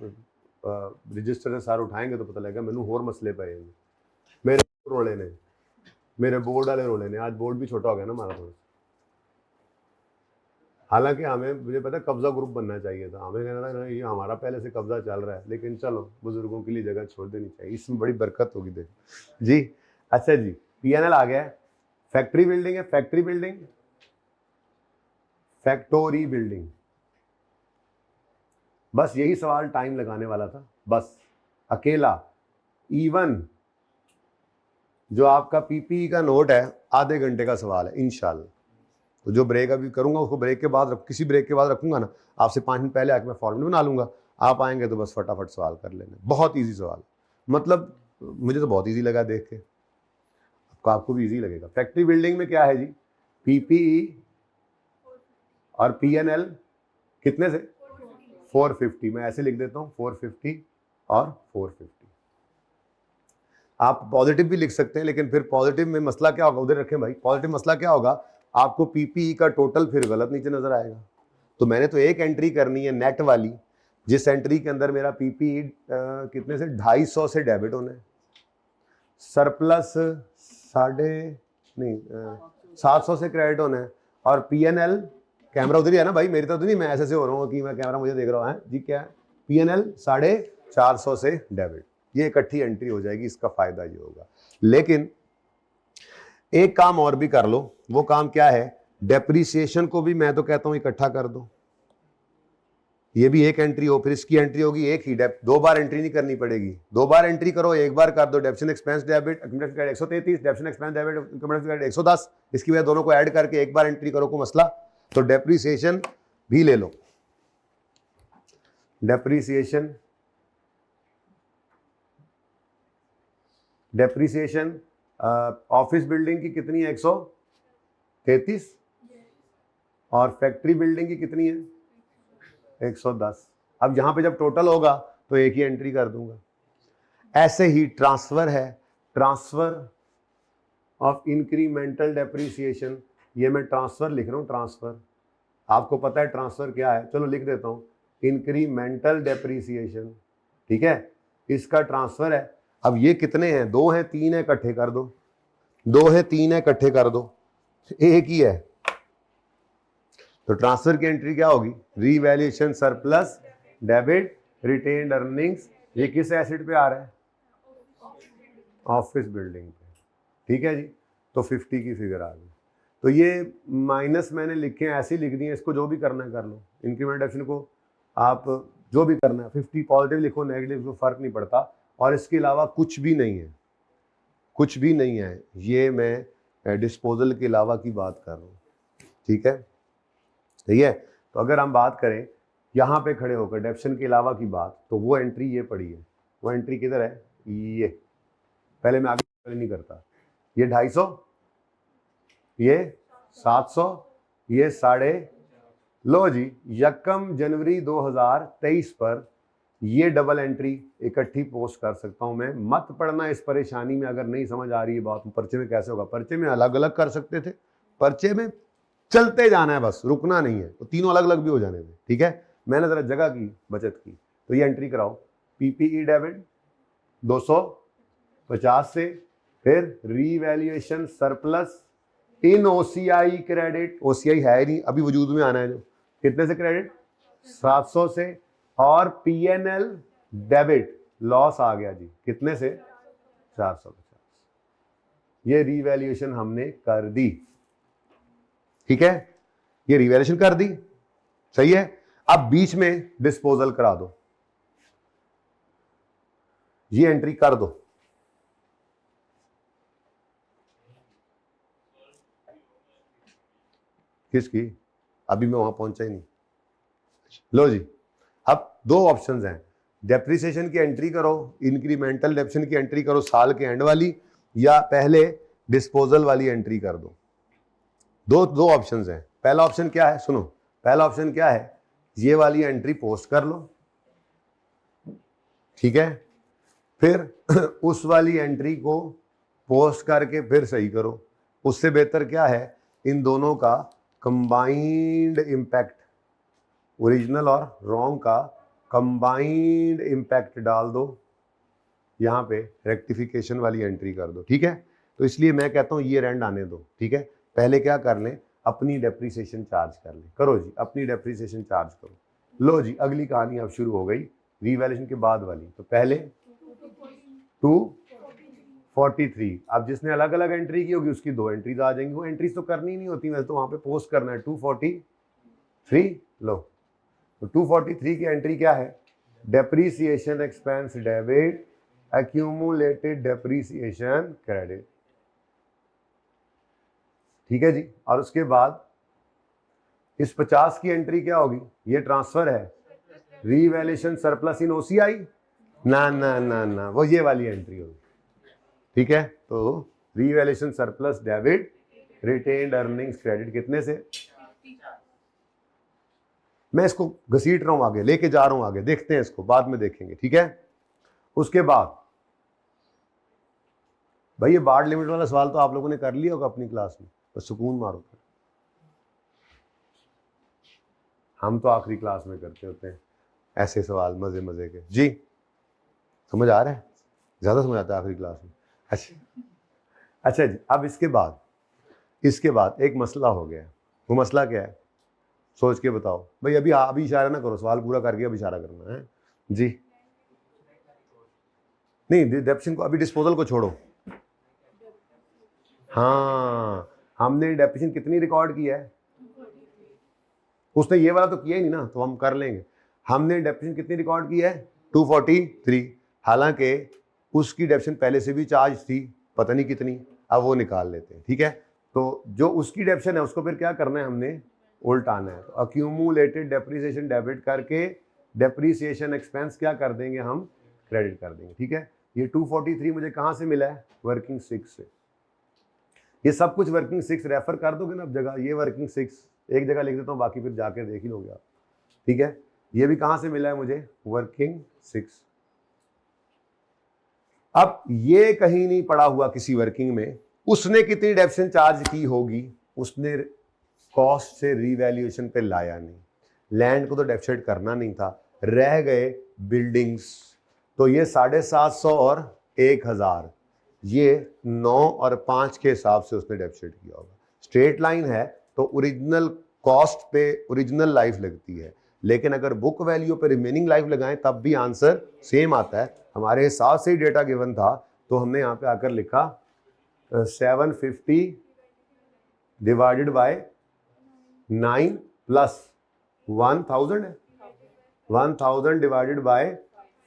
रजिस्टर से सारे उठाएंगे तो पता लगेगा मैंने और मसले पे हैं मेरे रोले ने, मेरे बोर्ड वाले रोले ने, आज बोर्ड भी छोटा हो गया ना हमारा थोड़ा, हालांकि हमें, मुझे पता कब्जा ग्रुप बनना चाहिए था, हमें कहना था ये हमारा पहले से कब्जा चल रहा है, लेकिन चलो बुजुर्गों के लिए जगह छोड़ देनी चाहिए, इसमें बड़ी बरकत होगी देख जी। अच्छा जी, पीएनएल आ गया, फैक्ट्री बिल्डिंग है, फैक्ट्री बिल्डिंग, फैक्टोरी बिल्डिंग, बस यही सवाल टाइम लगाने वाला था, बस अकेला, इवन जो आपका पीपीई का नोट है आधे घंटे का सवाल है इंशाल्लाह, तो जो ब्रेक अभी करूंगा उसको ब्रेक के बाद किसी ब्रेक के बाद रखूंगा ना, आपसे 5 मिनट पहले आके मैं फॉर्मेट बना लूंगा, आप आएंगे तो बस फटाफट सवाल कर लेना, बहुत ईजी सवाल, मतलब मुझे तो बहुत ईजी लगा देख के, आपको भी ईजी लगेगा। फैक्ट्री बिल्डिंग में क्या है जी, पीपीई और पीएनएल कितने से, 450, मैं ऐसे लिख देता हूँ 450 और 450, आप पॉजिटिव भी लिख सकते हैं, लेकिन फिर पॉजिटिव में मसला क्या होगा, उधर रखें भाई, पॉजिटिव मसला क्या होगा, आपको पीपीई का टोटल फिर गलत नीचे नजर आएगा, तो मैंने तो एक एंट्री करनी है नेट वाली, जिस एंट्री के अंदर मेरा पीपीई कितने से 250 से डेबिट होना है, सरप्लस 750 से क्रेडिट होना है, और पीएनएल, कैमरा उधर ही है ना भाई, मेरी तरफ तो नहीं, मैं ऐसे हो रहा हूँ कि मैं कैमरा मुझे देख रहा हूँ जी, क्या है पीएनएल 450 से डेबिट, ये इकट्ठी एंट्री हो जाएगी, इसका फायदा ये होगा। लेकिन एक काम और भी कर लो, वो काम क्या है, डेप्रीसिएशन को भी मैं तो कहता हूं इकट्ठा कर दो, ये भी एक एंट्री हो, फिर इसकी एंट्री होगी एक ही, दो बार एंट्री नहीं करनी पड़ेगी, दो बार एंट्री करो, एक बार कर दो, डेप्शन एक्सपेंस डेबिट 133, डेप्शन एक्सपेंस डेबिट 110, इसकी वजह दोनों को ऐड करके एक बार एंट्री करो, को मसला, तो डेप्रीसिएशन भी ले लो, डेप्रीसिएशन ऑफिस बिल्डिंग की कितनी है, 133, और फैक्ट्री बिल्डिंग की कितनी है, 110, अब यहां पे जब टोटल होगा तो एक ही एंट्री कर दूंगा। ऐसे ही ट्रांसफर है, ट्रांसफर ऑफ इंक्रीमेंटल डेप्रीसिएशन, ये मैं ट्रांसफर लिख रहा हूं, ट्रांसफर, आपको पता है ट्रांसफर क्या है, चलो लिख देता हूं, इंक्रीमेंटल डेप्रीसिएशन, ठीक है, इसका ट्रांसफर है। अब ये कितने हैं, 2 हैं 3 है, इकट्ठे कर दो, 2 है 3 है, इकट्ठे कर दो, एक ही है, तो ट्रांसफर की एंट्री क्या होगी, revaluation surplus debit retained earnings, ये किस एसेट पे आ रहा है, ऑफिस बिल्डिंग पे, ठीक है जी, तो 50 की फिगर आ गई, तो ये माइनस मैंने लिखे हैं, ऐसे ही लिख दिए, इसको जो भी करना है कर लो, इंक्रीमेंट ऑप्शन को आप जो भी करना है, 50 पॉजिटिव लिखो नेगेटिव लिखो, फर्क नहीं पड़ता, और इसके अलावा कुछ भी नहीं है, कुछ भी नहीं है, ये मैं डिस्पोजल के अलावा की बात कर रहा हूँ, ठीक है, ठीक है, तो अगर हम बात करें यहाँ पे खड़े होकर डेप्शन के अलावा की बात, तो वो एंट्री ये पड़ी है, वो एंट्री किधर है, ये पहले मैं आगे नहीं करता, ये 250, ये 700, ये साढ़े, लो जी, 1 जनवरी 2023 पर ये डबल एंट्री इकट्ठी पोस्ट कर सकता हूं मैं, मत पढ़ना इस परेशानी में, अगर नहीं समझ आ रही है बात, पर्चे में कैसे होगा, पर्चे में अलग अलग कर सकते थे, पर्चे में चलते जाना है बस, रुकना नहीं है, तो तीनों अलग अलग भी हो जाने में, ठीक है, मैंने जरा जगह की बचत की, तो ये एंट्री कराओ, पीपीई डेबिट 250 से, फिर रीवैल्यूएशन सरप्लस इन ओसीआई क्रेडिट, ओसीआई है नहीं अभी वजूद में आना है, जो कितने से क्रेडिट 700 से, और पीएनएल डेबिट लॉस आ गया जी, कितने से 450, ये रीवैल्यूएशन हमने कर दी, ठीक है, ये रीवैल्यूएशन कर दी, सही है, अब बीच में डिस्पोजल करा दो, ये एंट्री कर दो, किसकी, अभी मैं वहां पहुंचा ही नहीं, लो जी, अब 2 ऑप्शंस हैं, डेप्रिसिएशन की एंट्री करो, इंक्रीमेंटल डेप्रिसिएशन की एंट्री करो साल के एंड वाली, या पहले डिस्पोजल वाली एंट्री कर दो। दो ऑप्शंस हैं। पहला ऑप्शन क्या है, सुनो, पहला ऑप्शन क्या है, ये वाली एंट्री पोस्ट कर लो, ठीक है, फिर उस वाली एंट्री को पोस्ट करके फिर सही करो। उससे बेहतर क्या है, इन दोनों का कंबाइंड इंपैक्ट, ओरिजिनल और रॉन्ग का कंबाइंड इंपैक्ट डाल दो, यहाँ पे रेक्टिफिकेशन वाली एंट्री कर दो, ठीक है। तो इसलिए मैं कहता हूँ ये रेंड आने दो, ठीक है। पहले क्या कर लें, अपनी डेप्रिसिएशन चार्ज कर लें। करो जी, अपनी डेप्रिसिएशन चार्ज करो। लो जी, अगली कहानी अब शुरू हो गई रीवैल्यूएशन के बाद वाली। तो पहले 243, अब जिसने अलग अलग एंट्री की होगी उसकी 2 एंट्रीज आ जाएंगी। वो एंट्रीज तो करनी नहीं होती, वैसे तो वहां पे पोस्ट करना है 243। लो, तो 243 की एंट्री क्या है, depreciation expense debit, accumulated depreciation credit, ठीक है जी। और उसके बाद इस 50 की एंट्री क्या होगी, ये ट्रांसफर है, रीवैल्यूएशन सरप्लस इन ओसीआई, ना ना ना ना, वो ये वाली एंट्री होगी, ठीक है। तो revaluation surplus debit, retained earnings credit, कितने से, मैं इसको घसीट रहा हूं आगे, लेके जा रहा हूं आगे, देखते हैं इसको, बाद में देखेंगे, ठीक है। उसके बाद भाई ये बार्ड लिमिट वाला सवाल तो आप लोगों ने कर लिया होगा अपनी क्लास में, तो सुकून मारो, हम तो आखिरी क्लास में करते होते हैं ऐसे सवाल मजे मजे के। जी समझ आ रहा है, ज्यादा समझ आता है आखिरी क्लास में। अच्छा जी, अब इसके बाद एक मसला हो गया। वो मसला क्या है, सोच के बताओ भाई। अभी इशारा ना करो, सवाल पूरा करके अब इशारा करना है जी। नहीं, डेप्रिसिएशन को, अभी डिस्पोजल को छोड़ो। हाँ, हमने डेप्रिसिएशन कितनी रिकॉर्ड की है, उसने ये वाला तो किया ही नहीं ना, तो हम कर लेंगे। हमने डेप्रिसिएशन कितनी रिकॉर्ड की है, 243। हालांकि उसकी डेप्रिसिएशन पहले से भी चार्ज थी, पता नहीं कितनी, अब वो निकाल लेते हैं, ठीक है। तो जो उसकी डेप्रिसिएशन है उसको फिर क्या करना है, हमने उल्टाना है। तो अक्यूमुलेटेड डेप्रिसिएशन डेबिट करके डेप्रिसिएशन एक्सपेंस क्या कर देंगे, हम क्रेडिट कर देंगे, ठीक है। ये 243 मुझे कहाँ से मिला है, वर्किंग 6 से। ये सब कुछ वर्किंग 6 रेफर कर दोगे ना अब जगह, ये वर्किंग 6 एक जगह लिख देता हूँ, बाकी फिर जाके देख ही लोगे आप, ठीक है। ये भी कहाँ से मिला है मुझे, वर्किंग 6। अब ये कहीं नहीं पड़ा हुआ किसी वर्किंग में, उसने कितनी डेप्रिसिएशन चार्ज की होगी, उसने कॉस्ट से रीवैल्यूएशन पे लाया नहीं। लैंड को तो डेप्रिसिएट करना नहीं था, रह गए बिल्डिंग्स, तो ये 750 और 1000, ये 9 और 5 के हिसाब से उसने डेप्रिसिएट किया होगा। स्ट्रेट लाइन है तो ओरिजिनल कॉस्ट पे ओरिजिनल लाइफ लगती है, लेकिन अगर बुक वैल्यू पे रिमेनिंग लाइफ लगाएं तब भी आंसर सेम आता है। हमारे हिसाब से ही डेटा गिवन था, तो हमने यहाँ पे आकर लिखा 750 डिवाइडेड बाय 9 प्लस 1000 है, 1000 डिवाइडेड बाय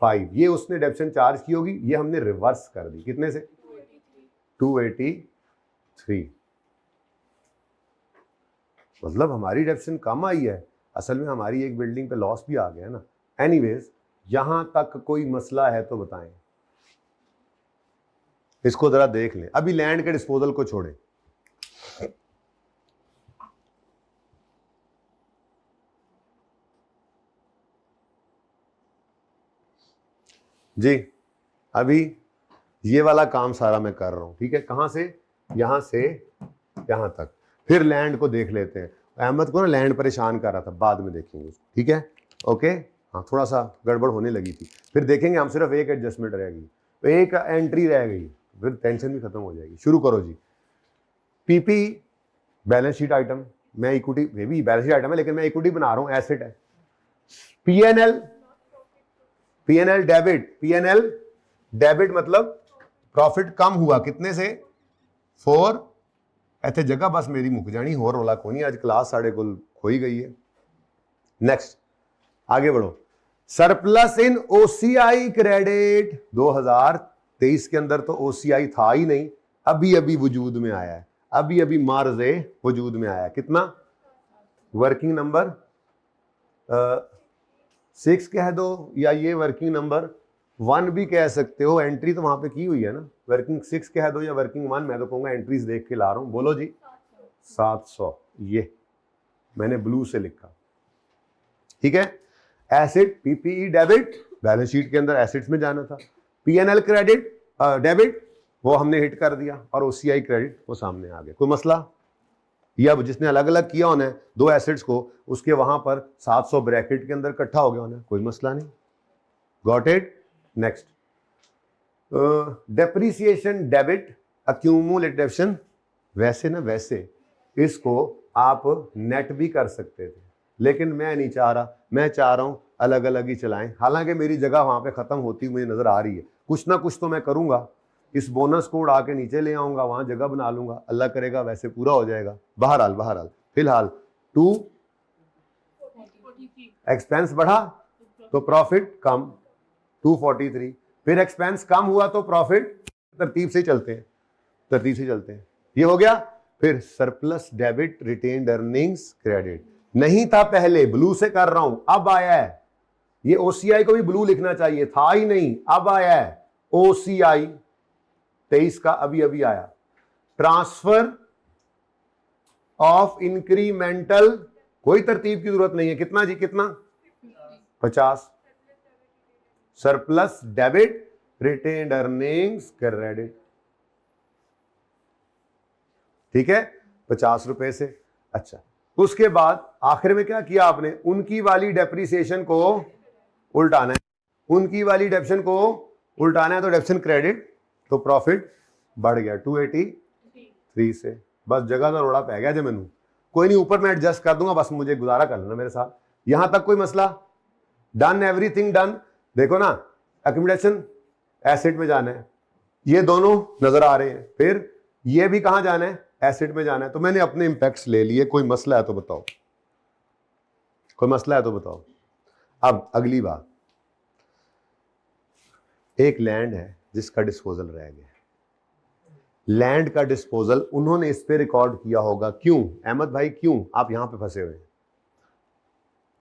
5, ये उसने डेप्रिसिएशन चार्ज की होगी। ये हमने रिवर्स कर दी, कितने से, 283। मतलब हमारी डेप्रिसिएशन कम आई है, असल में हमारी एक बिल्डिंग पे लॉस भी आ गया है ना। एनीवेज, यहां तक कोई मसला है तो बताएं, इसको जरा देख लें। अभी लैंड के डिस्पोजल को छोड़ें, जी अभी ये वाला काम सारा मैं कर रहा हूं, ठीक है। कहां से, यहां से यहां तक। फिर लैंड को देख लेते हैं। अहमद को ना लैंड परेशान कर रहा था, बाद में देखेंगे उसको, ठीक है, ओके। हाँ, थोड़ा सा गड़बड़ होने लगी थी, फिर देखेंगे हम। सिर्फ एक एडजस्टमेंट रहेगी, तो एक एंट्री रह गई, फिर टेंशन भी खत्म हो जाएगी। शुरू करो जी। पीपी बैलेंस शीट आइटम, मैं इक्विटी, मे भी बैलेंस शीट आइटम है लेकिन मैं इक्विटी बना रहा हूं, एसेट है। पीएनएल डेबिट, पीएनएल डेबिट मतलब प्रॉफिट कम हुआ, कितने से, 4। ऐसे जगह बस मेरी मुक जानी, हो रोला को नहीं, आज क्लास साढ़े कुल खो ही गई है। नेक्स्ट, आगे बढ़ो। सरप्लस इन ओसीआई क्रेडिट, 2023 के अंदर तो ओसीआई था ही नहीं, अभी अभी वजूद में आया है, अभी अभी मार्जे वजूद में आया है। कितना, वर्किंग नंबर 6 कह दो या ये वर्किंग नंबर 1 भी कह सकते हो, एंट्री तो वहां पे की हुई है ना, वर्किंग 6 कह दो या वर्किंग 1, मैं तो कहूंगा एंट्रीज देख के ला रहा हूं। बोलो जी 700, ये मैंने ब्लू से लिखा, ठीक है। Asset PPE debit, balance sheet के अंदर एसेट्स में जाना था। पीएनएल क्रेडिट डेबिट वो हमने हिट कर दिया, और ओसीआई क्रेडिट वो सामने आ गया। कोई मसला? या जिसने अलग अलग किया होना है दो एसेट्स को, उसके वहां पर 700 ब्रैकेट के अंदर इकट्ठा हो गया होना है, कोई मसला नहीं। Got it? Next, depreciation debit, accumulation, वैसे ना वैसे इसको आप नेट भी कर सकते थे, लेकिन मैं नहीं चाह रहा, मैं चाह रहा हूं अलग अलग ही चलाएं। हालांकि मेरी जगह वहां पे खत्म होती मुझे नजर आ रही है, कुछ ना कुछ तो मैं करूंगा, इस बोनस को उड़ा के नीचे ले आऊंगा, वहां जगह बना लूंगा, अल्लाह करेगा वैसे पूरा हो जाएगा। बहरहाल फिलहाल 2 एक्सपेंस बढ़ा तो प्रॉफिट कम 243, फिर एक्सपेंस कम हुआ तो प्रॉफिट, तरतीब से चलते हैं, ये हो गया। फिर surplus debit retained earnings credit, नहीं था पहले, ब्लू से कर रहा हूं, अब आया है। ये ओसीआई को भी ब्लू लिखना चाहिए था ही नहीं, अब आया है ओसीआई 23 का, अभी अभी आया। ट्रांसफर ऑफ इंक्रीमेंटल, कोई तरतीब की जरूरत नहीं है, कितना जी कितना 50। Surplus debit retained earnings credit, ठीक है 50 रुपए से। अच्छा, उसके बाद आखिर में क्या किया आपने, उनकी वाली डेप्रिसिएशन को उल्टाना है, उनकी वाली डेप्शन को उल्टाना है, तो डेप्शन क्रेडिट, तो प्रॉफिट बढ़ गया 283 से। बस जगह का रोड़ा पै गया जो मैनू, कोई नहीं ऊपर मैं एडजस्ट कर दूंगा, बस मुझे गुजारा कर लेना मेरे साथ, यहां तक कोई मसला? Done, everything done. देखो ना, एक्यूमुलेशन एसेट में जाना है, ये दोनों नजर आ रहे हैं, फिर ये भी कहां जाना है, एसेट में जाना है। तो मैंने अपने इंपैक्ट्स ले लिए, कोई मसला है तो बताओ, कोई मसला है तो बताओ। अब अगली बात, एक लैंड है जिसका डिस्पोजल रह गया, लैंड का डिस्पोजल उन्होंने इस पे रिकॉर्ड किया होगा, क्यों अहमद भाई, क्यों आप यहां पे फंसे हुए हैं?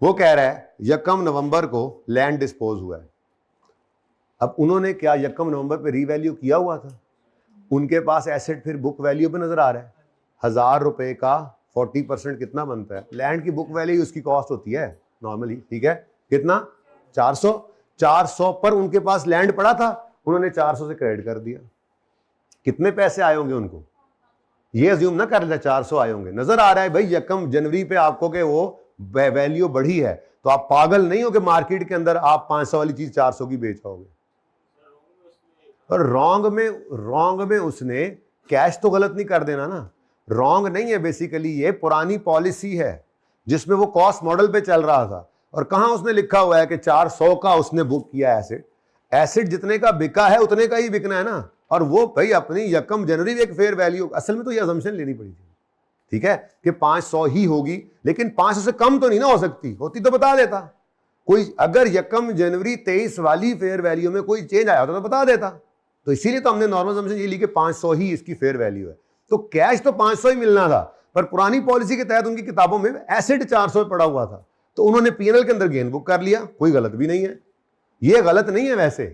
वो कह रहा है 1 नवंबर को लैंड डिस्पोज हुआ है। अब उन्होंने क्या 1 नवंबर पे रीवैल्यू किया हुआ था? उनके पास एसेट फिर बुक वैल्यू पे नजर आ रहा है, 1000 रुपए का 40% कितना बनता है? लैंड की बुक वैल्यू उसकी कॉस्ट होती है नॉर्मली, ठीक है, कितना 400 पर उनके पास लैंड पड़ा था, उन्होंने 400 से क्रेडिट कर दिया। कितने पैसे आए होंगे उनको? ये अज्यूम ना कर लेता 400 आए होंगे, नजर आ रहा है भाई 1 जनवरी पे आपको के वो वैल्यू बढ़ी है, तो आप पागल नहीं हो कि मार्केट के अंदर आप 500 वाली चीज 400 की बेच पाओगे। और रॉन्ग में उसने कैश तो गलत नहीं कर देना ना, रॉन्ग नहीं है, बेसिकली ये पुरानी पॉलिसी है जिसमें वो कॉस्ट मॉडल पे चल रहा था, और कहां उसने लिखा हुआ है कि 400 का उसने बुक किया एसेट, एसेट जितने का बिका है उतने का ही बिकना है ना, और वो भाई अपनी 1 जनवरी एक फेयर वैल्यू, असल में तो ये असम्पशन लेनी पड़ी थी, ठीक है, कि 500 ही होगी, लेकिन 500 से कम तो नहीं ना हो सकती, होती तो बता देता कोई, अगर 1 जनवरी 23 वाली फेयर वैल्यू में कोई चेंज आया होता तो बता देता, तो इसीलिए तो हमने नॉर्मल असम्पशन ये ली कि 500 ही इसकी फेयर वैल्यू है, तो कैश तो 500 ही मिलना था, पर पुरानी पॉलिसी के तहत उनकी किताबों में एसेट 400 पड़ा हुआ था, तो उन्होंने पीएनएल के अंदर गेन बुक कर लिया, कोई गलत भी नहीं है, ये गलत नहीं है वैसे,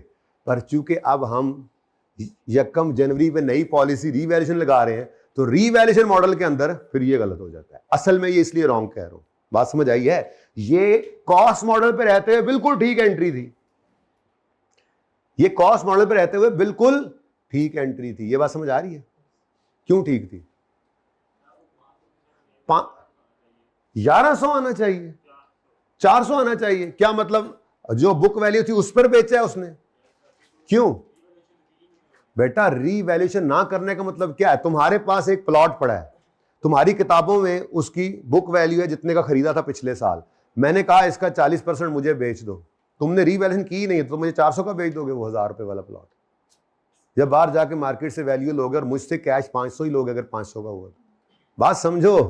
पर चूंकि अब हम 1 जनवरी पे नई पॉलिसी रीवैल्यूएशन लगा रहे हैं, तो रीवैल्यूएशन मॉडल के अंदर फिर ये गलत हो जाता है। असल में ये इसलिए रॉन्ग कह रहा हूं, बात समझ आई है? ये कॉस्ट मॉडल पे रहते हुए बिल्कुल ठीक एंट्री थी, ये कॉस्ट मॉडल पे रहते हुए बिल्कुल ठीक एंट्री थी, ये बात समझ आ रही है? क्यों ठीक थी? 1100 आना चाहिए, 400 आना चाहिए, क्या मतलब जो बुक वैल्यू थी उस पर बेचा है उसने? क्यों बेटा? रीवैल्यूएशन ना करने का मतलब क्या है? तुम्हारे पास एक प्लॉट पड़ा है, तुम्हारी किताबों में उसकी बुक वैल्यू है जितने का खरीदा था पिछले साल, मैंने कहा इसका 40% मुझे बेच दो, तुमने रीवैल्यूएशन की नहीं, तो मुझे 400 का बेच दोगे वो 1000 रुपए वाला प्लॉट? जब बाहर जाके मार्केट से वैल्यू लोगे और मुझसे कैश 500 ही लोगे, अगर 500 का हुआ, बात समझो,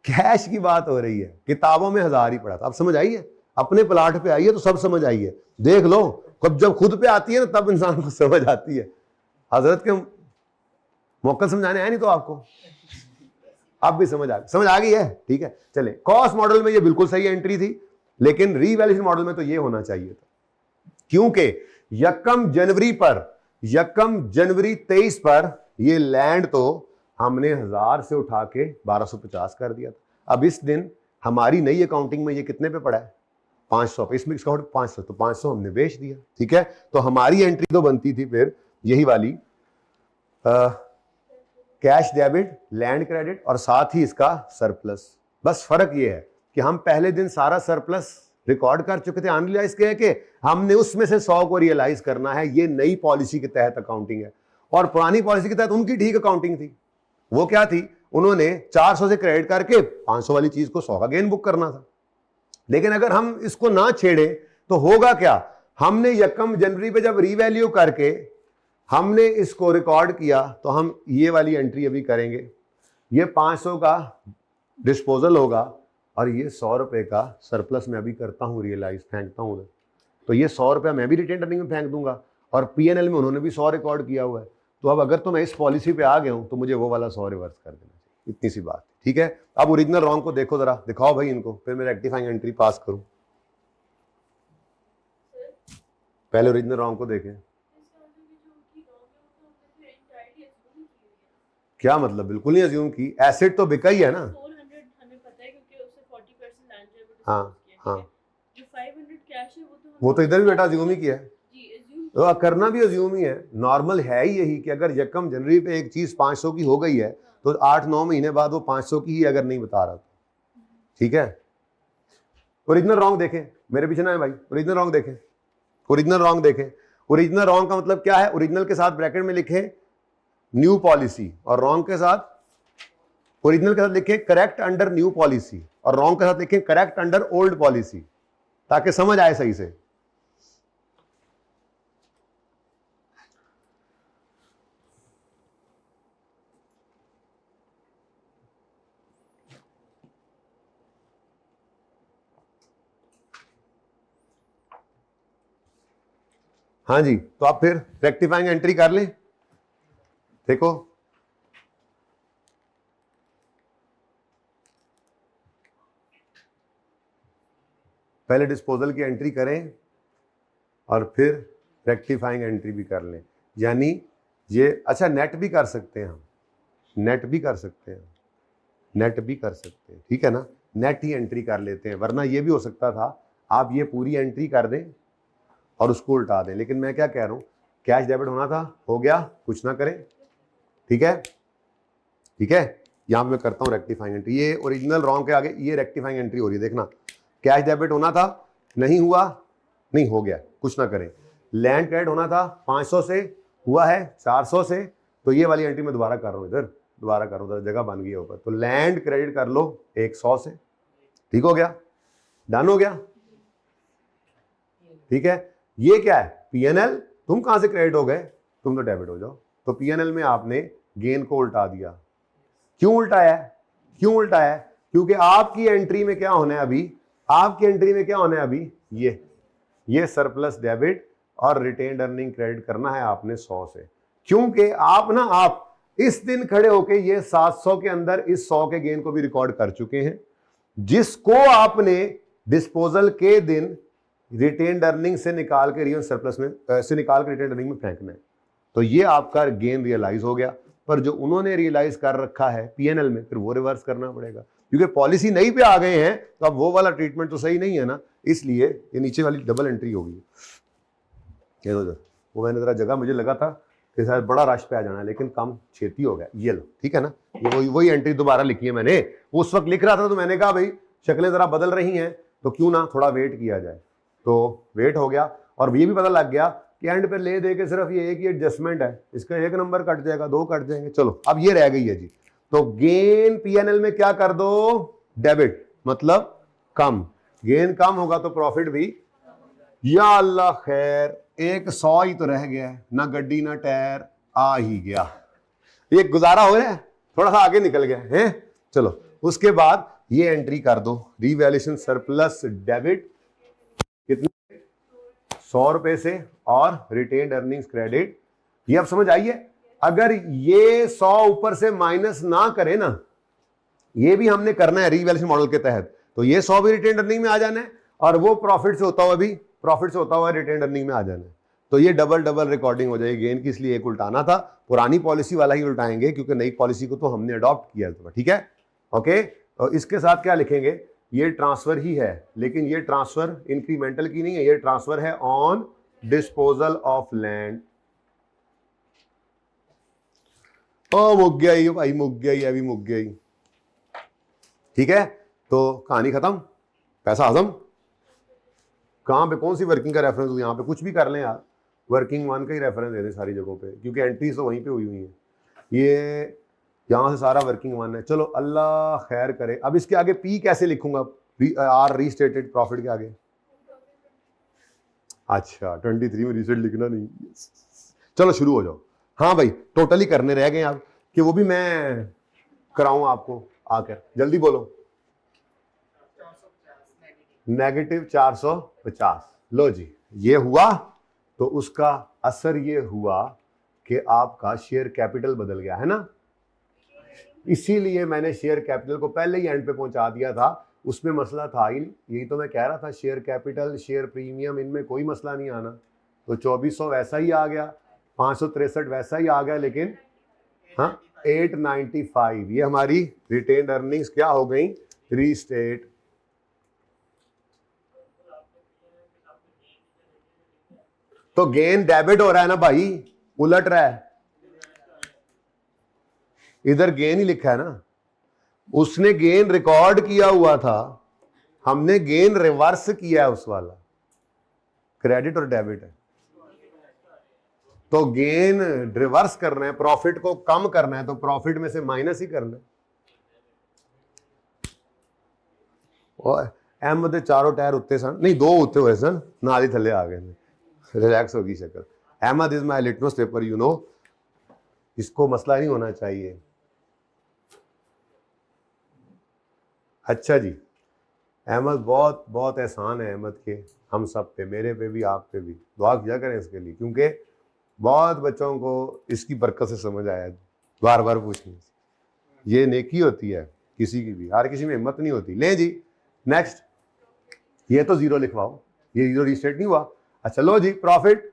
कैश की बात हो रही है, किताबों में 1000 ही पड़ा था। अब समझ आई है? अपने प्लाट पे आई है तो सब समझ आई है, देख लो, कब जब खुद पे आती है ना तब इंसान को समझ आती है। हजरत के मौकल समझाने आए नहीं तो आपको अब भी समझ आ गई है, ठीक है। चले, कॉस्ट मॉडल में ये बिल्कुल सही एंट्री थी, लेकिन रीवैल्यूएशन मॉडल में तो ये होना चाहिए था, क्योंकि यकम जनवरी 23 पर ये लैंड तो हमने 1000 से उठा के 1250 कर दिया था। अब इस दिन हमारी नई अकाउंटिंग में ये कितने पे पड़ा है? 500 पे। इसमें इसका 500, तो 500 हमने बेच दिया। ठीक है, तो हमारी एंट्री तो बनती थी फिर यही वाली, कैश डेबिट, लैंड क्रेडिट और साथ ही इसका सरप्लस। बस फर्क ये है कि हम पहले दिन सारा सरप्लस रिकॉर्ड कर चुके थे, अनरियलाइज किया कि हमने उसमें से 100 को रियलाइज करना है। ये नई पॉलिसी के तहत अकाउंटिंग है, और पुरानी पॉलिसी के तहत उनकी ठीक अकाउंटिंग थी। वो क्या थी? उन्होंने 400 से क्रेडिट करके 500 वाली चीज को 100 का गेन बुक करना था। लेकिन अगर हम इसको ना छेड़े तो होगा क्या? हमने यकम जनवरी पे जब रीवैल्यू करके हमने इसको रिकॉर्ड किया, तो हम ये वाली एंट्री अभी करेंगे। ये 500 का डिस्पोजल होगा और ये 100 रुपए का सरप्लस मैं अभी करता हूं, रियलाइज फेंकता हूं उधर। तो ये 100 रुपया मैं भी रिटेन अर्निंग में फेंक दूंगा, और पीएनएल में उन्होंने भी 100 रिकॉर्ड किया हुआ है। तो अब अगर तो मैं इस पॉलिसी पे आ गया हूं तो मुझे वो वाला 100 रिवर्स कर देना चाहिए। इतनी सी बात, ठीक है। अब ओरिजिनल रॉन्ग को देखो जरा, दिखाओ भाई इनको, फिर मैं रेक्टिफाइंग एंट्री पास करूं। पहले ओरिजिनल रॉन्ग को देखें। क्या मतलब? बिल्कुल नहीं अज्यूम की, एसेट तो बिका ही है ना। 400 हमें पता है क्योंकि उससे 40% लैंड है। हाँ हाँ, जो 500 कैश है वो तो इधर भी बेटा अज्यूम ही किया है। तो करना भी अज्यूम ही है, नॉर्मल है ही यही कि अगर यकम जनवरी पे एक चीज 500 की हो गई है तो 8-9 महीने बाद वो 500 की ही अगर नहीं बता रहा। ठीक है, ओरिजिनल रॉन्ग देखें, मेरे पीछे ना है भाई। ओरिजिनल रॉन्ग देखें, ओरिजिनल रॉन्ग देखें। ओरिजिनल रॉन्ग का मतलब क्या है? ओरिजिनल के साथ ब्रैकेट में लिखें न्यू पॉलिसी, और रॉन्ग के साथ, ओरिजिनल के साथ लिखें करेक्ट अंडर न्यू पॉलिसी, और रॉन्ग के साथ लिखें करेक्ट अंडर ओल्ड पॉलिसी, ताकि समझ आए सही से। हाँ जी, तो आप फिर रेक्टिफाइंग एंट्री कर लें। देखो पहले डिस्पोजल की एंट्री करें और फिर रेक्टिफाइंग एंट्री भी कर लें। यानी ये, अच्छा नेट भी कर सकते हैं हम, नेट भी कर सकते हैं, नेट भी कर सकते हैं, ठीक है ना। नेट ही एंट्री कर लेते हैं, वरना ये भी हो सकता था आप ये पूरी एंट्री कर दें और उसको उल्टा दें। लेकिन मैं क्या कह रहा हूँ, कैश डेबिट होना था, हो गया, कुछ ना करें। ठीक है, ठीक है। यहाँ पे मैं करता हूँ रेक्टिफाइंग एंट्री। ये ओरिजिनल रॉन्ग के आगे ये रेक्टिफाइंग एंट्री हो रही है, देखना। कैश डेबिट होना था, नहीं हुआ, नहीं हो गया, कुछ ना करें। लैंड क्रेडिट होना था 500 से, हुआ है 400 से, तो ये वाली एंट्री मैं दोबारा कर रहा हूँ, इधर दोबारा कर रहा हूँ, जगह बन गई है ऊपर। तो लैंड क्रेडिट कर लो 100 से, ठीक हो गया, डन हो गया। ठीक है, ये क्या है? पीएनएल। तुम कहां से क्रेडिट हो गए? तुम तो डेबिट हो जाओ। तो पीएनएल में आपने गेन को उल्टा दिया। क्यों उल्टाया है? क्यों उल्टाया है? क्योंकि आपकी एंट्री में क्या होना है अभी, आपकी एंट्री में क्या होना है अभी, ये सरप्लस डेबिट और रिटेन्ड अर्निंग क्रेडिट करना है आपने 100 से। क्योंकि आप इस दिन खड़े होके ये 700 के अंदर इस 100 के गेन को भी रिकॉर्ड कर चुके हैं, जिसको आपने डिस्पोजल के दिन रिटेन्ड अर्निंग से निकाल के रियल सरप्लस में से निकाल के रिटेन्ड अर्निंग में फेंकना है। तो ये आपका गेन रियलाइज हो गया, पर जो उन्होंने रियलाइज कर रखा है पीएनएल में, फिर वो रिवर्स करना पड़ेगा, क्योंकि पॉलिसी नई पे आ गए हैं। तो अब वो वाला ट्रीटमेंट तो सही नहीं है ना, इसलिए ये नीचे वाली डबल एंट्री होगी। वो मैंने जरा जगह, मुझे लगा था कि शायद बड़ा रश पे आ जाना है, लेकिन काम छेती हो गया। ये लो, ठीक है ना, ये वही एंट्री दोबारा लिखी है मैंने। उस वक्त लिख रहा था तो मैंने कहा भाई शक्लें जरा बदल रही हैं, तो क्यों ना थोड़ा वेट किया जाए। तो वेट हो गया, और ये भी पता लग गया कि एंड पे ले दे के सिर्फ ये एक ही एडजस्टमेंट है, इसका 1 नंबर कट जाएगा, 2 कट जाएंगे। चलो अब ये रह गई है जी। तो गेन पीएनएल में क्या कर दो, डेबिट, मतलब कम। गेन कम होगा तो प्रॉफिट भी, या अल्लाह खैर, एक 100 ही तो रह गया, ना गड्डी ना टायर, आ ही गया। ये गुजारा हो रहा है, थोड़ा सा आगे निकल गया है। चलो उसके बाद ये एंट्री कर दो, रिवैल्यूएशन सरप्लस डेबिट कितने, 100 रुपए से, और रिटेन्ड अर्निंग्स क्रेडिट। ये अब समझ आइए, अगर ये 100 ऊपर से माइनस ना करे ना, ये भी हमने करना है रिवैल्यूएशन मॉडल के तहत, तो ये 100 भी रिटेन्ड अर्निंग में आ जाना है, और वो प्रॉफिट से होता हुआ रिटेन अर्निंग में आ जाना है। तो ये डबल डबल रिकॉर्डिंग हो जाएगी गेन की, इसलिए एक उल्टाना था, पुरानी पॉलिसी वाला ही उल्टाएंगे क्योंकि नई पॉलिसी को तो हमने अडॉप्ट किया था। ठीक है, ओके। और इसके साथ क्या लिखेंगे, ये ट्रांसफर ही है, लेकिन ये ट्रांसफर इंक्रीमेंटल की नहीं है, ये ट्रांसफर है ऑन डिस्पोजल ऑफ लैंड। ओ मुक गया ही भाई, मुक गया ही, अभी मुक गया ही। ठीक है, तो कहानी खत्म, पैसा आजम। कहां पे कौन सी वर्किंग का रेफरेंस हो, यहाँ पे कुछ भी कर लें यार, वर्किंग वन का ही रेफरेंस दे दें सारी जगहों पे, क्योंकि एंट्रीज तो वहीं पे हुई हुई है। ये यहाँ से सारा वर्किंग वन है। चलो अल्लाह खैर करे। अब इसके आगे पी कैसे लिखूंगा, आर रीस्टेटेड प्रॉफिट के आगे? अच्छा 23 में रीस्टेट लिखना नहीं। चलो शुरू हो जाओ। हाँ भाई, टोटली करने रह गए आप, कि वो भी मैं कराऊं आपको आकर, जल्दी बोलो। -450। लो जी, ये हुआ तो उसका असर ये हुआ कि आपका शेयर कैपिटल बदल गया है ना। इसीलिए मैंने शेयर कैपिटल को पहले ही एंड पे पहुंचा दिया था, उसमें मसला था ही नहीं। यही तो मैं कह रहा था, शेयर कैपिटल शेयर प्रीमियम इनमें कोई मसला नहीं आना। तो 2400 वैसा ही आ गया, 563 वैसा ही आ गया, लेकिन हाँ 895 ये हमारी रिटेन्ड अर्निंग्स क्या हो गई, रीस्टेट। तो गेन डेबिट हो रहा है ना भाई, उलट रहा है, इधर गेन ही लिखा है ना। उसने गेन रिकॉर्ड किया हुआ था, हमने गेन रिवर्स किया है, उस वाला क्रेडिट और डेबिट है। तो गेन रिवर्स करना है, प्रॉफिट को कम करना है, तो प्रॉफिट में से माइनस ही करना है। और अहमद दे चारों टायर उत्ते सन, नहीं दो उत्ते हुए सन, नाल ही थले आ गए, रिलैक्स होगी शक्ल। Ahmed is my litmus paper, you know, इसको मसला नहीं होना चाहिए। अच्छा जी, अहमद बहुत बहुत एहसान है अहमद के हम सब पे, मेरे पे भी, आप पे भी। दुआ किया करें इसके लिए, क्योंकि बहुत बच्चों को इसकी बरकत से समझ आया, बार बार पूछने से। ये नेकी होती है किसी की भी, हर किसी में हिम्मत नहीं होती। ले जी नेक्स्ट, ये तो जीरो लिखवाओ, ये जीरो रीस्टेट नहीं हुआ। अच्छा लो जी, प्रॉफिट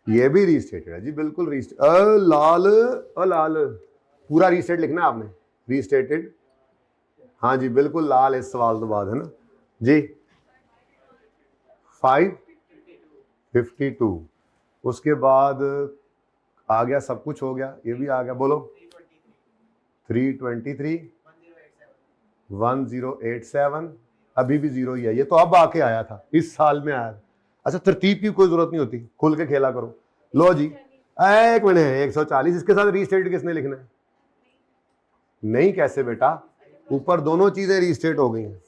ये भी रीस्टेटेड है जी, बिल्कुल रीस्टेट। लाल लाल पूरा रीस्टेट लिखना है आपने, रीस्टेटेड। हाँ जी बिल्कुल लाल, इस सवाल तो बाद है ना जी। 552, उसके बाद आ गया, सब कुछ हो गया, ये भी आ गया, बोलो 323 1087, अभी भी जीरो ही है, ये तो अब आके आया था, इस साल में आया। अच्छा तरतीब की कोई जरूरत नहीं होती, खुल के खेला करो। लो जी एक मिनट, 140, इसके साथ रीस्टेट किसने लिखना है? नहीं कैसे बेटा, ऊपर दोनों चीजें रीस्टेट हो गई हैं।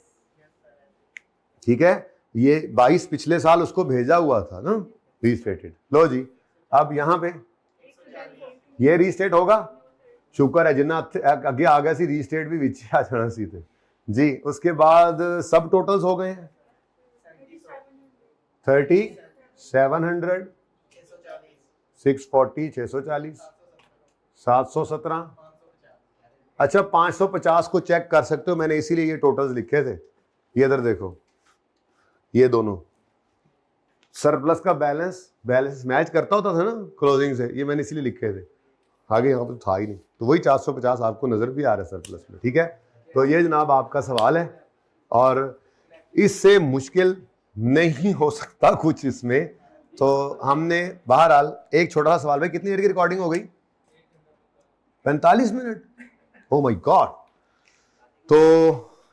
ठीक है, ये 22 पिछले साल उसको भेजा हुआ था ना रीस्टेटेड। लो जी अब यहां पे ये रीस्टेट होगा, शुक्र है जिन्ना अगे आ गया सी, रीस्टेट भी विच आ जाना सी थे जी। उसके बाद सब टोटल्स हो गए हैं 3700, 640, 640, 717। अच्छा 550 को चेक कर सकते हो, मैंने इसीलिए ये टोटल्स लिखे थे। ये इधर देखो, ये दोनों सरप्लस का बैलेंस मैच करता होता था ना क्लोजिंग से, ये मैंने इसीलिए लिखे थे, आगे यहाँ पर था ही नहीं। तो वही 450 आपको नजर भी आ रहा है सरप्लस में। ठीक है, तो ये जनाब आपका सवाल है, और इससे मुश्किल नहीं हो सकता कुछ इसमें। तो हमने बहरहाल एक छोटा सा सवाल, भाई कितनी देर की रिकॉर्डिंग हो गई? 45 मिनट, ओ माय गॉड। तो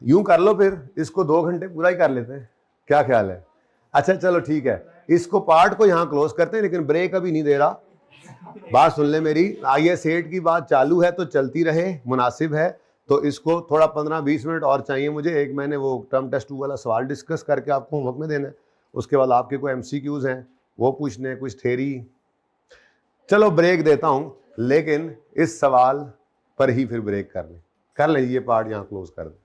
यूं कर लो फिर, इसको 2 घंटे पूरा ही कर लेते हैं, क्या ख्याल है? अच्छा चलो ठीक है, इसको पार्ट को यहां क्लोज करते हैं, लेकिन ब्रेक अभी नहीं दे रहा। बात सुन ले मेरी, IS 8 की बात चालू है तो चलती रहे, मुनासिब है। तो इसको थोड़ा 15-20 मिनट और चाहिए मुझे। एक मैंने वो टर्म टेस्ट 2 वाला सवाल डिस्कस करके आपको होमवर्क में देना है, उसके बाद आपके कोई MCQs हैं वो पूछने, कुछ थेरी। चलो ब्रेक देता हूं, लेकिन इस सवाल पर ही फिर ब्रेक कर लें, ये पार्ट यहां क्लोज कर दें।